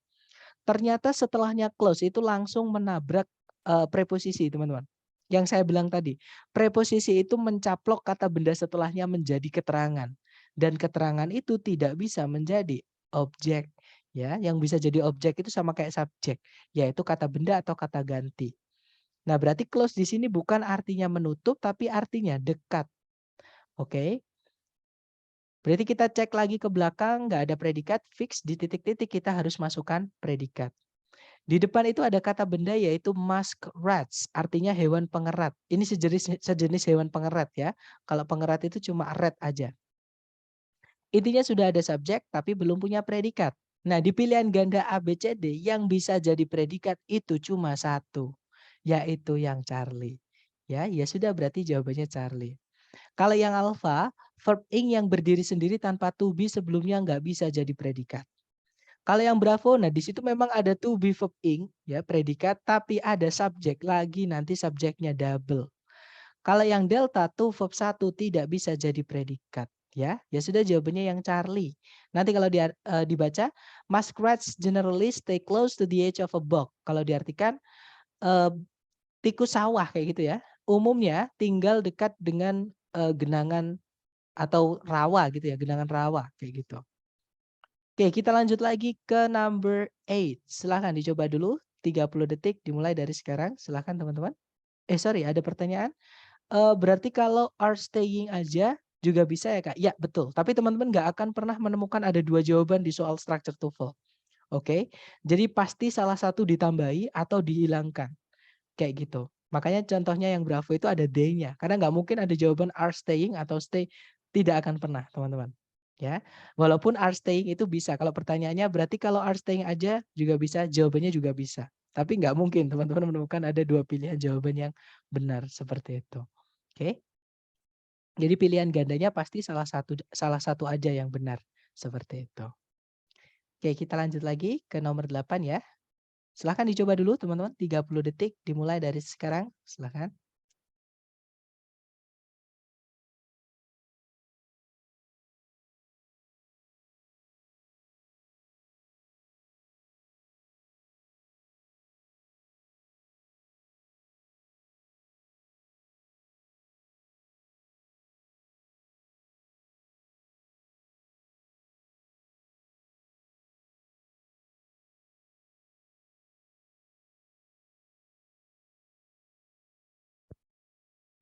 Ternyata setelahnya close itu langsung menabrak preposisi, teman-teman. Yang saya bilang tadi, preposisi itu mencaplok kata benda setelahnya menjadi keterangan. Dan keterangan itu tidak bisa menjadi objek. Ya, yang bisa jadi objek itu sama kayak subjek, yaitu kata benda atau kata ganti. Nah, berarti close di sini bukan artinya menutup, tapi artinya dekat. Oke. Berarti kita cek lagi ke belakang, nggak ada predikat, fix di titik-titik kita harus masukkan predikat. Di depan itu ada kata benda yaitu muskrats, artinya hewan pengerat. Ini sejenis hewan pengerat ya. Kalau pengerat itu cuma rat aja. Intinya sudah ada subjek tapi belum punya predikat. Nah, di pilihan ganda A, B, C, D yang bisa jadi predikat itu cuma satu, yaitu yang Charlie. Ya sudah berarti jawabannya Charlie. Kalau yang alpha, verb ing yang berdiri sendiri tanpa to be sebelumnya nggak bisa jadi predikat. Kalau yang bravo, nah di situ memang ada to be verb ing, ya predikat, tapi ada subjek lagi, nanti subjeknya double. Kalau yang delta, to verb 1 tidak bisa jadi predikat. Ya sudah jawabannya yang Charlie. Nanti kalau dibaca, muskrats generally stay close to the edge of a bog. Kalau diartikan, tikus sawah kayak gitu ya. Umumnya tinggal dekat dengan genangan atau rawa gitu ya, genangan rawa kayak gitu. Oke, kita lanjut lagi ke number 8. Silahkan dicoba dulu, 30 detik dimulai dari sekarang. Silahkan teman-teman. Sorry, ada pertanyaan. Berarti kalau are staying aja juga bisa ya Kak? Ya, betul. Tapi teman-teman nggak akan pernah menemukan ada 2 jawaban di soal structure TOEFL. Oke, jadi pasti salah satu ditambahi atau dihilangkan. Kayak gitu. Makanya contohnya yang Bravo itu ada they-nya. Karena nggak mungkin ada jawaban are staying atau stay, tidak akan pernah, teman-teman. Ya, walaupun are staying itu bisa. Kalau pertanyaannya berarti kalau are staying aja juga bisa, jawabannya juga bisa. Tapi nggak mungkin teman-teman menemukan ada dua pilihan jawaban yang benar seperti itu. Oke. Jadi pilihan gandanya pasti salah satu aja yang benar seperti itu. Oke, kita lanjut lagi ke nomor 8 ya. Silahkan dicoba dulu teman-teman, 30 detik dimulai dari sekarang, silahkan.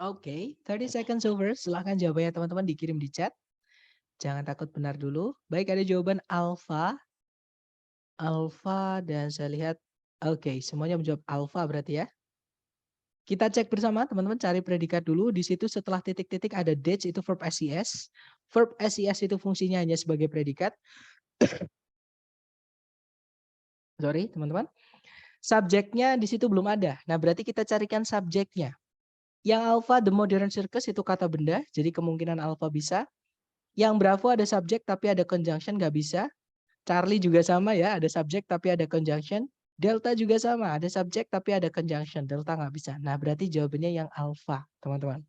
Oke, 30 seconds over. Silahkan jawabannya teman-teman dikirim di chat. Jangan takut benar dulu. Baik, ada jawaban alfa. Alfa dan saya lihat, oke, semuanya menjawab alfa berarti ya. Kita cek bersama teman-teman, cari predikat dulu. Di situ setelah titik-titik ada dates, itu verb SES. Verb SES itu fungsinya hanya sebagai predikat. Sorry teman-teman. Subjeknya di situ belum ada. Nah berarti kita carikan subjeknya. Yang alpha, the modern circus itu kata benda, jadi kemungkinan alpha bisa. Yang Bravo ada subjek tapi ada conjunction, nggak bisa. Charlie juga sama ya, ada subjek tapi ada conjunction. Delta juga sama, ada subjek tapi ada conjunction. Delta nggak bisa. Nah berarti jawabannya yang alpha, teman-teman.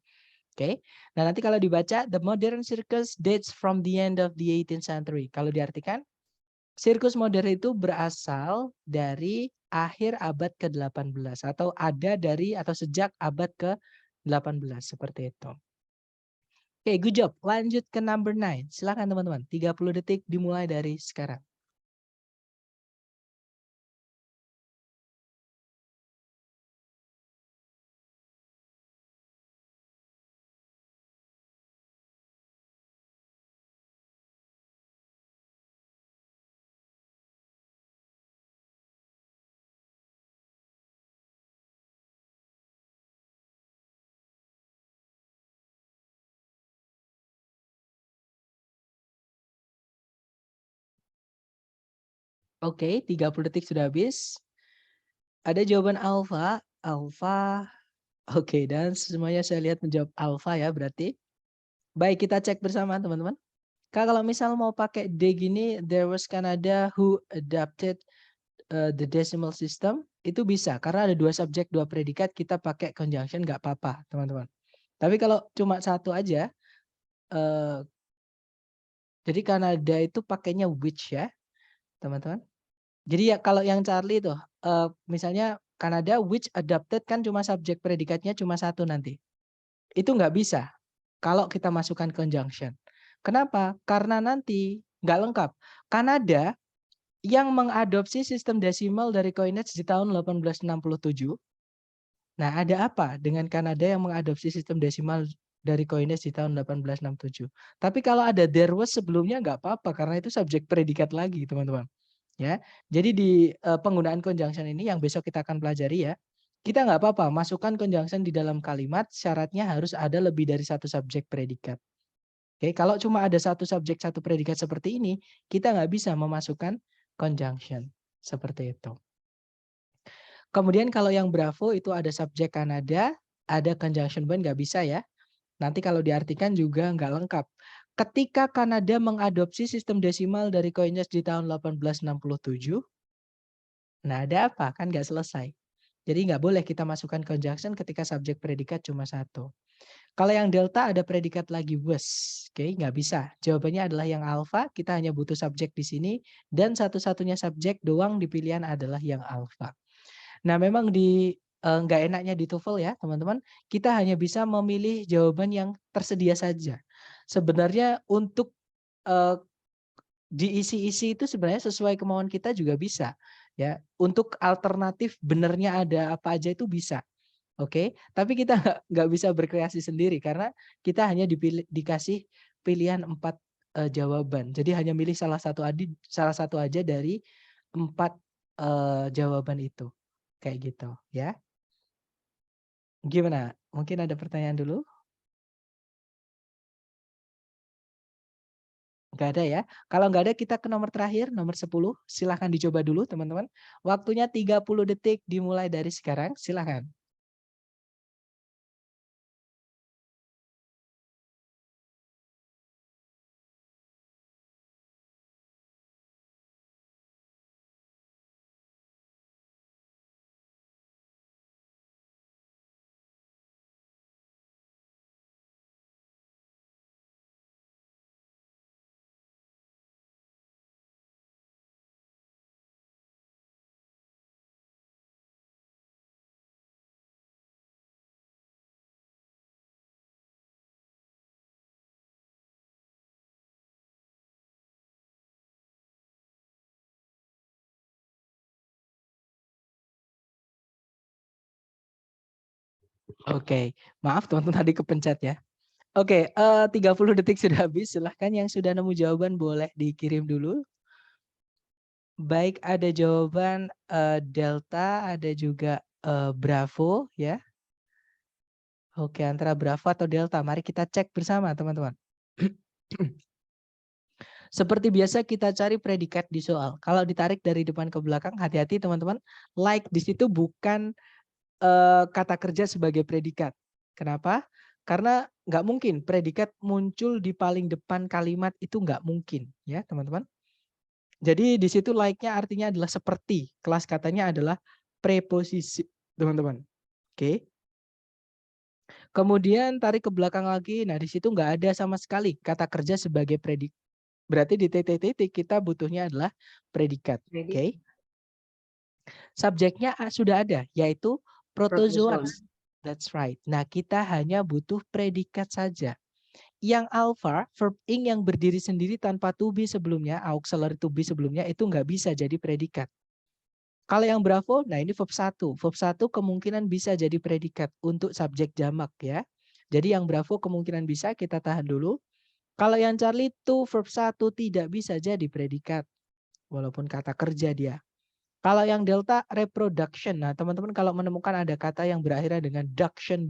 Oke. Nah nanti kalau dibaca, the modern circus dates from the end of the 18th century. Kalau diartikan, sirkus modern itu berasal dari akhir abad ke-18 atau ada dari atau sejak abad ke-18 seperti itu. Oke, good job. Lanjut ke number 9. Silakan teman-teman. 30 detik dimulai dari sekarang. Oke, 30 detik sudah habis. Ada jawaban alfa, alfa. Oke, dan semuanya saya lihat menjawab alfa ya berarti. Baik, kita cek bersama teman-teman. Kalau misal mau pakai D gini, there was Canada who adopted the decimal system, itu bisa. Karena ada dua subjek, dua predikat, kita pakai conjunction nggak apa-apa teman-teman. Tapi kalau cuma satu aja, jadi Kanada itu pakainya which ya teman-teman. Jadi ya kalau yang Charlie itu, misalnya Kanada which adopted kan cuma subjek predikatnya cuma satu nanti. Itu nggak bisa kalau kita masukkan conjunction. Kenapa? Karena nanti nggak lengkap. Kanada yang mengadopsi sistem desimal dari coinage di tahun 1867. Nah, ada apa dengan Kanada yang mengadopsi sistem desimal dari coinage di tahun 1867? Tapi kalau ada there was sebelumnya nggak apa-apa karena itu subjek predikat lagi, teman-teman. Ya, jadi di penggunaan conjunction ini yang besok kita akan pelajari ya. Kita nggak apa-apa masukkan conjunction di dalam kalimat, syaratnya harus ada lebih dari satu subjek predikat. Oke, kalau cuma ada satu subjek satu predikat seperti ini, kita nggak bisa memasukkan conjunction seperti itu. Kemudian kalau yang Bravo itu ada subjek Kanada, ada conjunction bond nggak bisa ya. Nanti kalau diartikan juga nggak lengkap. Ketika Kanada mengadopsi sistem desimal dari coinage di tahun 1867, nah ada apa? Kan nggak selesai. Jadi nggak boleh kita masukkan conjunction ketika subjek predikat cuma satu. Kalau yang delta ada predikat lagi was, oke, nggak bisa. Jawabannya adalah yang alpha, kita hanya butuh subjek di sini, dan satu-satunya subjek doang di pilihan adalah yang alpha. Nah memang di nggak enaknya di TOEFL ya teman-teman, kita hanya bisa memilih jawaban yang tersedia saja. Sebenarnya untuk diisi-isi itu sebenarnya sesuai kemauan kita juga bisa ya. Untuk alternatif benernya ada apa aja itu bisa. Oke, tapi kita nggak bisa berkreasi sendiri karena kita hanya dikasih pilihan 4 jawaban. Jadi hanya milih salah satu aja dari 4 jawaban itu. Kayak gitu ya. Gimana? Mungkin ada pertanyaan dulu? Nggak ada ya. Kalau nggak ada kita ke nomor terakhir, nomor 10. Silahkan dicoba dulu teman-teman. Waktunya 30 detik dimulai dari sekarang. Silahkan. Oke, maaf teman-teman tadi kepencet ya. Oke, 30 detik sudah habis. Silahkan yang sudah nemu jawaban boleh dikirim dulu. Baik, ada jawaban Delta, ada juga Bravo ya. Oke, antara Bravo atau Delta. Mari kita cek bersama teman-teman. Seperti biasa kita cari predikat di soal. Kalau ditarik dari depan ke belakang, hati-hati teman-teman. Like di situ bukan kata kerja sebagai predikat. Kenapa? Karena nggak mungkin predikat muncul di paling depan kalimat, itu nggak mungkin ya teman-teman. Jadi di situ like-nya artinya adalah seperti, kelas katanya adalah preposisi teman-teman. Oke. Kemudian tarik ke belakang lagi. Nah di situ nggak ada sama sekali kata kerja sebagai predikat. Berarti di titik-titik kita butuhnya adalah predikat. Oke. Subjeknya sudah ada, yaitu protozoans. That's right. Nah, kita hanya butuh predikat saja. Yang alpha, verb ing yang berdiri sendiri tanpa to be sebelumnya, auxiliary to be sebelumnya, itu nggak bisa jadi predikat. Kalau yang bravo, nah ini verb 1. Verb 1 kemungkinan bisa jadi predikat untuk subjek jamak ya. Jadi yang bravo kemungkinan bisa, kita tahan dulu. Kalau yang Charlie to verb 1 tidak bisa jadi predikat. Walaupun kata kerja dia. Kalau yang delta reproduction. Nah, teman-teman kalau menemukan ada kata yang berakhirnya dengan duction,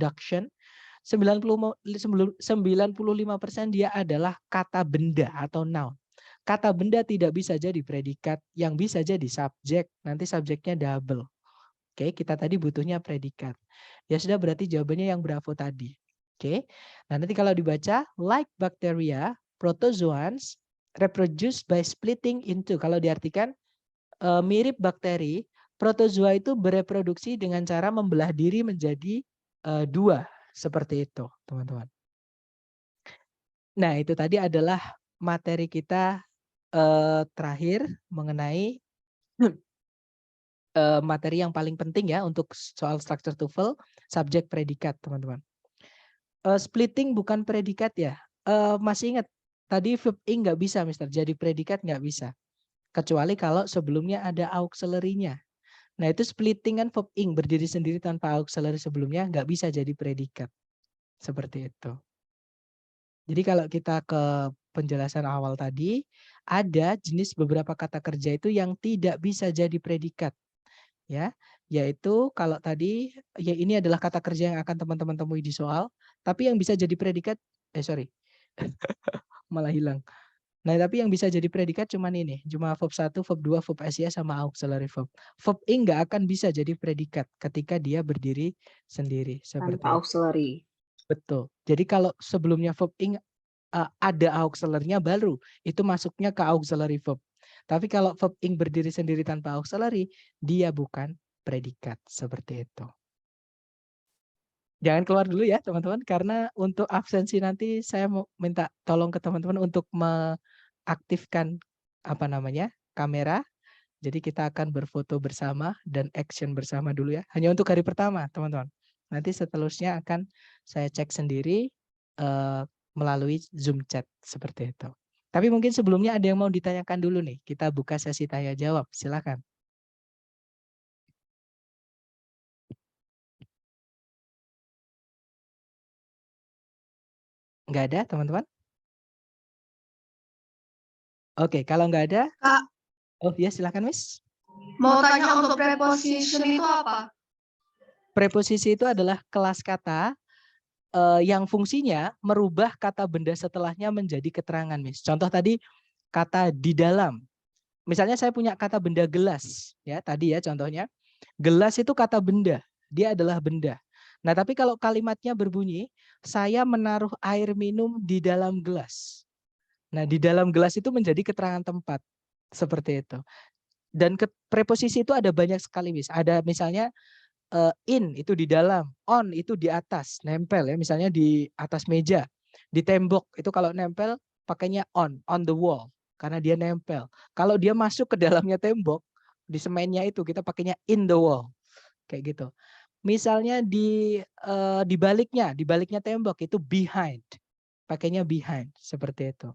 95% dia adalah kata benda atau noun. Kata benda tidak bisa jadi predikat, yang bisa jadi subjek. Nanti subjeknya double. Oke, kita tadi butuhnya predikat. Ya sudah, berarti jawabannya yang bravo tadi. Oke. Nah, nanti kalau dibaca like bacteria, protozoans reproduce by splitting into. Kalau diartikan mirip bakteri, protozoa itu bereproduksi dengan cara membelah diri menjadi dua, seperti itu, teman-teman. Nah, itu tadi adalah materi kita terakhir mengenai materi yang paling penting ya untuk soal structure TOEFL, subjek predikat, teman-teman. Splitting bukan predikat ya. Masih ingat tadi verb ing nggak bisa, Mister. Jadi predikat nggak bisa. Kecuali kalau sebelumnya ada auxiliary-nya. Nah itu splitting kan verb ing berdiri sendiri tanpa auxiliary sebelumnya nggak bisa jadi predikat. Seperti itu. Jadi kalau kita ke penjelasan awal tadi, ada jenis beberapa kata kerja itu yang tidak bisa jadi predikat. Ya, yaitu kalau tadi ya ini adalah kata kerja yang akan teman-teman temui di soal, tapi yang bisa jadi predikat malah hilang. Nah, tapi yang bisa jadi predikat cuman ini, cuma verb 1, verb 2, verb SIS sama auxiliary verb. Verb ing nggak akan bisa jadi predikat ketika dia berdiri sendiri seperti Tanpa auxiliary. Betul. Jadi kalau sebelumnya verb ing ada auxiliary-nya baru itu masuknya ke auxiliary verb. Tapi kalau verb ing berdiri sendiri tanpa auxiliary, dia bukan predikat seperti itu. Jangan keluar dulu ya teman-teman, karena untuk absensi nanti saya mau minta tolong ke teman-teman untuk aktifkan kamera. Jadi kita akan berfoto bersama dan action bersama dulu ya. Hanya untuk hari pertama teman-teman. Nanti seterusnya akan saya cek sendiri melalui Zoom chat seperti itu. Tapi mungkin sebelumnya ada yang mau ditanyakan dulu nih. Kita buka sesi tanya jawab. Silakan. Nggak ada teman-teman? Oke, kalau nggak ada. Kak. Oh ya, silakan Miss. Mau tanya untuk preposition itu apa? Preposisi itu adalah kelas kata yang fungsinya merubah kata benda setelahnya menjadi keterangan, Miss. Contoh tadi kata di dalam. Misalnya saya punya kata benda gelas, ya tadi ya contohnya. Gelas itu kata benda, dia adalah benda. Nah, tapi kalau kalimatnya berbunyi, saya menaruh air minum di dalam gelas. Nah, di dalam gelas itu menjadi keterangan tempat. Seperti itu. Dan preposisi itu ada banyak sekali, Miss. Ada misalnya in itu di dalam, on itu di atas, nempel ya, misalnya di atas meja, di tembok itu kalau nempel pakainya on the wall karena dia nempel. Kalau dia masuk ke dalamnya tembok, di semennya itu kita pakainya in the wall, kayak gitu. Misalnya di baliknya tembok itu behind, pakainya behind, seperti itu.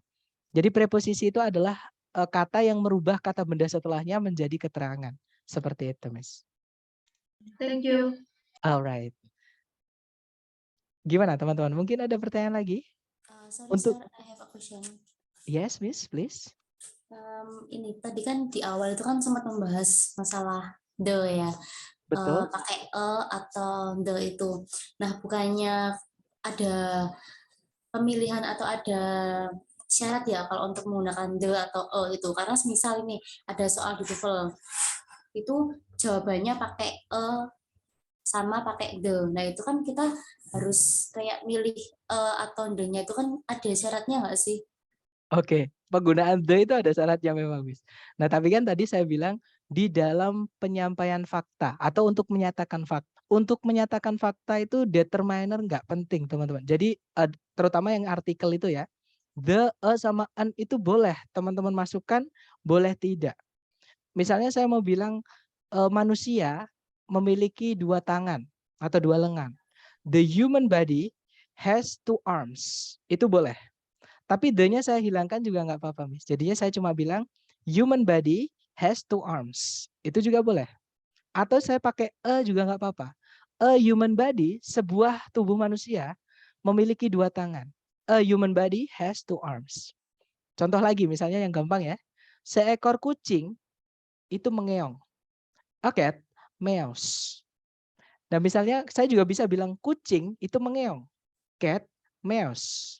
Jadi preposisi itu adalah kata yang merubah kata benda setelahnya menjadi keterangan, seperti itu, Miss. Thank you. Alright. Gimana teman-teman? Mungkin ada pertanyaan lagi? Sorry, Untuk sir, I have a question. Yes, Miss, please. Ini tadi kan di awal itu kan sempat membahas masalah the ya, Betul. pakai atau the itu. Nah, bukannya ada pemilihan atau ada syarat ya kalau untuk menggunakan the atau itu, karena misal ini ada soal di TOEFL itu jawabannya pakai sama pakai the. Nah, itu kan kita harus kayak milih atau the-nya itu kan ada syaratnya nggak sih? Oke, penggunaan the itu ada syaratnya memang, Miss. Nah, tapi kan tadi saya bilang di dalam penyampaian fakta atau untuk menyatakan fakta. Untuk menyatakan fakta itu determiner nggak penting, teman-teman. Jadi terutama yang artikel itu ya, the, sama an itu boleh teman-teman masukkan, boleh tidak. Misalnya saya mau bilang manusia memiliki 2 tangan atau 2 lengan. The human body has 2 arms. Itu boleh. Tapi the-nya saya hilangkan juga nggak apa-apa, Miss. Jadinya saya cuma bilang human body has 2 arms. Itu juga boleh. Atau saya pakai juga nggak apa-apa. A human body, sebuah tubuh manusia memiliki 2 tangan. A human body has 2 arms. Contoh lagi misalnya yang gampang ya. Seekor kucing itu mengeong. A cat meows. Dan misalnya saya juga bisa bilang kucing itu mengeong. Cat meows.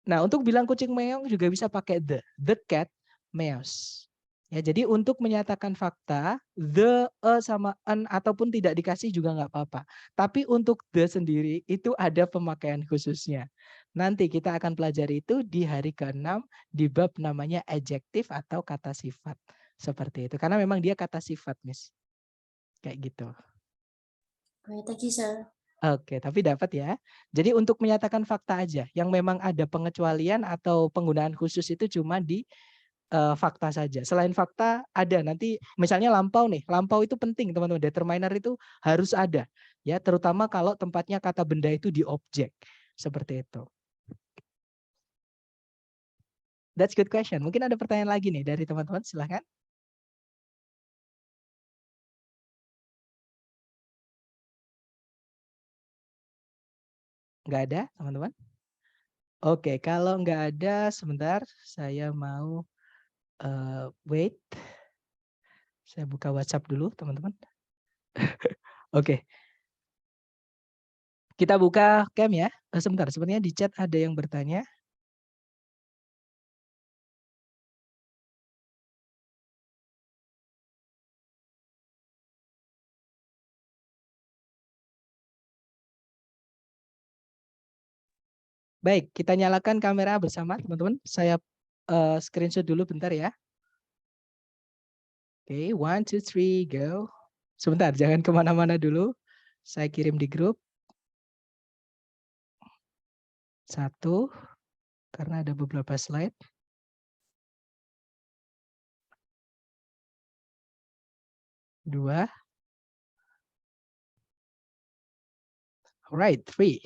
Nah, untuk bilang kucing meow juga bisa pakai the. The cat meows. Ya, jadi untuk menyatakan fakta, the, sama an ataupun tidak dikasih juga nggak apa-apa. Tapi untuk the sendiri itu ada pemakaian khususnya. Nanti kita akan pelajari itu di hari ke-6 di bab namanya adjektif atau kata sifat. Seperti itu. Karena memang dia kata sifat, Miss. Kayak gitu. Thank you, sir. Oke, tapi dapat ya. Jadi untuk menyatakan fakta aja, yang memang ada pengecualian atau penggunaan khusus itu cuma di fakta saja. Selain fakta ada nanti misalnya lampau nih, lampau itu penting teman-teman. Determiner itu harus ada, ya terutama kalau tempatnya kata benda itu di objek seperti itu. That's good question. Mungkin ada pertanyaan lagi nih dari teman-teman, silahkan. Nggak ada, teman-teman? Oke, kalau nggak ada, sebentar saya mau wait. Saya buka WhatsApp dulu, teman-teman. Oke. Kita buka cam ya. Sebentar, sebenarnya di chat ada yang bertanya. Baik, kita nyalakan kamera bersama teman-teman. Saya screenshot dulu bentar ya. Oke, 1, 2, 3, go. Sebentar, jangan kemana-mana dulu. Saya kirim di grup. 1, karena ada beberapa slide. 2. Alright, 3.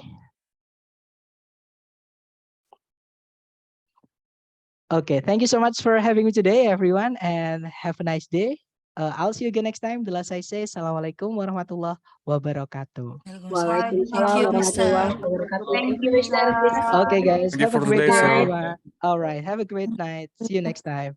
Okay, thank you so much for having me today, everyone, and have a nice day. I'll see you again next time. The last I say, Assalamualaikum warahmatullahi wabarakatuh. Waalaikumsalam warahmatullahi wabarakatuh. Thank you, Mr. Okay, guys, Thank you have a for great today, night, sir. everyone. All right, have a great night. See you next time.